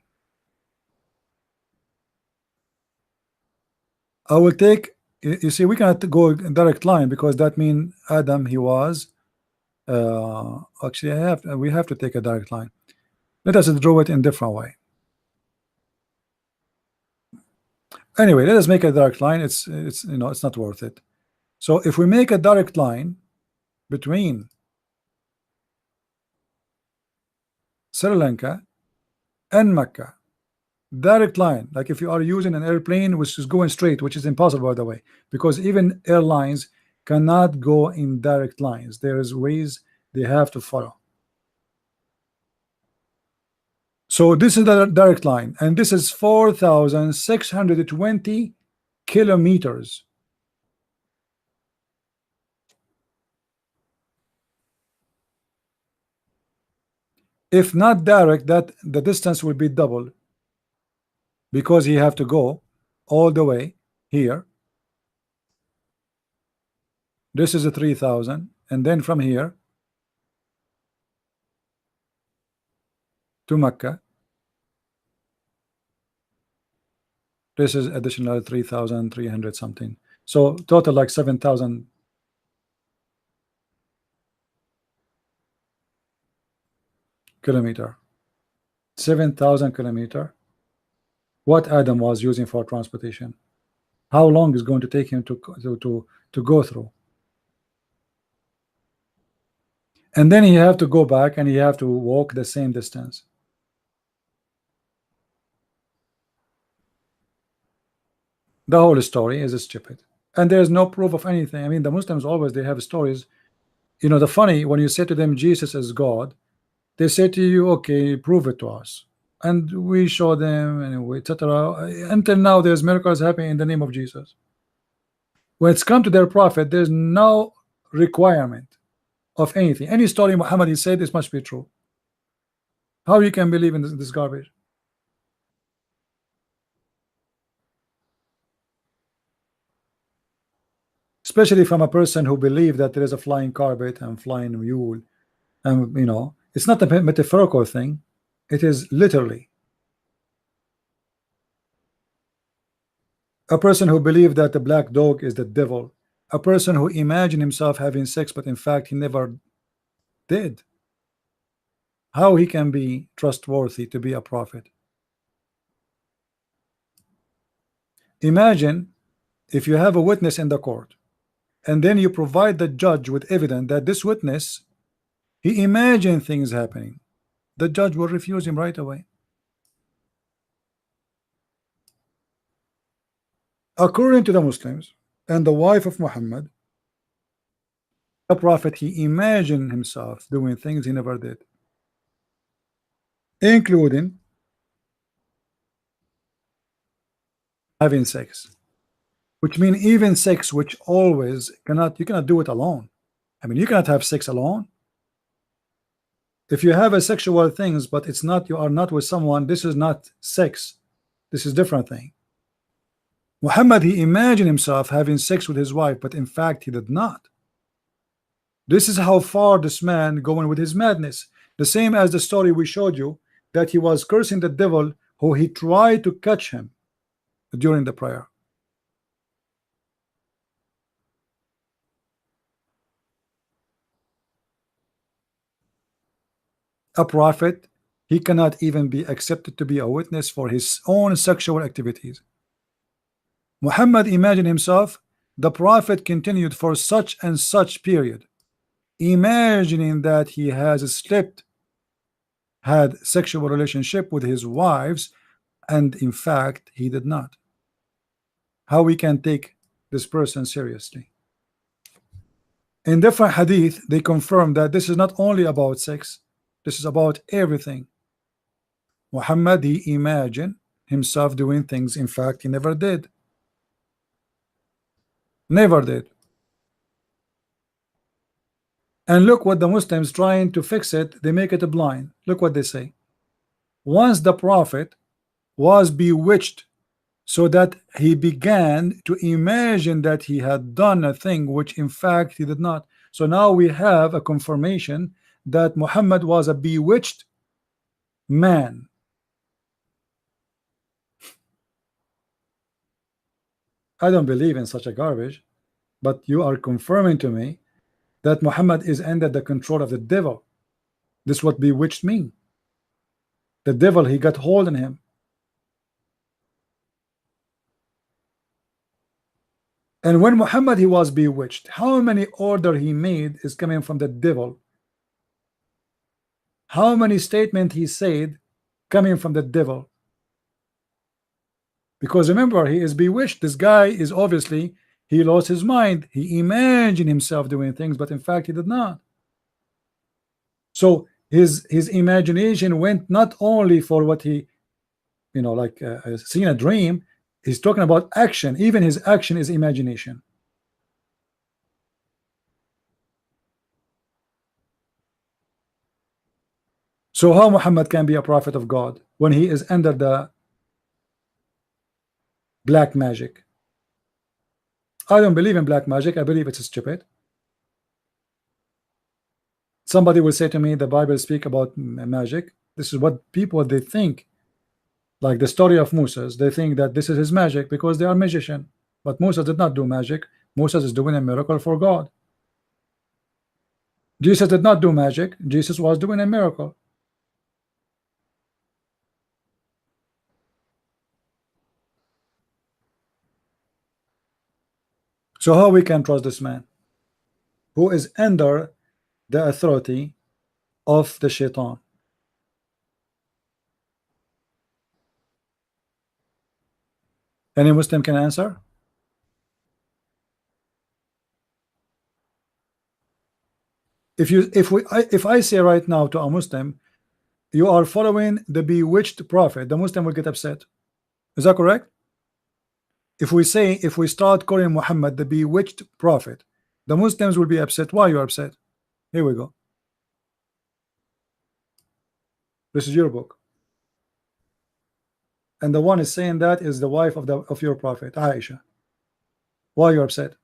I will take. You see, we cannot go in direct line because that means Adam he was. Actually, we have to take a direct line. Let us draw it in different way. Anyway, let us make a direct line. It's you know, it's not worth it. So if we make a direct line between Sri Lanka and Mecca, direct line, like if you are using an airplane which is going straight, which is impossible by the way, because even airlines cannot go in direct lines. There is ways they have to follow. So this is the direct line, and this is 4,620 kilometers. If not direct, that the distance will be double, because he have to go all the way here. This is a 3,000, and then from here to Mecca, this is additional 3,300 something. So total like 7,000 kilometer. 7,000 kilometer. What Adam was using for transportation? How long is going to take him to go through? And then he have to go back and he have to walk the same distance. The whole story is stupid, and there's no proof of anything. I mean, the Muslims always, they have stories. You know, the funny, when you say to them Jesus is God, they say to you, okay, prove it to us, and we show them, and etc. Until now, there's miracles happening in the name of Jesus. When it's come to their prophet, there's no requirement of anything. Any story Muhammad he said, this must be true. How you can believe in this garbage? Especially from a person who believes that there is a flying carpet and flying mule, and you know, it's not a metaphorical thing, it is literally. A person who believes that the black dog is the devil, a person who imagined himself having sex but in fact he never did. How he can be trustworthy to be a prophet? Imagine if you have a witness in the court, and then you provide the judge with evidence that this witness, he imagined things happening. The judge will refuse him right away. According to the Muslims and the wife of Muhammad, the prophet, he imagined himself doing things he never did, including having sex, which means even sex, which always you cannot do it alone. I mean, you cannot have sex alone. If you have a sexual things, but it's not, you are not with someone, this is not sex, this is different thing. Muhammad, he imagined himself having sex with his wife, but in fact he did not. This is how far this man going with his madness. The same as the story we showed you, that he was cursing the devil who he tried to catch him during the prayer. A prophet, he cannot even be accepted to be a witness for his own sexual activities. Muhammad imagined himself, the prophet continued for such and such period, imagining that he has slept, had sexual relationship with his wives, and in fact he did not. How we can take this person seriously? In different hadith, they confirm that this is not only about sex, this is about everything. Muhammad, he imagined himself doing things in fact he never did. Never did. And look what the Muslims trying to fix it, they make it blind. Look what they say. Once the prophet was bewitched, so that he began to imagine that he had done a thing which in fact he did not. So now we have a confirmation that Muhammad was a bewitched man. I don't believe in such a garbage, but you are confirming to me that Muhammad is under the control of the devil. This is what bewitched mean. The devil, he got hold on him. And when Muhammad, he was bewitched, how many order he made is coming from the devil? How many statement he said coming from the devil? Because remember, he is bewitched. This guy is obviously, He lost his mind. He imagined himself doing things, but in fact he did not. So his imagination went not only for what he, like seeing a dream. He's talking about action. Even his action is imagination. So how Muhammad can be a prophet of God when he is under the black magic? I don't believe in black magic. I believe it's stupid. Somebody will say to me, the Bible speak about magic. This is what people they think. Like the story of Moses, they think that this is his magic because they are magician. But Moses did not do magic. Moses is doing a miracle for God. Jesus did not do magic. Jesus was doing a miracle. So how we can trust this man who is under the authority of the shaitan? Any Muslim can answer? If I say right now to a Muslim, you are following the bewitched prophet, the Muslim will get upset. Is that correct? If we start calling Muhammad the bewitched prophet, the Muslims will be upset. Why you are upset? Here we go. This is your book. And the one is saying that is the wife of your prophet, Aisha. Why you upset?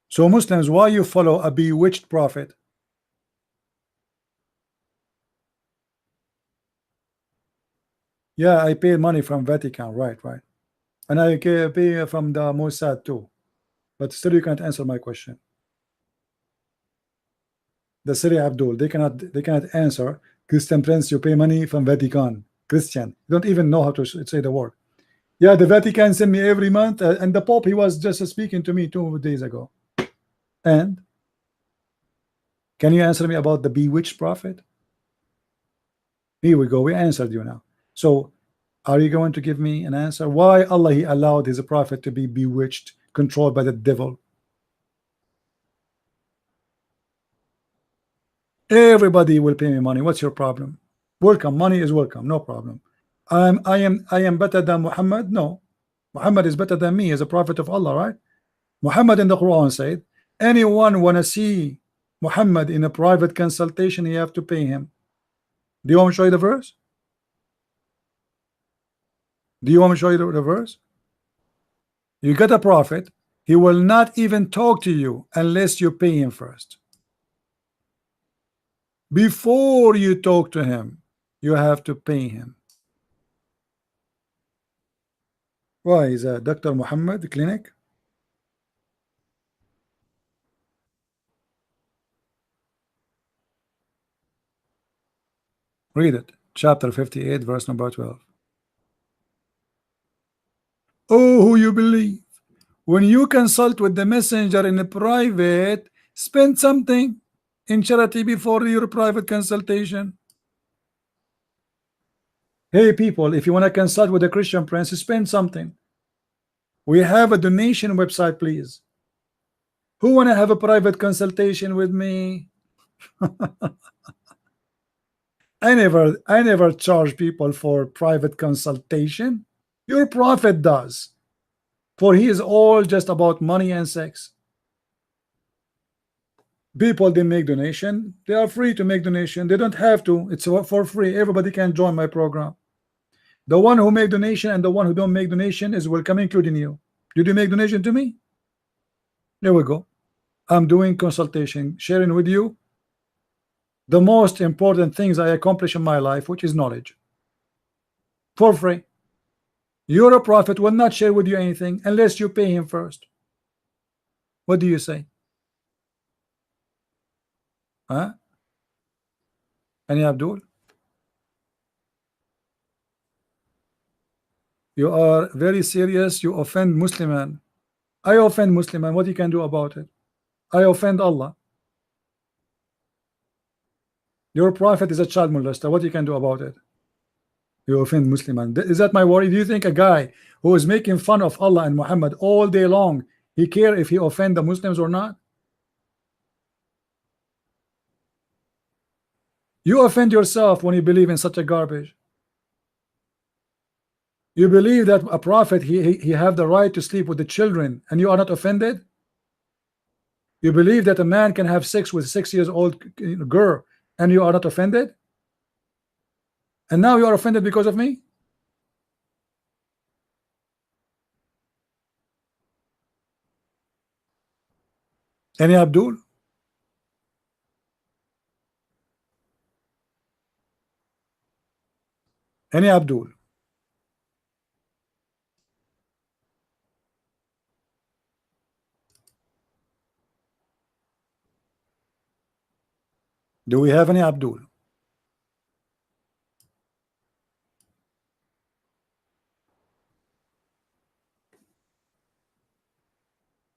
So Muslims, why you follow a bewitched prophet? Yeah, I pay money from Vatican, right. And I pay from the Mossad too. But still you can't answer my question. The Syria Abdul, they cannot answer. Christian Prince, you pay money from Vatican. Christian, you don't even know how to say the word. Yeah, the Vatican send me every month, and the Pope, he was just speaking to me 2 days ago. And can you answer me about the bewitched prophet? Here we go. We answered you now. So are you going to give me an answer? Why Allah he allowed his prophet to be bewitched, controlled by the devil? Everybody will pay me money. What's your problem? Welcome. Money is welcome. No problem. I am better than Muhammad? No. Muhammad is better than me as a prophet of Allah, right? Muhammad in the Quran said, anyone wanna see Muhammad in a private consultation, you have to pay him. Do you want me to show you the verse? Do you want me to show you the verse? You got a prophet, he will not even talk to you unless you pay him first. Before you talk to him, you have to pay him. Why is that Dr. Muhammad clinic? Read it. Chapter 58, verse number 12. Oh, who you believe. When you consult with the messenger in a private, spend something in charity before your private consultation. Hey people, if you want to consult with a Christian prince, spend something. We have a donation website, please. Who want to have a private consultation with me? I never charge people for private consultation. Your prophet does, for he is all just about money and sex. People, they make donation, they are free to make donation, they don't have to, it's for free. Everybody can join my program. The one who make donation and the one who don't make donation is welcome, including you. Did you make donation to me? There we go. I'm doing consultation, sharing with you the most important things I accomplish in my life, which is knowledge, for free. Your prophet will not share with you anything unless you pay him first. What do you say? Huh? Any Abdul? You are very serious. You offend Muslim man. I offend Muslim man. What you can do about it? I offend Allah. Your prophet is a child molester. What you can do about it? You offend Muslim. And is that my worry? Do you think a guy who is making fun of Allah and Muhammad all day long, he care if he offend the Muslims or not? You offend yourself when you believe in such a garbage. You believe that a prophet he have the right to sleep with the children, and you are not offended? You believe that a man can have sex with 6 years old girl, and you are not offended? And now you are offended because of me? Any Abdul? Any Abdul? Do we have any Abdul?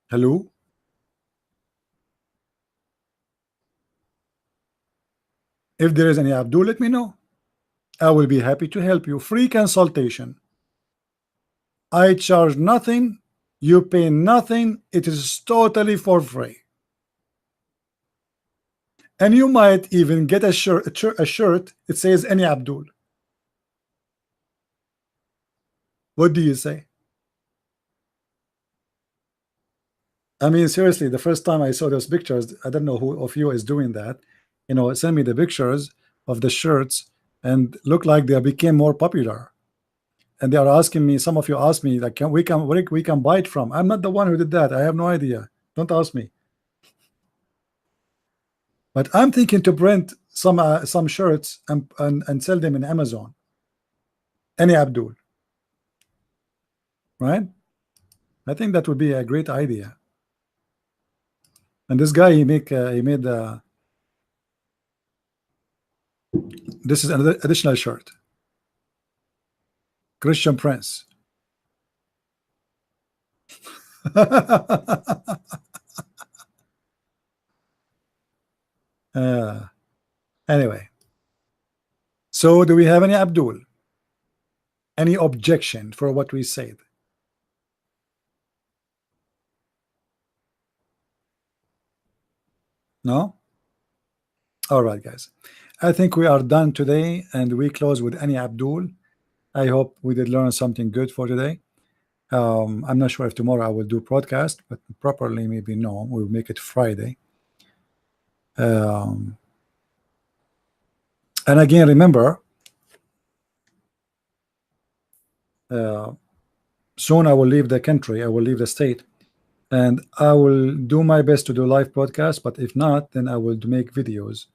Hello? If there is any Abdul, let me know. I will be happy to help you. Free consultation. I charge nothing. You pay nothing. It is totally for free. And you might even get a shirt. It says any Abdul. What do you say? I mean, seriously, the first time I saw those pictures, I don't know who of you is doing that. You know, send me the pictures of the shirts and look like they became more popular. And they are asking me, some of you asked me, like, we can buy it from? I'm not the one who did that. I have no idea. Don't ask me. But I'm thinking to print some shirts and sell them in Amazon. Any Abdul, right? I think that would be a great idea. And this guy, he made this is another additional shirt. Christian Prince. Anyway, so do we have any Abdul? Any objection for what we said? No? All right, guys. I think we are done today, and we close with any Abdul. I hope we did learn something good for today. I'm not sure if tomorrow I will do broadcast, but properly maybe no. We'll make it Friday. And again, remember, soon I will leave the country. I will leave the state, and I will do my best to do live broadcasts. But if not, then I will make videos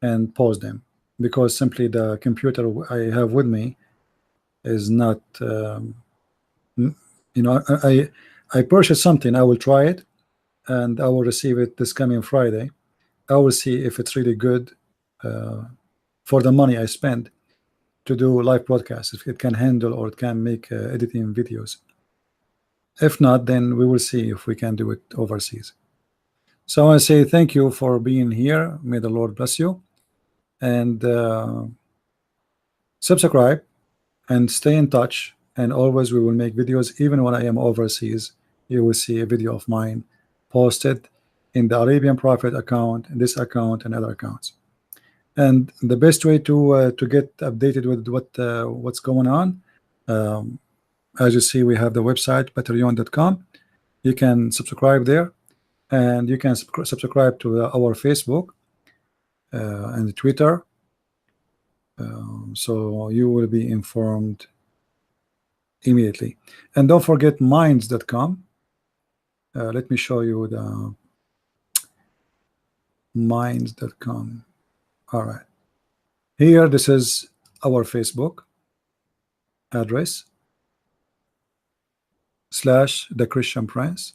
and post them, because simply the computer I have with me is not. You know, I purchased something. I will try it, and I will receive it this coming Friday. I will see if it's really good for the money I spend to do live broadcasts, if it can handle or it can make editing videos. If not, then we will see if we can do it overseas. So I want to say thank you for being here. May the Lord bless you, and subscribe and stay in touch. And always we will make videos. Even when I am overseas, you will see a video of mine posted in the Arabian Prophet account, this account, and other accounts. And the best way to get updated with what's going on, as you see, we have the website patreon.com. You can subscribe there, and you can subscribe to our Facebook and Twitter, so you will be informed immediately. And don't forget minds.com. Let me show you the minds.com. All right, here this is our Facebook address / the Christian Prince,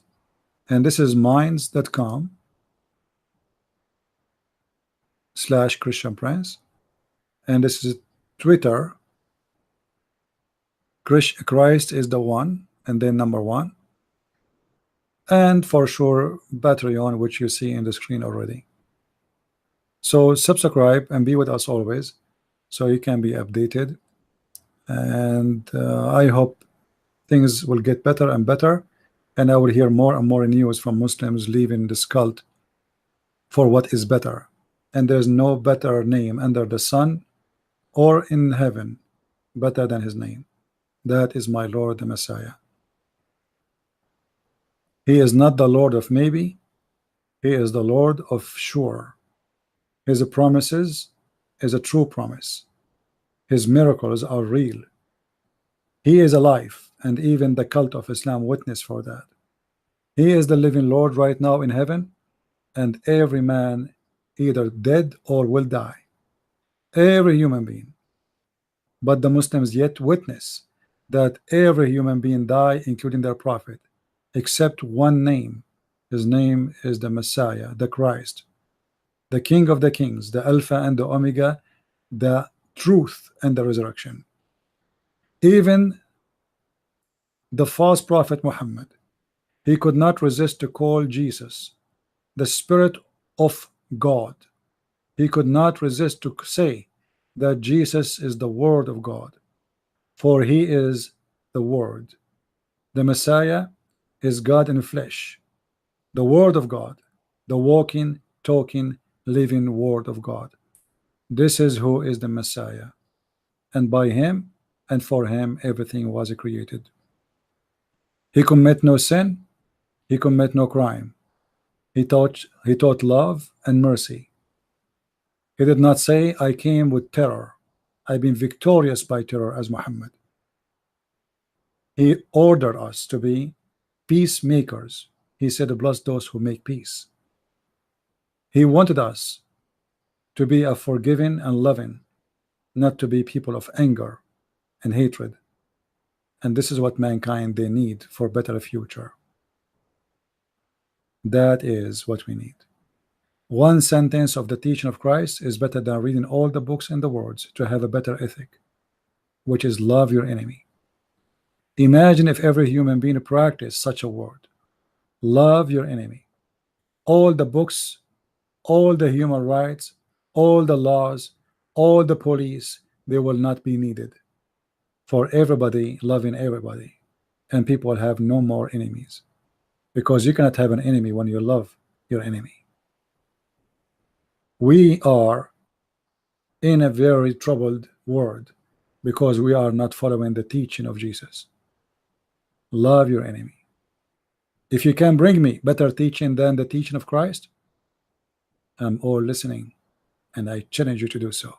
and this is minds.com / Christian Prince, and this is Twitter. Christ is the one, and then #1, and for sure Patreon, which you see in the screen already. So subscribe and be with us always, so you can be updated. And I hope things will get better and better, and I will hear more and more news from Muslims leaving this cult for what is better. And there's no better name under the sun or in heaven better than his name. That is my Lord, the Messiah. He is not the Lord of maybe, he is the Lord of sure. His promises is a true promise. His miracles are real. He is alive, and even the cult of Islam witness for that. He is the living Lord right now in heaven, and every man either dead or will die. Every human being. But the Muslims yet witness that every human being die, including their prophet, except one name. His name is the Messiah, the Christ, the King of the Kings, the Alpha and the Omega, the truth and the resurrection. Even the false prophet Muhammad, he could not resist to call Jesus the Spirit of God. He could not resist to say that Jesus is the Word of God, for he is the Word. The Messiah is God in flesh, the Word of God, the walking, talking, living Word of God. This is who is the Messiah, and by him and for him everything was created. He commit no sin, he commit no crime. He taught love and mercy. He did not say, I came with terror. I've been victorious by terror as Muhammad. He ordered us to be peacemakers. He said, bless those who make peace. He wanted us to be a forgiving and loving, not to be people of anger and hatred. And this is what mankind they need for better future. That is what we need. One sentence of the teaching of Christ is better than reading all the books in the world to have a better ethic, which is love your enemy. Imagine if every human being practiced such a word, love your enemy. All the books, all the human rights, all the laws, all the police, they will not be needed, for everybody loving everybody, and people will have no more enemies, because you cannot have an enemy when you love your enemy. We are in a very troubled world because we are not following the teaching of Jesus. Love your enemy. If you can bring me better teaching than the teaching of Christ, I'm all listening, and I challenge you to do so.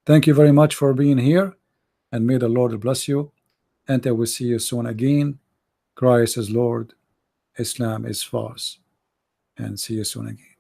Thank you very much for being here, and may the Lord bless you, and I will see you soon again. Christ is Lord, Islam is false, and see you soon again.